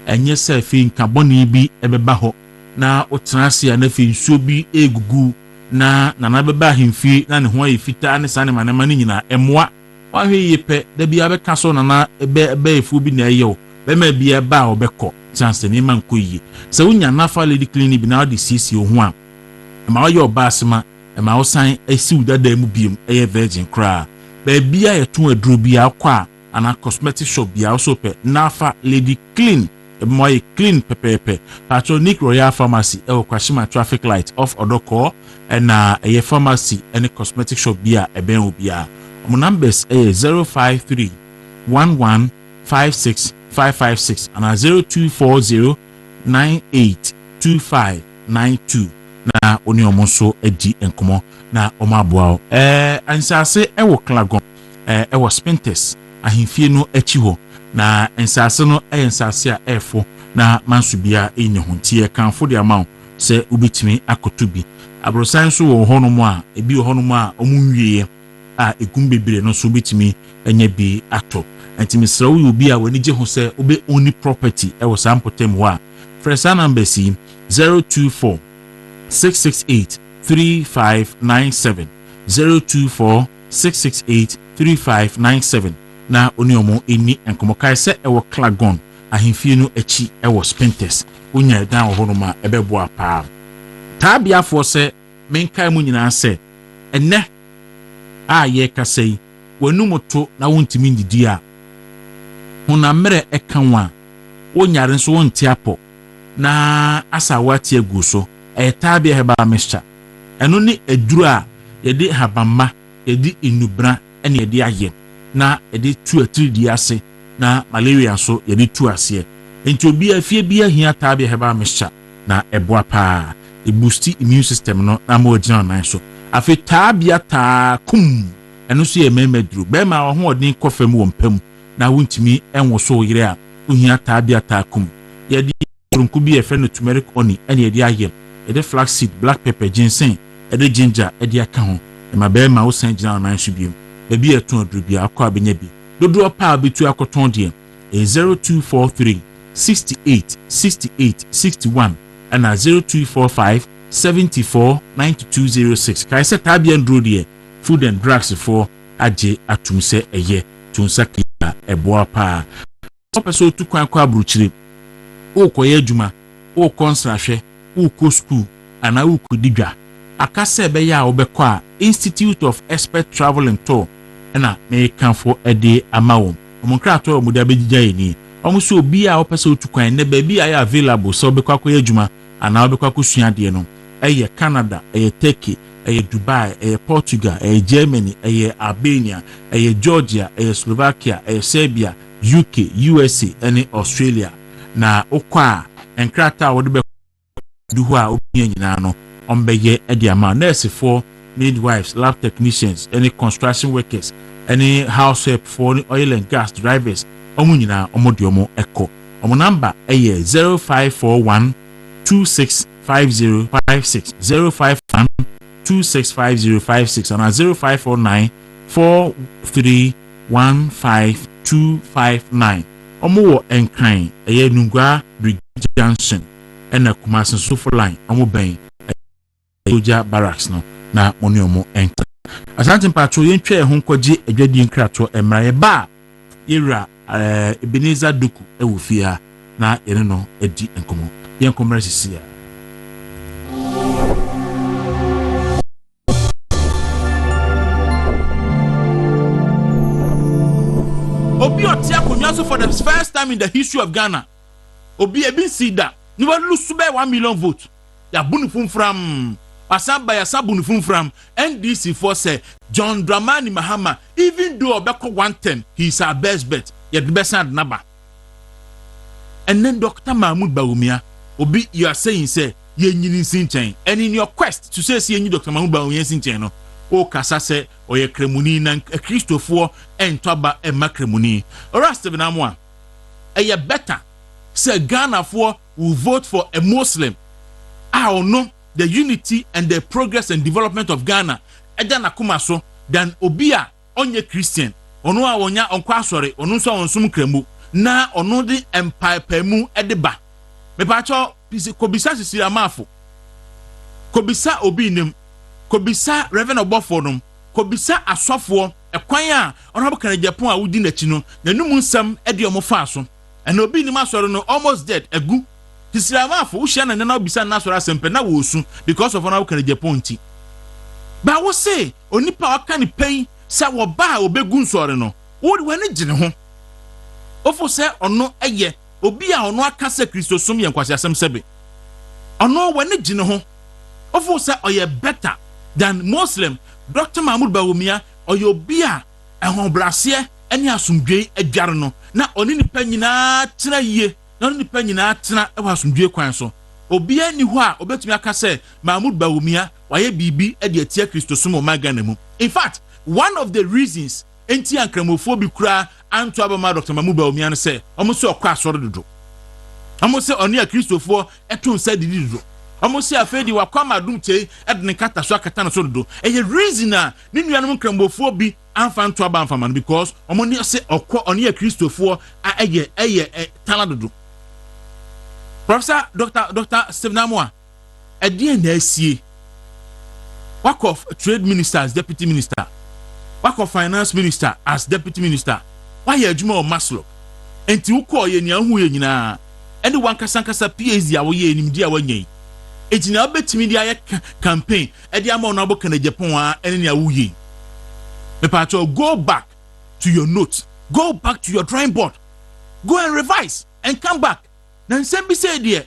enye se fi nkaboni bi ebeba ho na otenase na fi nsuo bi egugu na beba himfi na ne ho ayefita ne sane manema ni nyina emwa wahwe yepe da bia be kaso na ebe efu bi na eyo be ma bia ba obekọ chance ni man koyi se unya nafa lady clinic bi na odi sisi ohu a ma oye oba asema ma osan esi udada mu biem eye virgin kra ba bia yeto aduro bia akwa ana cosmetic shop bia also pe nafa lady clean moye clean pepepe patronic royal pharmacy e okwashima traffic light off odoko na eye pharmacy any cosmetic shop bia eben obia. My numbers is 053 1156 556 and 0240 982592 na oni omonso edi enkomo na omaboa ansase ewo klagon ewo spintes ahimfie no achi ho na ansase no ensase a efo na mansubia enye ho tie kanfo de amount se ubitimi akotubi abrosan so wo honomo a ebi wo honomo a omunwie a egumbebere no so bitimi enya bi ato antimi srawo obi a wani je ho se obe only property e wo sampotem ho a fresa number si 024 668 3597 024 668 3597 na oniomo eni enkomokai se e wo klagon ahimfie no achi e wo spintes onya dan ho no ma ebebo apa tabia fo se menkai mu nyina se enne a ye kasei wanumoto na wontimi ndidi a honamre ekanwa wonyare nso wonte apo na asawati agu so tabia heba mesha eno ni eduru a yede habamma yede inubra ene yede aye na yede tu atiri di ase na malaria so yede tu ase enti obi afie bia hia tabia heba mesha na eboa pa e boost immune system no na mo gina nan so afi tabia ta kum eno so ye memeduru be ma ho odin kofam wo mpam na wontimi enwo so yire a ohia tabia ta kum yede runku bi efe no turmeric honey ene yede aye yede flaxseed black pepper ginseng yede ginger yede aka ho e ma be ma wo san gina nan so biem be bi eto aduru bi akwa benya bi dodo pa betu akoton de 0243 68 68 61 and 0245 74 9206 kai se tabia ndro de food and drugs for aje atumse eye tunsa kia eboa pa opeso tu kwan kwa bruchire o koye adwuma o konsrahwe o ko school ana o kodidwa akase be ya obekọ a Institute of Expert Travel and Tour na me kanfo ede amawo omunkra to omuda begija yeni omuso obi a opeso tu kwan ne ba bi a available so obekọ akoye adwuma ana obekọ akosua de no eye Canada eye Turkey eye Dubai eye Portugal eye Germany eye Albania eye Georgia eye Slovakia eye Serbia UK USA and Australia na okwa enkrata wo de duhu a obi nyina no ombeye ede ama nurse for midwives lab technicians any construction workers any house help for oil and gas drivers omu nyina omodiomo eko omo number eye 0541 265056 051 265056 and 0549 4315259 omo wo enkan eye nungwa bridge junction ena Kumasi Suffer line omo ben Oja barracks no na moniomo enka asante patro yentwe ho nkwaje adwadi nkrato emraye ba yera Ebenezer Duku ewufia na yene no edi enkomo yenkomra sisia obi otia also for the first time in the history of Ghana, Obi Ebin Sida, you will lose 1 million votes. Ya bunifum from Asamba ya sabunifum from NDC for say John Dramani Mahama, even though Obeko 110, he's our best bet. Yet the best hand number. And then Dr. Mahmoud Bawumia, Obi, you are saying, say, ye sin chain. And in your quest to say, see, Dr. Mahmoud Bawumia sin chain, o Kasase, or ye cremuni, and a Christopher, and Toba, and Macremuni. Or rest of an amwa. A ye better, say Ghana for will vote for a Muslim. I don't know the unity and the progress and development of Ghana. Ejana kumaso than Obia, onye Christian. Ono a wonya onkwa asore ono so onsum kremu na ono de empire pemu edeba me pacho kobisa sisi amafo kobisa obi nim kobisa reverend obofo nom kobisa asofo ekwan a ono abokana Japan a wudi nachi no nanum nsam ede omo fa so and obi nim asore no almost dead egu sisi amafo wo hia na na obisa na asore asempe na wo su because of ono abokana Japan ti ba wo say onipa waka ni pen sa wo ba obegu nsore no wo wani gine ho ofo se ono eye obi a ono aka se Kristosum ye nkwase asem sebe ono wani gine ho ofo se oye better than Muslim Dr. Mahmoud Bawumia oye obi a ehon brase eni asumdwe adware no na oni nipa nyina tena yie na oni nipa nyina tena e asumdwe kwan so obi ani ho a obetumi aka se Mahmoud Bawumia waye bibi e de atia Kristosum o magana mu. In fact, one of the reasons enti ankramofo kura anto abama Dr. Mahmoud Bawumia no say omo se okwa asoro dodo omo se oni a Kristofo eton sa didi dodo omo se afedi wakwa madum chei edne kata so akata no so dodo eye reason a ni nuanom ankramofo bi amfa anto abamfa man because omo ni se okwa oni a Kristofo a eye tala dodo. Professor Dr. Stephen Amwa edie na asie work of trade minister as deputy minister, work of finance minister as deputy minister. Why you adwuma o maslo? Enti wo call ye nia hu ye nyina. Ene wan kasankasa PhD a wo ye enimdi a wanyi. Enti na obetimi dia ye campaign e dia ma ona boka na Japan a ene nia wo ye. Me pa go back to your notes. Go back to your drawing board. Go and revise and come back. Na nsem bi say there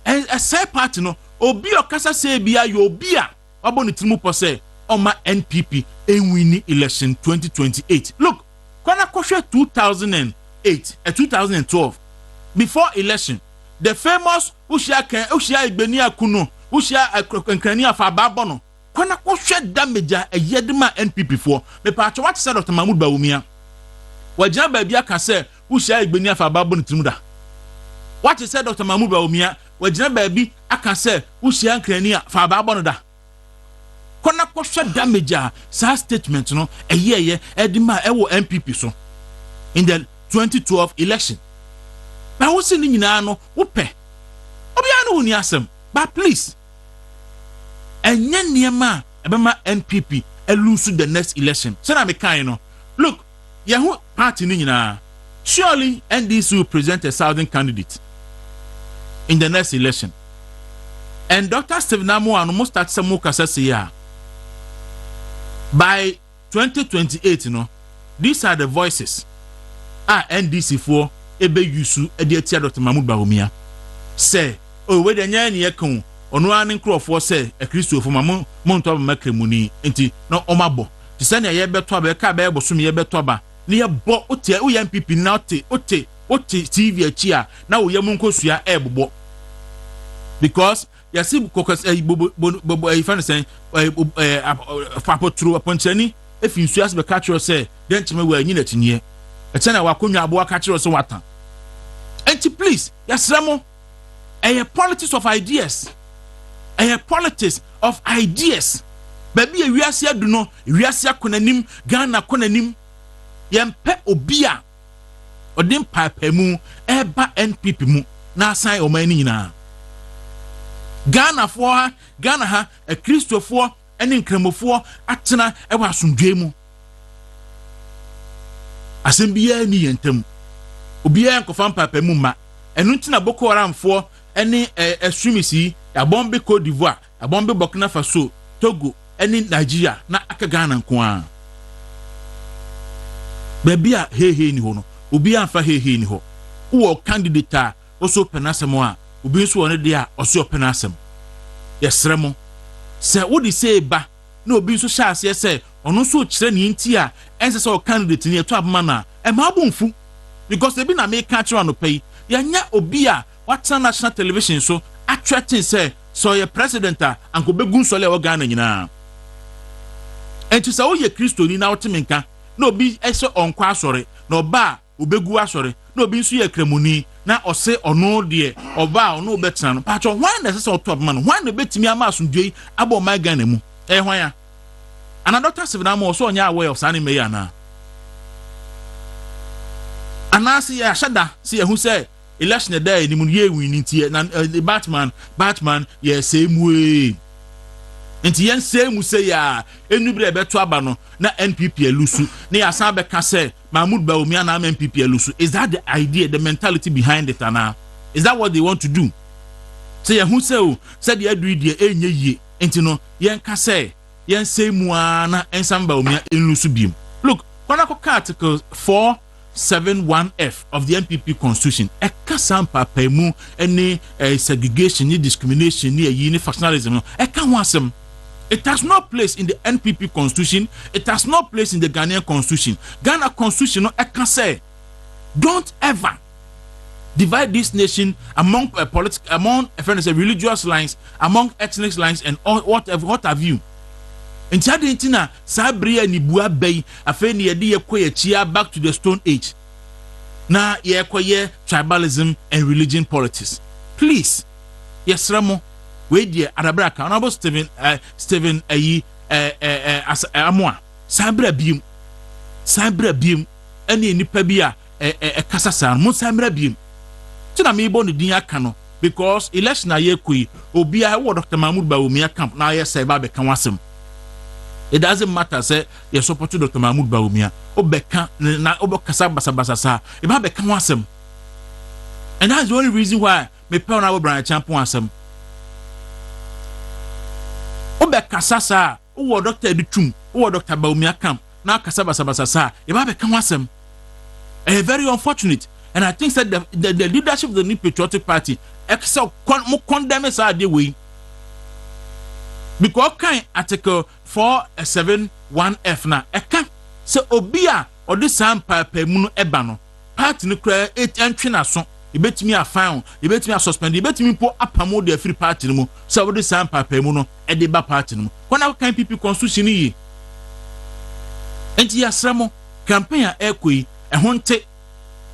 and a side party no obi okasa say bia yo obi a Aboni Timupo say, Oma NPP winning election 2028. Look, Kwana Koshe 2008 and 2012, before election, the famous Ushia Igbenia Kuno, Ushia Nkrania Fababono, Kwana Koshe damager a Yedima NPP for, me pacho what said Dr. Mahmoud Bawumia. Wajana Babia can say, Ushia Igbenia Fababon Timuda. What said Dr. Mahmoud Bawumia, Wajana Baby, I can say, Ushia Nkrania Fababonoda. Kona kwhwe damage sa statement no eye edima ewo MPP so in the 2012 election. Ba wo se ni nyina no wo pe obi anu ni asem but please enye niema ebema NPP lose the next election. So na me kan no look ye hu party ni nyina surely NDC will present a southern candidate in the next election, and Dr. Stephen Amwa no must start some kasa say ya by 2028, these are the voices. NDC for ebe yusu ediatia Dr. Mahmoud Bawumia. Say, oh, where the nyan yakon, ono anin crofo say, a Christo for Mamon Montoba Macremuni, enti no omabo. To send a yebetoba, cabe, sumi yebetoba, near bo ote, UMPP naughty, ote, TV chia, now Yamunko Suya ebo. Because Yasi Cocos a fan saying, Papa true upon Chenny, if you ask the catcher say, then to me were in it in ye. A tenor wakunya boa catcher or so what. And please, yes, Ramo, a politics of ideas, a politics of ideas. Baby, a Riasia do no, Riasia Konanim, Ghana Konanim, Yampe Obia, or dim pipe mu, eba NPP mu, na sign o many na. Ghana for Ghana ha a Christopher and in Cremofo atena ewa asundwe mu asembia ni yentem obia nkofam papa mu ma enu ntina Boko Haram for any extremist ya bombe Cote d'Ivoire ya bombe Burkina Faso Togo any Nigeria na aka Ghana nko a babia he ni ho no obi anfa hehe ni ho wo candidate also penasem a obi nso won de a oso penasem yesre mo se wo di say ba na obi nso sha ase se ono nso kire ne nti a ense se o candidate ni eto abma na e ma bonfu because ebi na me ka kire no pay ya nya obi a wata national television so attracting say so ye president a anko begu nso le Ghana nyina enti se wo ye Kristo ni na wotemenka na obi ese onkwa asore na oba obegu asore na obi nso ye kremuni na ose ono de oba ono betena no pacho hwan na se otop man hwan na betimi ama asundwei abo my Ghana mu hwan ya ana Dr. Sivina mo so onya aware of sani meya na ana si ya shada si ehu say election day ni mu ye win ntie na Batman ye same way nti yen same say ya enubere beto aba no na NPP elusu na ya san be ka say Mahmoud Bawumia na NPP elusu. Is that the idea, the mentality behind it ana? Is that what they want to do? Say who say o said the adu die enye yie nti no yen ka say yen same na ensam Bawumia elusu biem. Look, when I look at Article 471F of the NPP Constitution, a kasam papa mu any segregation, ni discrimination, ni any factionalism no. E kan wasem. It has no place in the NPP Constitution. It has no place in the Ghanaian Constitution. Ghana Constitution, no, I can say, don't ever divide this nation among among religious lines, among ethnic lines, and all, whatever. What have you? In Chadintina, Sabria ni bua bay, afeni yedi ye chia back to the Stone Age. Na ye tribalism and religion politics. Please, yes, Ramo. We dear Arabraka, Honorable Stephen Amwa, Sabra Beam, any nipabia Casasan, Musamra Beam. Tina me born the Dia Cano, because election a year kui, Obia, what Dr. Mahmoud Bawumia camp, now yes, say Babe Kanwasem. It doesn't matter, say, you support Dr. Mahmoud Bawumia, Obeka, na Obakasabasa, Ibabe Kanwasem. And that's the only reason why me pound our brand champion wasem. Obe kasasa o Dr. Editum o Dr. Bawumia camp na kasabasa e ba be kan wasem very unfortunate, and I think that the leadership of the New Patriotic Party excel condemn sa de way because kan Article 471F na eka se obi a odi sam papa mu no eba no party no kra entwe na so ibetimi afan ibetimi suspend ibetimi po apamo de free party no so we dey sam papa mu no e dey ba party no kona kan PP constitution yi enti yasramo campaign a ekoi e honte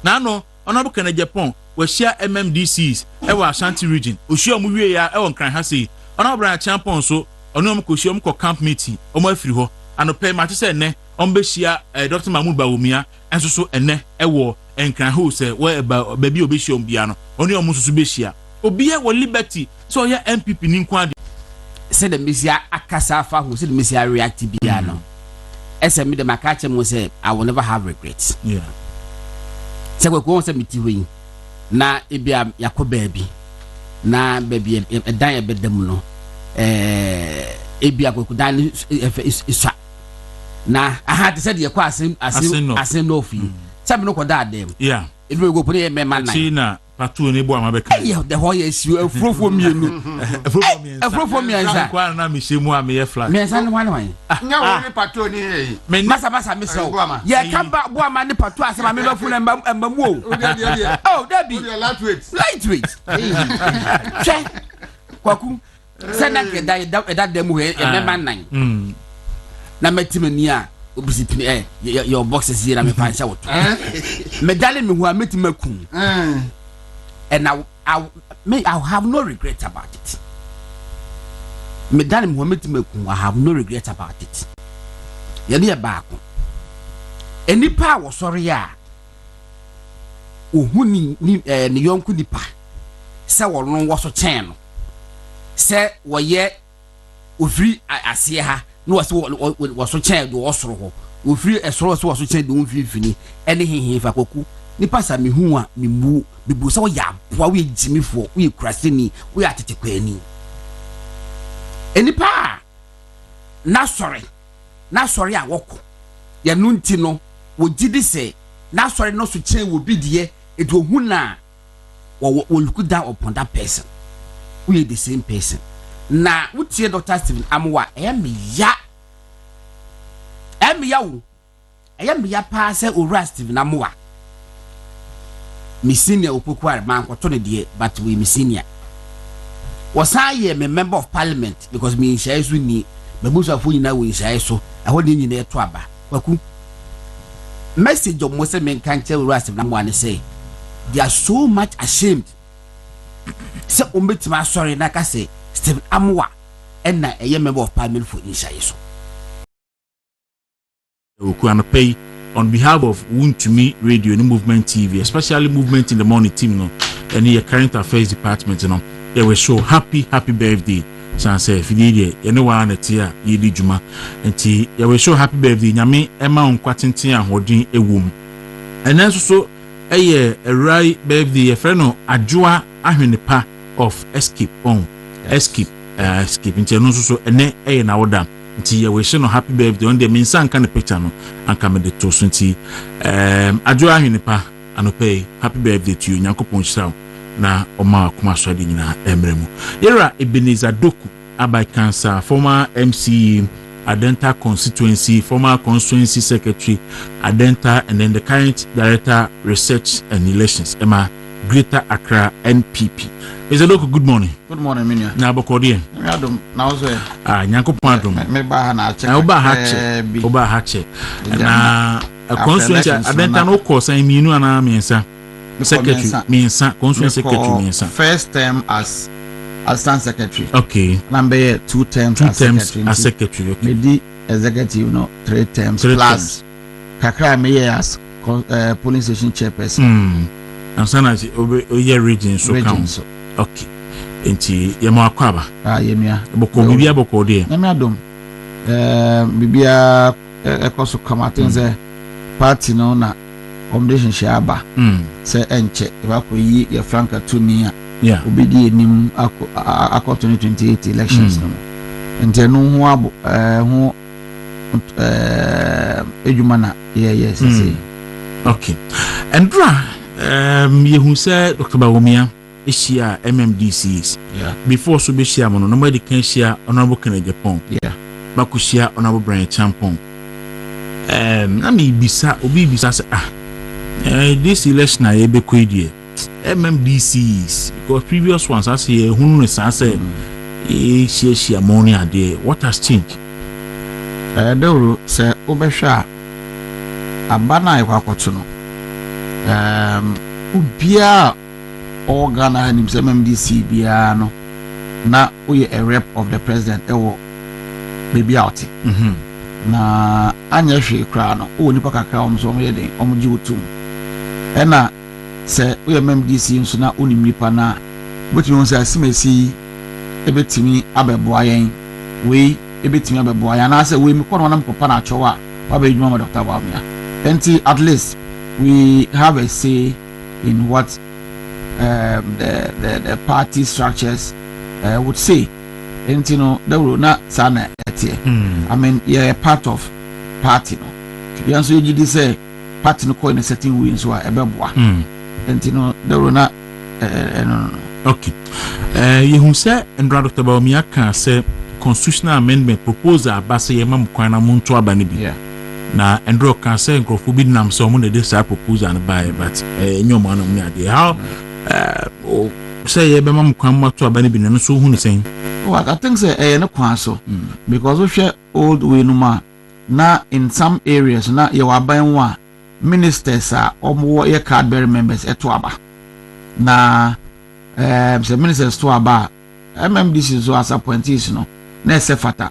na no onabu kana Japan we share MMDCEs e wa Ashanti region ohia mu wie ya e won kran ha sei onabu na champion so onom ko hia mu ko camp meeting omo afiri ho anope ma se ne ombe shia Dr. Mahmoud Bawumia enso so ene e wo enkran ho se we baby obeshi ombia no oni omo susu behia obia wo liberty so ya MPP ni nko ade se the mesia akasa afa ho se the mesia react bia no ese me the makache mo say I will never have regrets. Yeah, se ko se miti hoyi na ebia yakoba bi na baby edan e bedam no ebia ko dan isa na aha te said ye kwa asen no fi sabe no ko da dem yeah it will go put e me man na patu ne bo amabeka yeah the whole issue afrofo mienu afrofo mienza kwa na mishemu a me ye flag mienza no wan nya wo ni patu ni e masa me so ye ka ba bo ama ne patu asema me ba fu na mbamu oh debi lightweight che Kwaku sena ke da dem he e me man nan na metimani a obisipini your boxes here na me fan shout medali me hu a metimakun and I have no regret about it. Medali me hu a metimakun I have no regret about it. Yeli e baako enipa wo sori a ohu ni yonku nipa se wo no wo so chen no se wo ye ofiri ase ha no was so chen do osoro ho ofiri esoro so was so chen do mfifini ene hehe fa Kwaku ni pasa me hu a me bu so ya boa we jimifo we kraseni we atetekwani enipa na sorry a woko ya nunti no wo gidi se na sorry no so chain will be there it will huna will look down upon that person we are the same person na utie Dr. Stephen Amoa ya pa se ora Stephen Amoa me senior opokuare man ko to ne de but we me senior was I me member of parliament because me share so ni me busa fu nyina we share so ehode nyina eto aba Kwaku message of Mose men can tell us if someone say they are so much ashamed say umbetima sorry na ka say Stephen Amoa and na a member of parliament for Inshayeso pay on behalf of Wontumi Radio and Movement TV, especially Movement in the Morning team no and the current affairs department no they were so happy birthday sanse fidie anyone at here yedi juma enti ya we show happy birthday nyame ema onkwatenten ahodin ewum ena so eye right birthday e friend no adwoa ahwenepa of escape enti no so ene eye na woda enti ya we show no happy birthday on the minsan kan picture no anka me de to so enti adwoa ahwenepa anope happy birthday to you nyankopon shira na oma kuma swadi nyina emremu yera Ebenezer Doku abai cancer former MC Adenta constituency former constituency secretary Adenta and then the current director research and elections Emma Greater Accra NPP. Mr. Doku, good morning. Good morning, Minya. Na bokodi Adum na ozo nyankopon adum me ba na check oba hache na constituency Adenta no course minu ana miensa secretary Miensa constituency secretary Miensa first term as assistant secretary okay number 2 terms as secretary okay maybe executive 3 terms plus kakra me as polling station chairperson and sana oye region so council okay enti yema akwaba yemia boko bibia boko de na me adom bibia ekoso kamatenze party no na accommodation shaba say enche ebakoyi ya franka tuni yeah obedi enim akọ 2028 elections no ntenu ho abo ho ejuma na yes say okay andra yehu say Dr. Bawumia ehia MMDCEs before so be share mono no ma de kan share honorable Kennedy Japan bakushia honorable Brian Champon na me bisa obi bisa say this election I be kwedie MMDCEs because previous ones I say hunu say share money ade what has changed Dawuro say obehwa abana ikwakoto no ubia organ hanim say MMDC bia no na we a rep of the president ewo baby out na anya hwe kra no o nipa kakra omso yeden omji wotum ena se we MMDC nso na onim nipa na botumi on say asimesi ebetimi abeboa yen we ebetimi abeboa ya na say we mi kono na mkopa na chowa wa be djuma Dr. Bawumia enti at least we have a say in what the party structures would say enti no Dawuro na sana etie I mean you're part of party no you also you say party no in a certain way so ebeboa enti no Dawuro na no okay you say Ndra Dr. Bawumia can say constitutional amendment proposal abase yema mkwana muntu abane bi na Ndra can say nkrofo bi nam so mo na dey say proposal and buy but nyoma no me ade how say yeba mkwana matu abane bi no so hu ni say what I think say no kwan so because we share old way no ma na in some areas na ye waban wa ministers are omo ye card bearer members eto aba na say ministers to aba MMDC so as appointees no na se fata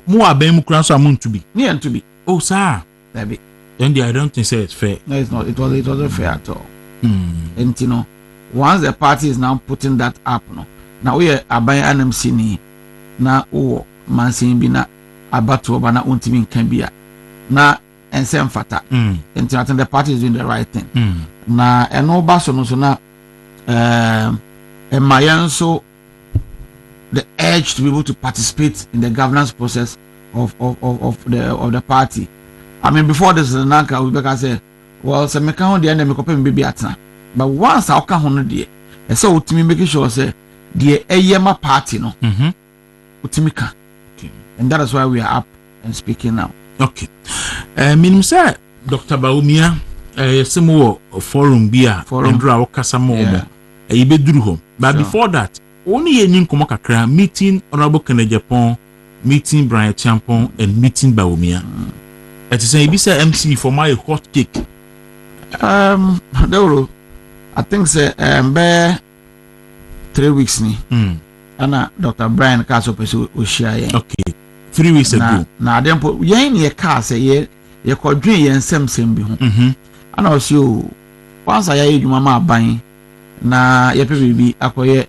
mo aban mu kran so amuntu bi near to be oh sir maybe then I don't think say it's fair. No, it's not. It wasn't fair at all. And you know, once the party is now putting that up, no, now we are buying NMC ni na o mansin bi na abato ba na untimi kan bia na ensem fata. And I think the party is doing the right thing. Na eno ba so no so na so the urge to be able to participate in the governance process of the party. I mean, before this, Nanka, we better say, well se me ka ho de na me kopem baby atena but once I ka ho no de e se otimi make sure say de eyema party no otimi ka and that is why we are up and speaking now. Okay. Minim say Dr. Bawumia yesemo forum bia ndra wokasa mo mo e beduru home but before that only ye nin komo kakra meeting honorable Kenneth Japan, meeting Brian Champon and meeting Bawumia. It is a bisa MC for my hot cake. Dawuro, I think say be 3 weeks ni. Ana Dr. Brian Kaso peso o share. Okay. 3 weeks ago. Na dempo yen ye ka say ye kodwen ye nsem bi ho. Ana o si o once I ye dwuma ma ban na ye pe bi akoye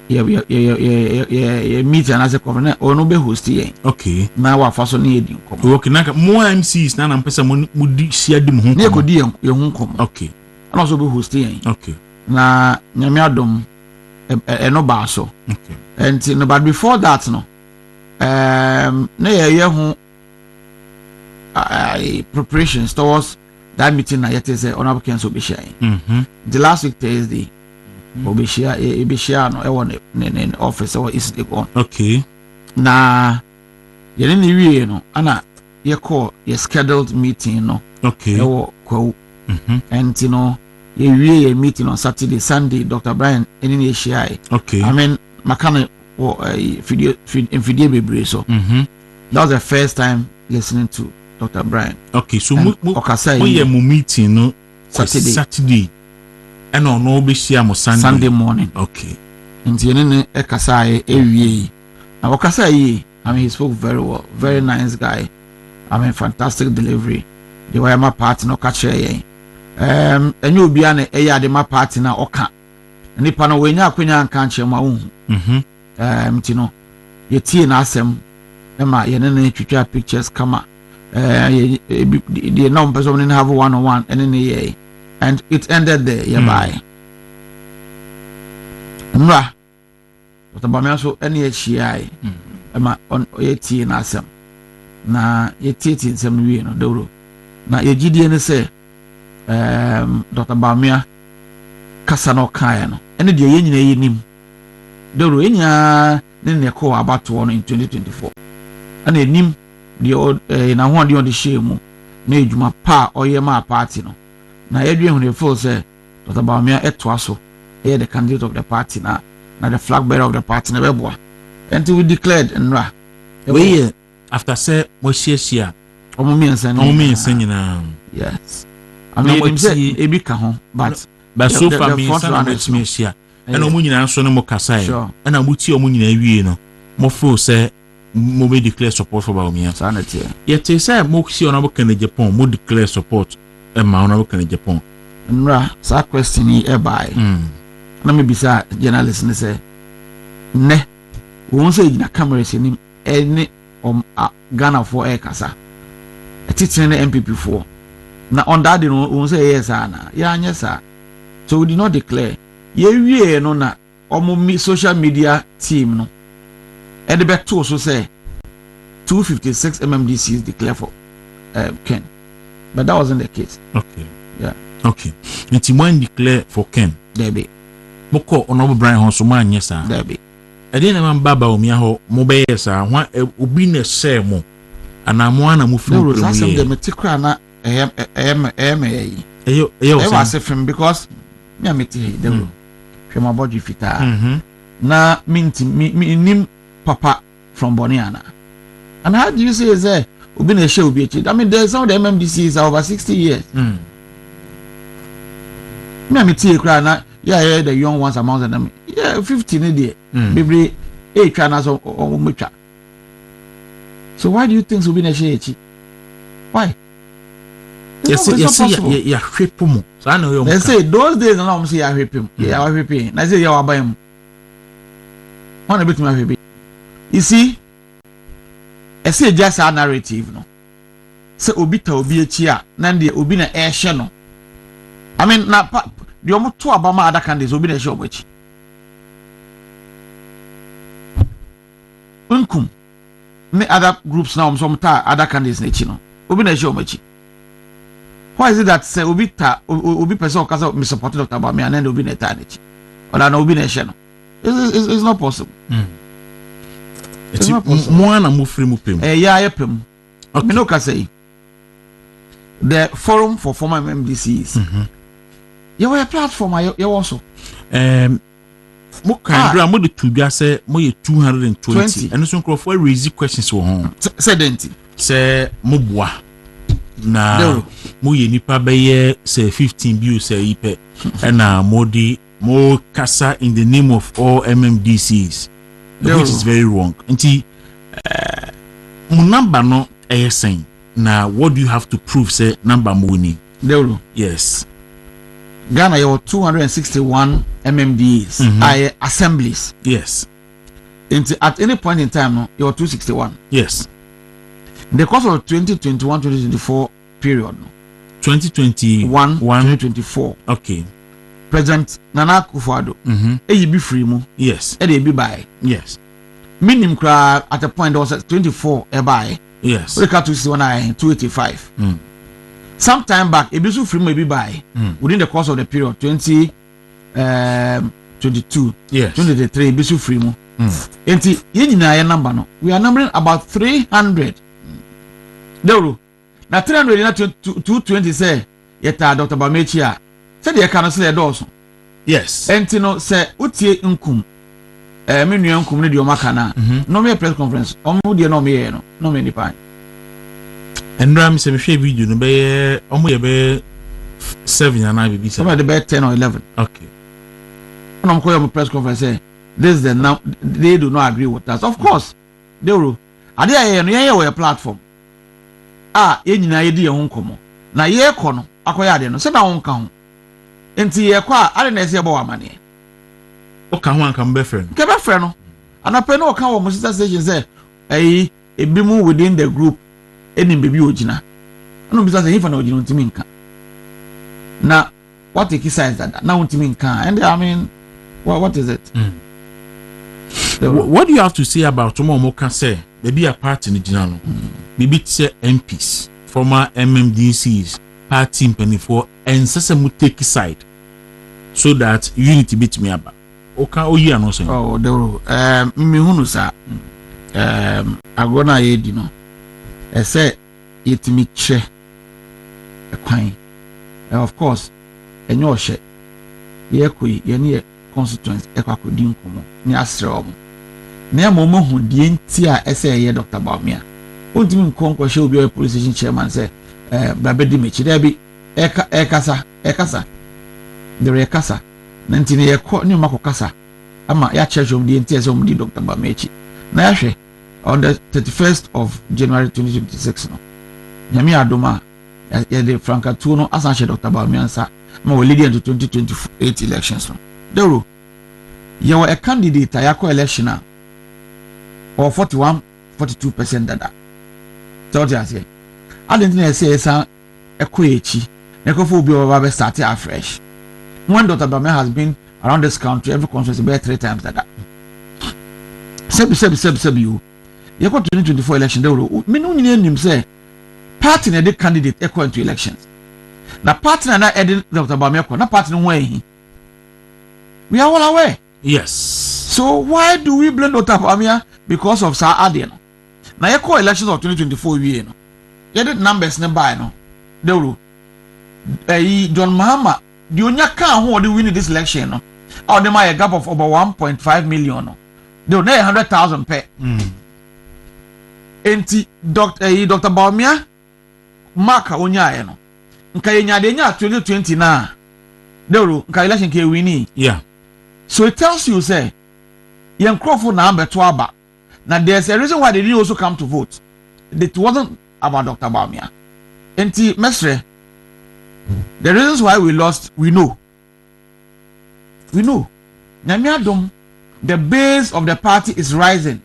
ye meet and as a governor or no be host yen. Okay. Na wa fa so na ye di nkom. Okay, na more MCs na mpesa mo di share di mo ho. Na ye ko di ye ho nkom. Okay. Ana so be host yen. Okay. Na nyame adom no ba so. Okay. And no, but before that no na ye ho preparations towards that meeting na yet say honorable council be sharing. The last week Thursday be share no e won in office or is the on. Okay. Na ye ni wie no ana ye call ye scheduled meeting no. Okay. E wo Kwaku. And you know ye wie meeting on Saturday, Sunday Dr. Brian any ye share. Okay. I mean makana video bebre so. That was the first time listening to Dr. Brian. Okay, so we meeting no Saturday. And no be share mo Sunday morning. Okay. Nti ne ekasa ewie. Na okasa yi, I mean he spoke very well, very nice guy. I mean fantastic delivery. The way my party no catch yen. Enye obi a na eya de my party na oka. Nipa no we nya akwanya nka nche ma wo. Nti no ye tie na asem ma ye ne twitwa pictures kama the no person didn't have one-on-one and it ended there by mra but abamia so any HCI ma on ye tie na asem na ye tie nsem wi no Dawuro na ye gidie ne say Dr. Bamia kasa no kan no ene de ye nyina ye nim Dawuro enya ne ko abato no in 2024 ana nim de na ho de on the shame na ejuma pa oyema party no na yedwe hu the full say Dr. Bawumia eto aso the candidate of the party na the flag bearer of the party na beboa until we declared nra we after say mo share omo mi ensan nyina yes I mean say ebi ka ho but so far me ensan me share and omo nyina so no mo kasai and amuti omo nyina wie no mo fro say mo be declare support for Bawumia sanity yet say mo si honorable Kenneth Japan mo declare support ma honorable Kenneth Japan nra sa question ni e bai na me bisa journalist ne say ne won say gina camera ni ene Ghana for e kasa etitin na MPP for na on that no won say yes ana ya anya sa so we did not declare ye wie no na omo social media team no and the back to also say 256 MMDCEs declare for Ken, but that wasn't the case. Okay. Yeah. Okay. Nti mo declare for Ken. There be. Moko honorable Brian Honso mo anya sa. There be. Ade na man baba Bawumia ho mo be yesa ho obi na share mo ana mo ana mo fi mo pro. Some dem tikra na yi. Eyo was from because me ameti dem. Hwe ma body fita. Na minti nim papa from Boniana. And how do you say is there? Obi na share obi echi. I mean there's some of the MMDCs are over 60 years. Me ameti ekra na yeah the young ones among them. Yeah 50 ne there. Maybe 8 na so omutwa. So why do you think obi na share echi? Why? Yes, ya hwepo mo. So I know you. They say those days na am say ya hwepo. Ya hwepo. Na say ya waban. One bit my hwepo. You see, I say just a narrative no. Say obi ta obi echi a na de obi na e hye no. I mean na the omo to abama other candidates obi na hye omo echi. Unkum me other groups now some ta other candidates na echi no. Obi na hye omo echi. Why is it that say obi person kasa me support Dr. Bawumia and then obi na eternity? Or na obi na share? It's not possible. It's not possible. Mo na mo free mo pem. Yeah, pem. Me no ka say. The forum for former MMDCEs. You were a platform you also. Mo kan mo de tudwa say mo ye 220 and so for raise questions wo ho. Say mo boa. Na mo ye nipa be ye say 15 bi say ipe na mo kasa in the name of all MMDCs, which is very wrong. Nti mo number no saying now what do you have to prove say number money? Yes. Ghana you 261 MMDs assemblies. Yes. At any point in time no you 261. Yes. In the course of 2021-2024 period no 2021 2024. Okay. President Nana Akufo-Addo e be free mu. Yes. E dey be buy. Yes. Minimum cra at a point there was 24 e buy. Yes. We cut to 285. Some time back, a bisu free maybe buy within the course of the period 2022, 2023, bisu free mo. Enti yen na number no. We are numbering about 300. Dawuro. Na 300 na 220 say yeta Dr. Bawumia say the can say doors. Yes. Enti no say utie nkum. Me nua nkum ne de o maka na. No me press conference. Omo de no me no. No me nipa. Endram se me hwe video no be omo ye be 7 and I be say. Somebody be 10 or 11. Okay. When I'm calling press conference say this is the now they do not agree with us. Of course. Dawuro. Ade aye no ye we platform. Ye nyina ye di ye ho nkomo. Na ye kɔ no akoya ade no se na won ka ho. Enti ye kɔ ade na ese ye bo amane. O ka ho anka mbe frɛ no. Ke be frɛ no. Anapɛ no o ka wo mo sister station say ebi mu within the group eni baby ogina. No be say if na ogina ntimi nka. Na what take size that na ntimi nka. And I mean what is it? What do you have to say about Tomo can say maybe a party in Ginano? Maybe say MPs, former MMDCEs, party in for and Sesame take side so that unity beat me about. Okay, oh yeah, no saying. Oh, Dawuro. Me hunu sa. Agona ye di no. I say yetimi che. Ekwan. Of course, enyo hye. Ye koi ye ne constituents Kwaku di nkomo. Ni asre omo. Na mo hu die nti a ese ye Dr. Bawumia. Ontimi nkonko hye obi police station chairman say babedi mechi da bi ekasa there ekasa nanti ne yekɔ ne mako kasa ama ya church of die nti ese omdi Dr. Bawumia echi na ya hwe on the 31st of January 2026 no nyame adoma ya de franka tu no asan hye Dr. Bawumia nsa ma we lead into 2028 elections no Dawuro ye were a candidate ayakɔ election a or 41-42% dada. So what you say? I didn't say a echi. Nekofo be over start afresh. When Dr. Bawumia has been around this country, every conference about 3 times that. Sebi you. You got 2024 election. They will. Me no him say party na the candidate equal into elections. Na party na edit Dr. Bawumia na party no way. We are all aware. Yes. So why do we blame Dr. Bawumia because of Sir Adeno? Now you call elections of 2024 year no. You did numbers nearby no. Dawuro. John Mahama, the only can who will win this election no. Or they might a gap of over 1.5 million no. They will 100,000 pay. Enti Dr. Bawumia mark onya no. Nka yenya de nya 2020 na. Dawuro, nka election ke wini. Yeah. So it tells you say yen crofo na ambeto aba. Now there's a reason why they didn't also come to vote. It wasn't about Dr. Bawumia. Enti mesre. The reasons why we lost, we know. We know. Nyamiadom, the base of the party is rising.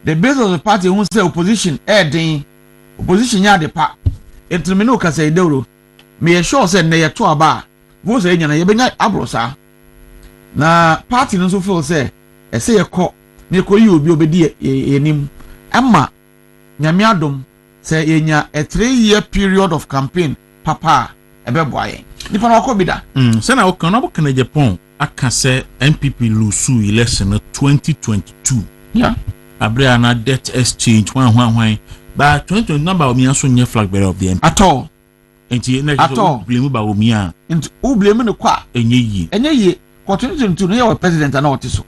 The base of the party who say opposition, opposition ya de pa. Enti me no ka say Dawuro. Me sure say na ye to aba. Wo say nyana ye benya abrosa. Na party no so feel say e say ye kɔ ne kɔ yi obi obedi enim ama nyame adom say yenya a 3-year period of campaign papa ebe boaye nipa na okobida say na okana Japan aka say MPP lose election 2022 yeah abre na debt exchange hwan but 2020 number o mi aso nye flag bearer of the MP at all enti na blame ba o mi a enti o blame no kwa enye yi for 2022 no your president na otiso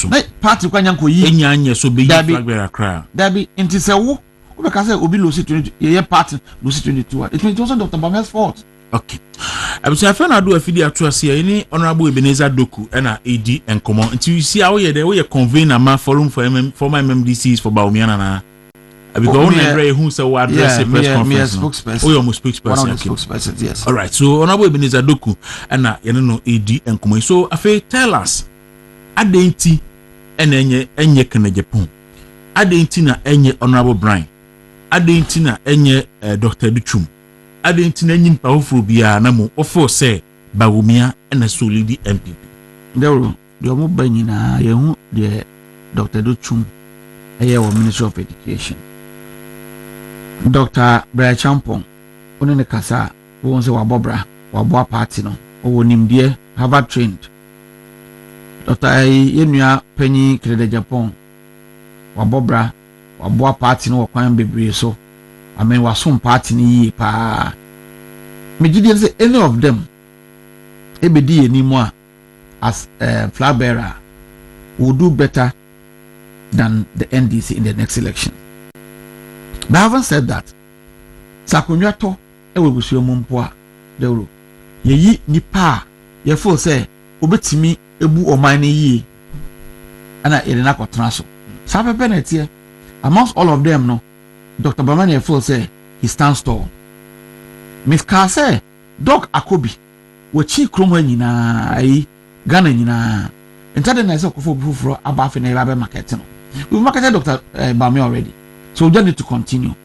na party kwa nyanko yi enya so be yi flag bearer kra dabi enti se wo we ka say obi lose 20 ye party lose 22 it was Dr. Bamia's fault. Okay. Abusa fa na do afidi ato ase any honorable Ebenezer Doku na AD enkomo until you see how you convener man forum for former MMDCEs for Baumiana na because only Andre who say we address a press conference. Oh, your spokesperson. One of the spokespersons, yes. All right. So honorable Ebenezer Doku na AD enkomo. So afa tell us adenti enye kana Japan. Adenti na enye honorable Brian. Adenti na enye Dr. Duchum. Adenti na nyimpa ofo bia na mo ofo say Bawumia na solidi MPP. Dawuro de omo ba nyina ye hu de Dr. Duchum eye wo Ministry of Education. Dr. Brian Champong oni ne kasa won se wabobra party no o nimde Harvard trained. Dr. Yenua Penny Krede Japan wabobra party no kwan bebre so I mean, was some party ni pa. Me didn't say any of them. Ebedi anymore as flag bearer will do better than the NDC in the next election. But having said that, Sakunyato ewe busio mumpoa Dawuro. Ye nipa ye feel say obetimi ebu omani yi ana yedena kwatena so. Sa pepe na tie amongst all of them no. Dr. Bamani feel say he stands tall. Miss Kase, Doc Akobi, wachi kromo nyina ai Ghana nyina. Entade na say okofo bufuro abafe na irabe market no. We marketed Dr. Bami already. So we just need to continue.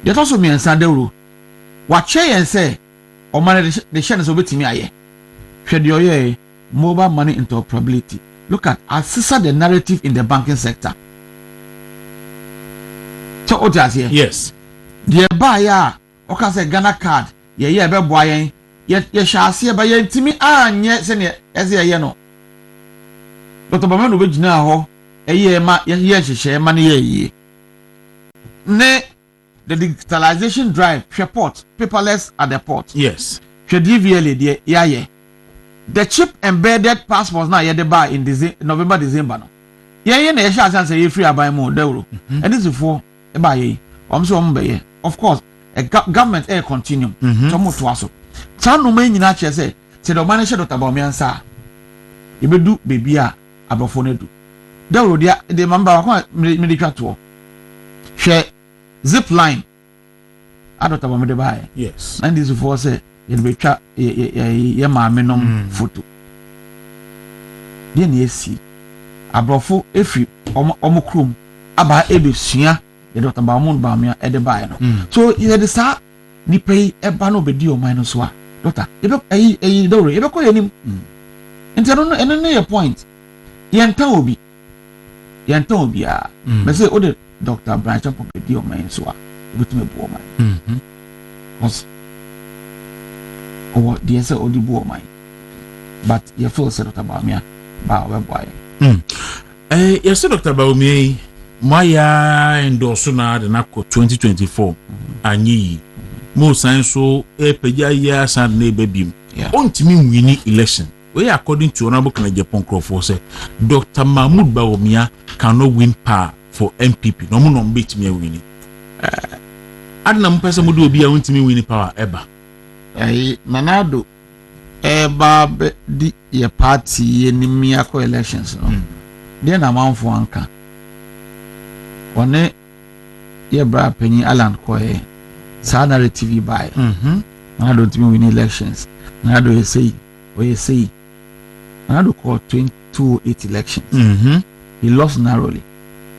There's also me and Sandero. Wache yen say o man the share so betimi aye. Hwe de oye mobile money interoperability. Look at assess the narrative in the banking sector. So yes. The buy ya oka say Ghana card ye be boa yen ye hyase ba yen timi anye se ne eze ye no. Dr. Bamano be gina ho eye ma ye hyehye ma ne ye. Ne the digitalization drive port paperless at the port. Yes. DVL de ye. The chip embedded passports now ye de buy in November December no. Ye na ye hyase say ye free abai mo Dawuro. And this is for of course a government continue to to aso no man nyina che say the man share Dr. Bamiansa e bedu baby a abofo na du Dawuro de member wa me de twa to hwe zip line Dr. Bamide bae yes and this for say ye be twa ye maame nom photo de na esi abofo efi omo krom aba ebesua the Dr. Bamia at the buy. So you had the sa ni pay a bano bedio minus one. Doctor, you look a door, you look at him. And I don't know any point. Yantobi. I say, oh, the Dr. Branch up bedio minus one with me woman. Was or the answer or the woman. But you feel said Dr. Bamia, bow boy. Yes, Dr. Bamia. Maya endorse na de nako 2024 anyi mo san so peja ya san na babim ontimi wini election we according to honorable Kana Japan Crawford say Dr. Mahmoud Bawumia cannot win power for MPP no mo no betimi wini adna mpese mo do obi a ontimi wini power eba nanado eba be di ye party ye ni miako elections no de na manfo anka one ye bra penny Alan Koye sa narrative by I don't mean win elections I do say we say I do call 2028 elections he lost narrowly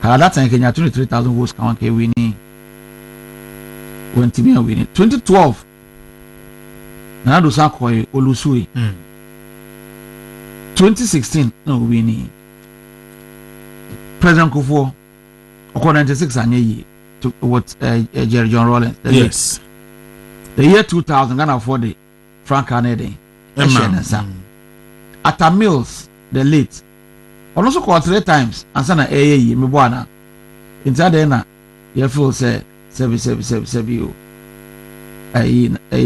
at that time Kenya 23,000 votes can winning when to be winning 2012 I do sa Koye Olusui 2016 no winning President Kufuor 96 anye to what Jerry John Rawlings yes the year 2000 Ghana afford Frank Kennedy. At Mills, the late. Also called 3 times. And sana me buana. Inside there you feel say you.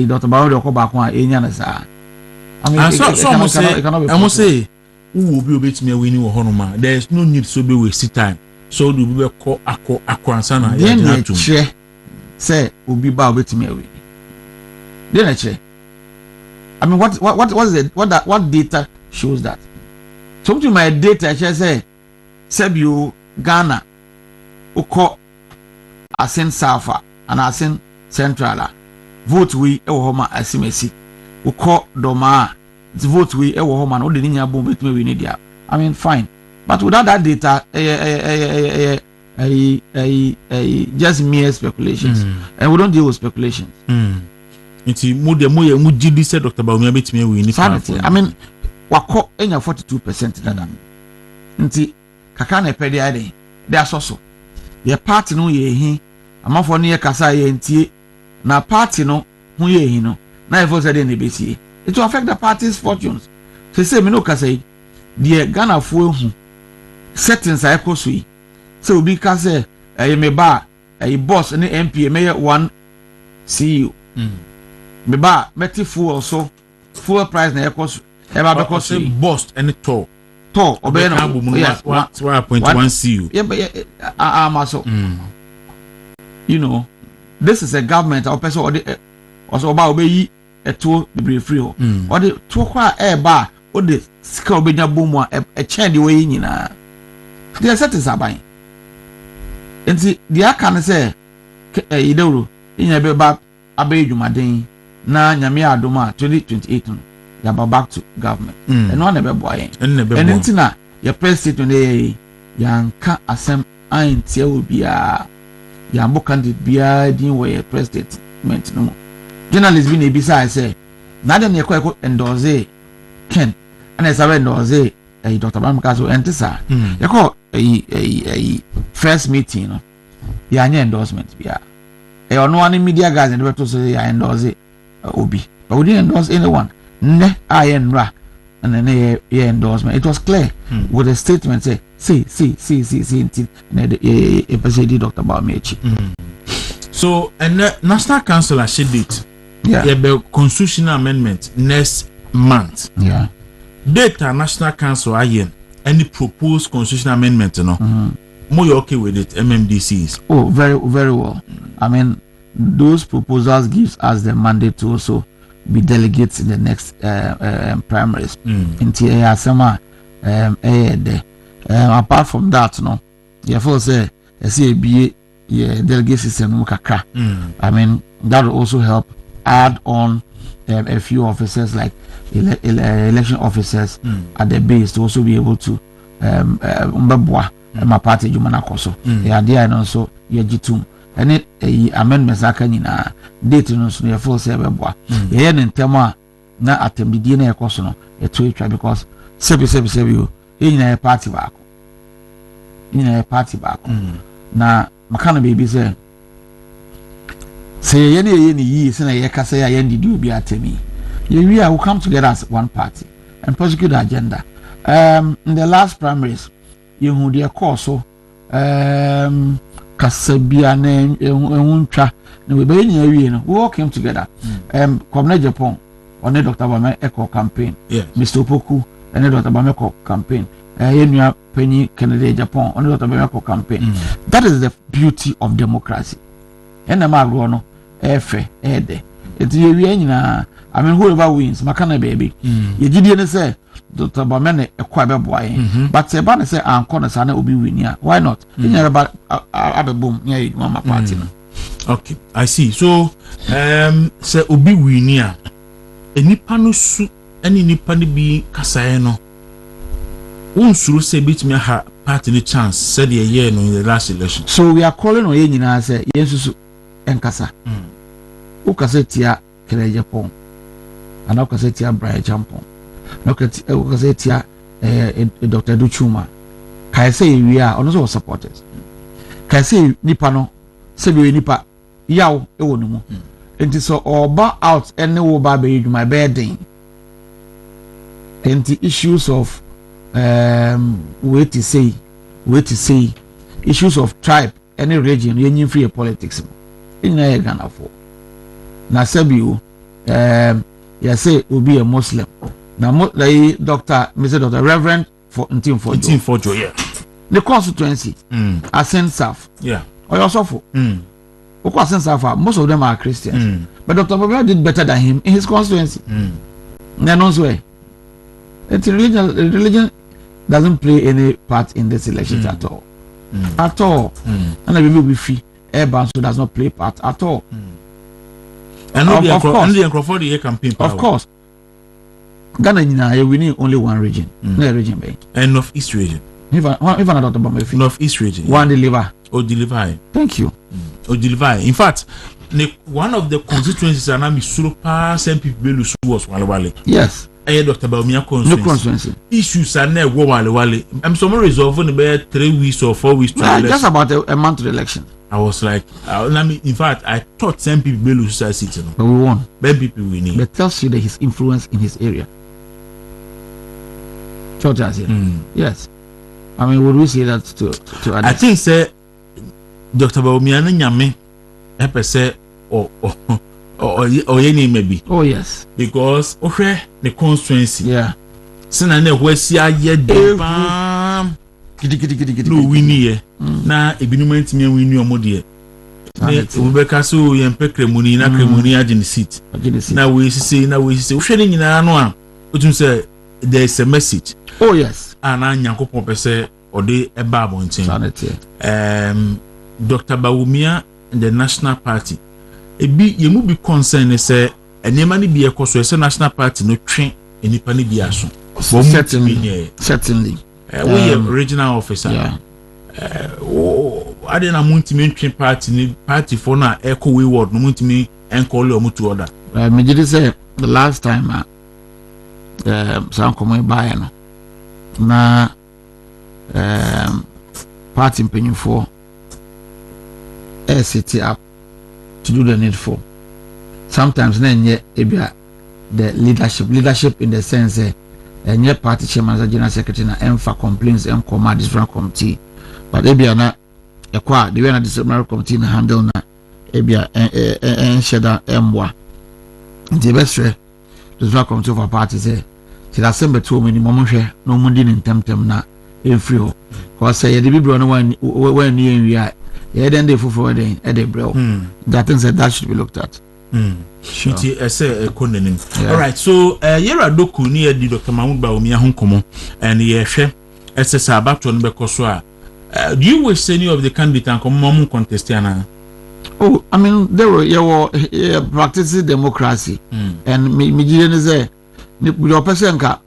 Dr. Barrow ko back one enya sa. I mean, I must say, who will be obeying me winning or honor? There is no need to be wasting time. So do we call Aquansana? Then che say will be bow with me winning. Then che. I mean, what data shows that? So to my data, I say, Sebu Ghana, Uko, Asen Safa, and Asen Centrala. Vote we homa asimesi uko doma vote we homa no de nya bom betime we need ya. I mean fine, but without that data just mere speculations and we don't deal with speculations. Nti mu gidi say Dr. Bawumia betime we need. I mean wako enya 42% dada nti kaka na pede ade they are so ye party no ye hi amafo no ye kasa ye ntie na party no hu ye hi no na e for say dey na besi it will affect the party's fortunes. Say me no ka say the Ghana fo hu settings I ko so yi say obi ka say me ba boss ni MP me one CEO me ba meti fuel so fuel price na e ko so e ba be ko so boss any tour obey no 1.1 CU yeah so you know this is a government or person or the also about obey a tool be free or the to kwa e ba o de sika obenya bomu a chain the way nyina they set is aban enti dia kan say Dawuro inya be ba abai dwumaden na nyame adoma 2028 ya ba back to government and no na be boy and enti na ya president ne yanka asem antia obia ya mo candidate bia din we president no journalist bi na ebisa say na dem ne ekwa endorse Ken and as I endorse Dr. Bamka so entisa ya ko first meeting no ya nya endorsement bia ono one media guys and beto say ya endorse obi but we didn't endorse anyone ne ayenra and then yeah endorsement it was clear with a statement say see a person Dr. Baumechi. So and National Council has said it. Yeah, the constitutional amendment next month. Yeah, data National Council again any proposed constitutional amendment, you know. More okay with it, MMDCEs. Oh, very well. I mean, those proposals gives us the mandate to also be delegates in the next primaries. Apart from that, no, you have say delegate system kakra. I mean, that will also help add on a few officers like election officers at the base to also be able to my party jumana koso ya dia no so ye gitum ene amendments aka nyina date no so ye full say beboa ye ne ntema na atembidie na ye koso no ye to etwa because sebi yo ye nyina ye party baako na makana baby say ye ne yi say na ye kasa ya ndidi obi atemi ye we will come together as one party and prosecute the agenda. In the last primaries you their course kasabia na ehuntra na we be nya no we all came together Kwabena Japan on Dr. Bame Eco campaign Mr. Opoku and Dr. Bame Eco campaign Yenua Penny Kennedy Japan on Dr. Bame Eco campaign. That is the beauty of democracy and the magro no efe ede it ye nyina I mean whoever wins makana baby ye gidie ne say Dr. Bamene ekwa be boy but se ba ne say anko na sana obi winia why not nya ba abebom nya yi mama party no. Okay, I see. So say obi winia enipa no su eni nipa ne bi kasae no unsuru say bit me ha party the chance said the year no in the last election. So we are calling on ye nyina say yensusu enkasa ukasa tia kere Japan and ukasa tia Brian Champon ukasa tia Dr. Duchuma kai say we are also supporters kai say nipa no say we nipa yaw e wonu mu It is so all out any over my bedding. And the issues of wait to say issues of tribe, any region, union free politics. In a Ghana for now, Sabiu, you say will be a Muslim. Now, Doctor, Mr. Doctor, Reverend for Joy, yeah. The constituency, Asen Saf, yeah, or your sofa. Most of them are Christians, but Dr. Babel did better than him in his constituency. Way. Religion doesn't play any part in this election at all. At all. And I will be free. Airbound so does not play part at all. And of course, campaign power. Of course. Ghana, we need only one region. No region, bank. And Northeast region. Even another Northeast region. One deliver. Or deliver. Thank you. Or deliver. In fact, one of the constituencies are now Misurupa, some people was Wale. Yes. Dr. Baumia constituency. Issues are now Wale. I'm so resolving about 3 weeks or 4 weeks to election. Just about a month to the election. I was like, in fact, I thought some people will lose seats. But we won. Many people we need. But tells you that his influence in his area. Church has it. Yes. I mean, would we say that to others? I think, say, Dr. Baumia Nyame, I say, or any maybe. Oh yes. Because the constituency. Yeah. Sina ne hwesia ye de pam. No wini na ebinum ntimi wini omo de. We be kaso ye mpe kremoni na kremoni agin seat. Na we sisi hwe ne nyina no a otum say there is a message. Oh yes. Ana nyankopon pese ode eba abonten. Dr. Bawumia and the National Party. Ebi ye mu be concern say enema ni bi ekoso say National Party no twen enipa ni bi aso. Certainly. We are regional officer. Yeah. I didn't want to mention party for now. Echo wayward. No want me and call you to order. Me just say the last time some come by na party paying for city up to do the needful. Sometimes then the leadership in the sense and yet party chairman as general secretary na emfa complaints and command different committee, but ebia na ekwa the way na disciplinary committee na handle na ebia sheda emwa nti besre the committee of party say ti assemble to many momhwe no mundi ni ntemtem na free ho cause say the bibro no when you yeah then they for then at the bro that things that should be looked at. Sure. All right, so yera doku ni edi Dr. Mahmoud Bawumia honkomo and yehwe SSR back to nbeko so a do you wish any of the candidates and come contest yana? Oh, I mean there were practicing democracy and me say your person ka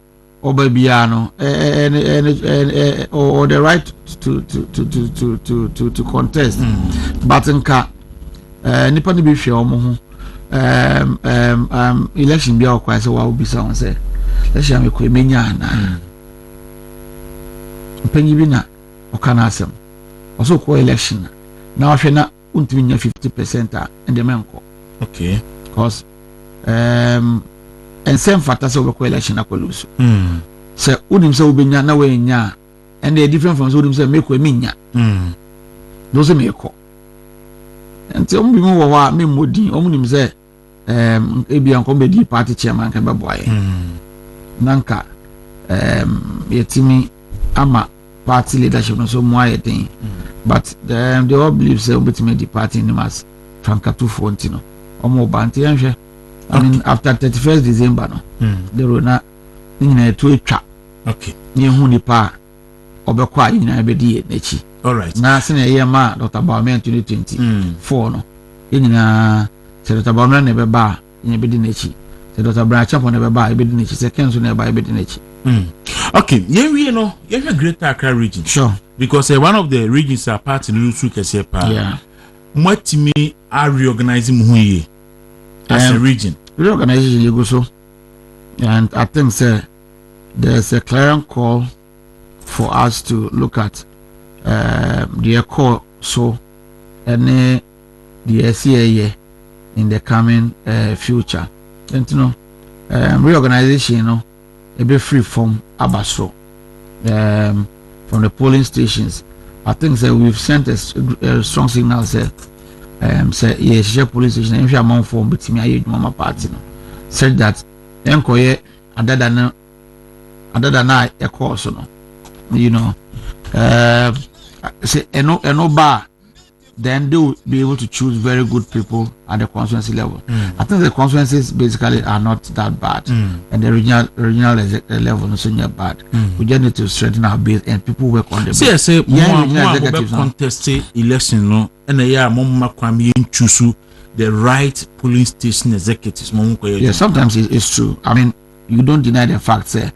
obabiano or the right to contest but nka nipa ni bi hwe omo election bia okwa se wa obi sa won se election me ko emenya na penyi bi na okana asem oso ko election na hwe na untimi nya 50% and the menko okay because and same factor se ko election na ko lose se unim se obenya na we nya and they different from so unim se me ko emenya those me ko nti omu mu wo wa me modi omu nim se ebi an comedy party chairman ka beboye nanka yetimi ama party leadership no so mu ayedin but they all believe say obetimi the party in mass franka 240 no omu banti enhwe I mean after 31st December no the rona nyina to etwa okay ni hu ni pa obekwa nyina be di nechi. All right. Na sene yema Dr. Bawumia 2024 no. Yenina se Dr. Bawumia ne beba yen be di nechi. Se Dr. Branchapo ne beba e be di nechi. Se Kenzo ne beba e be di nechi. Okay, yen no, yen Greater Accra region. Sure. Because one of the regions are part in Lusu Kesepa. Yeah. Mwatimi are reorganizing muye as a region. Reorganization you go so. And I think say there's a clarion call for us to look at the call so any the SCA in the coming future. And reorganization, a bit free from Abasro, from the polling stations. I think that we've sent a strong signal. Say yes, police station. If you are more form, but me, I mama party. Said that enkoye other than I a course, say no bar. Then they will be able to choose very good people at the constituency level. I think the constituencies basically are not that bad, and the regional level is not bad. We just need to strengthen our base and people work on the base. Say contest election no, and mama kwame choose the right polling station executives. Yeah, sometimes it's true. I mean, you don't deny the fact, say,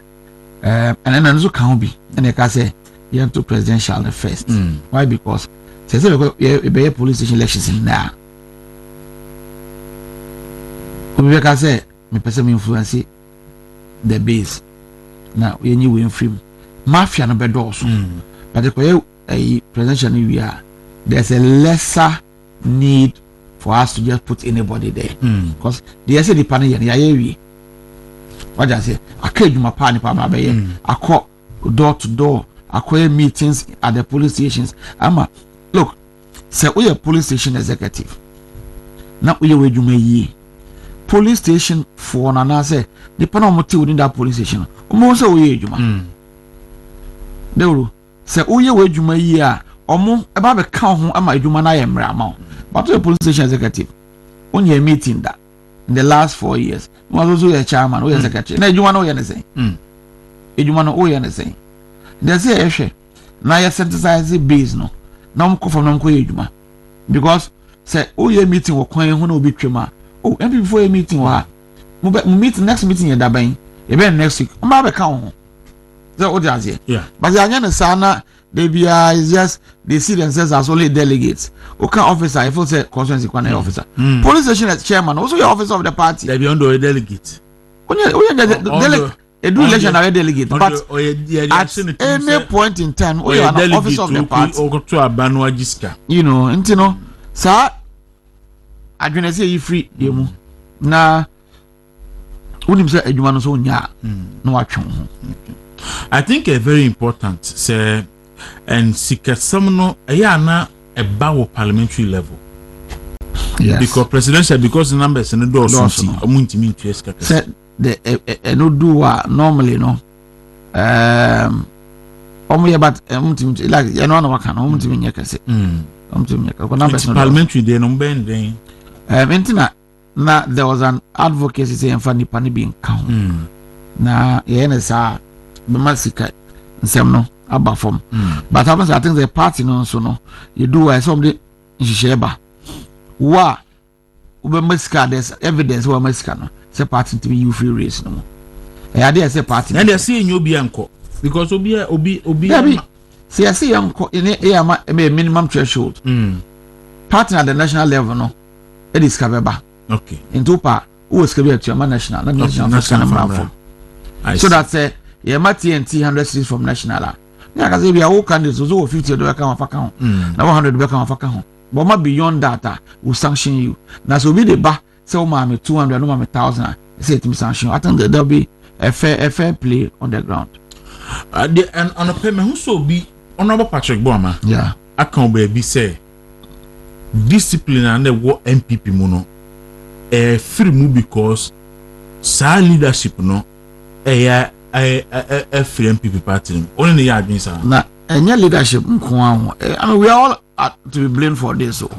and then also can be, and they can say you have to presidential first. Why? Because be police station elections in there. We can say me person influence the base. Now we new win free mafia no bedo so. But the presidential we are, there's a lesser need for us to just put anybody there. Because the say the panel we. What I say, I can't do my panel I call door to door. I call meetings at the police stations. Look, say we are police station executive. Now we are where police station for an say the panel within that police station. Almost we are Dawuro. Say we are where you may year or about the count who am I do man I am ramon. But the police station executive only a meeting that in the last 4 years was also a chairman or a secretary. Now you want to know anything. You want to know anything. There's a issue. Now you synthesize the base no. Now I'm from Namko because say oh your meeting will coin who no be trema. Oh, and before a meeting wa meet next meeting in Dabain, even next week. I'm about count. So what does it? Yeah. But the Anyana Sana they be is just they see themselves as only delegates. Okay, officer, I feel say constituency officer. Police station as chairman, also your officer of the party. They be under a delegate. Delegate. A do election are a delegate, but at any point in time, we are an officer of the party. Sir, I can say you free, you na. I think a very important say and skepticism na about parliamentary level. Yes. Because presidential because the numbers in the door so the no do normally no but like you know what can parliamentary day no bend na there was an advocacy saying funny pani being count na yenesa be masika nsem no aba from but I think the party no so no you do somebody sheba wa ube masika there's evidence wa masika no say party to be you free race no I dey say party and they see you obi anko because obi see I see anko in a minimum threshold party at the national level no it is kabeba okay into pa who is kabeba to national not national so that say yeah TNT 100 cities from national yeah cuz we are all candidates so 50 do can afaka ho na 100 do can afaka ho but ma beyond that we sanction you na so be the ba say o ma me 200 no ma me 1000 say it me sanction I think there'll be a fair play on the ground and on a payment who so be honorable Patrick Boama yeah I can be say discipline and the what MPP mono free move because sa leadership no free MPP party only the yard means na any leadership nko I mean we are all to be blamed for this so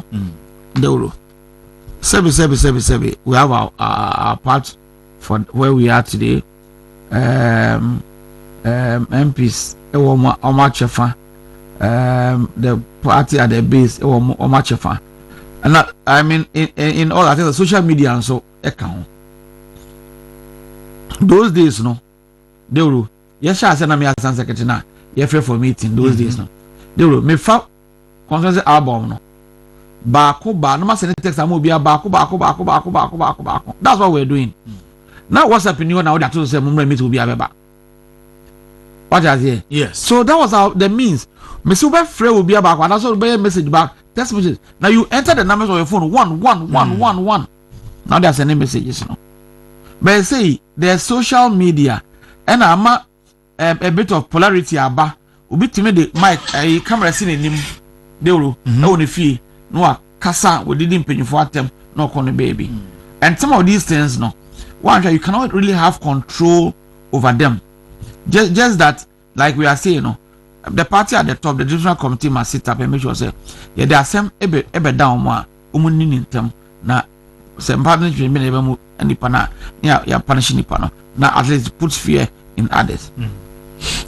Dawuro sebi we have our part for where we are today MPs Omachefa the party at the base Omachefa and I mean in all I think the social media and so account those days no Dawuro yes I said na me assistant secretary na you free for meeting those days no Dawuro me fa conference album no ba no ma send text am obi ba that's what we're doing now what's happening now that to say mumra meet obi abeba what are they yes so that was the means me so be free obi aba that's what be message back text message now you enter the numbers of your phone 11111 Now there's any messages no. But say there's social media and ama a bit of polarity aba. Ubi to me the mic camera seen him Dawuro no the fee no kasa we didn't pay for them no on the baby. And some of these things no one you cannot really have control over them. Just that like we are saying no the party at the top, the divisional committee must sit up and make sure say yeah there are some ebe down more in them na some partners will be able and the pana yeah punishing the panel now at least puts fear in others.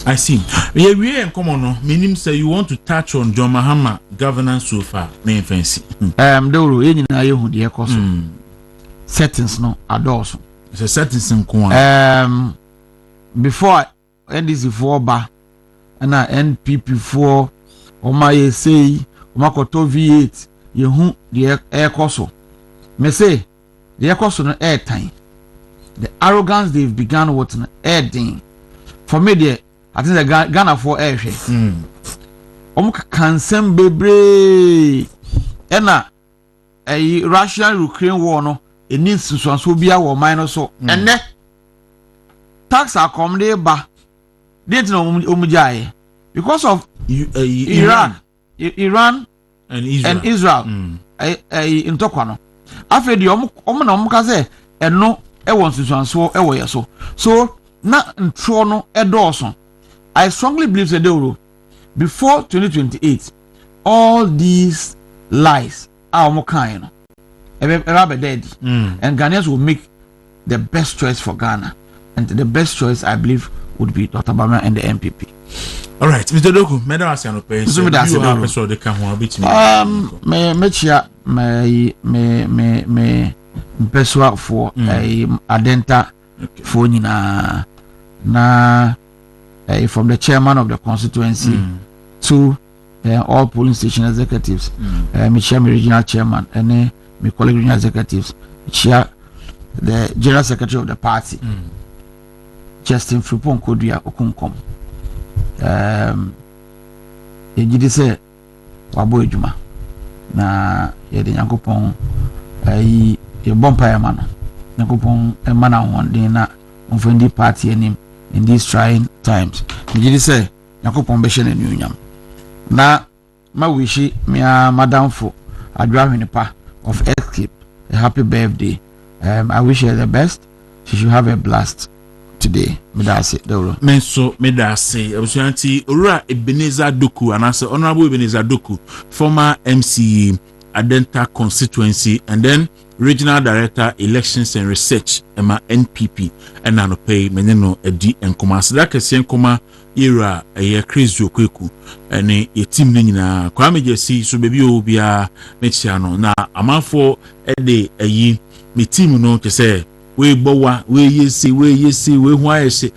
I see. Yeah, we are common. No, meaning say you want to touch on John Mahama governance so far. Main fancy. Dawuro any na yehu de ekoso. Settings no adoso. It's a settings in Kwan. Before NDC 4 ba na NPP 4 oma ye say oma koto V8 yehu de ekoso. Me say the ekoso no air time. The arrogance they've begun with no air ding. For me there I think the Ghana for air share. Cansem bebre ena a Russian Ukraine war no it needs to so be our minus so and then tax are come there ba didn't know umujai because of Iran and Israel in Tokwano after the omkaze and no wants to so away so na ntrono edorson. I strongly believe that Dawuro before 2028 all these lies are more kind dead and Ghanaians will make the best choice for Ghana and the best choice I believe would be Dr. Bama and the MPP. All right, Mr. Doku, medal as an open. So you have a sort of can one bit me peswa for a adenta for nina na from the chairman of the constituency to all polling station executives, me chair me regional chairman and me colleague regional executives, chair the general secretary of the party, Justin Fripon Kodria Okunkom. Yejidi se wabo ejuma na yede Nyankopon ye bompa ya mano Nyankopon emana wonde na mfendi party enim in these trying times. Yejidi se Nyankopon be hye na na ma wishi me madam for Adwahwenipa of Escape a happy birthday. I wish her the best. She should have a blast today. Medase Dawuro. Menso medase abusuanti Ora Ebenezer Doku anase Honorable Ebenezer Doku, former MCE Adenta constituency and then regional director elections and research ema NPP and anope meneno edi enkoma sada kese enkoma era eye crazy Kwaku ene e team ne nyina kwa mejesi so bebi obia mechia no na amanfo ede ayi me team no kese we bowa we yesi we hu ayese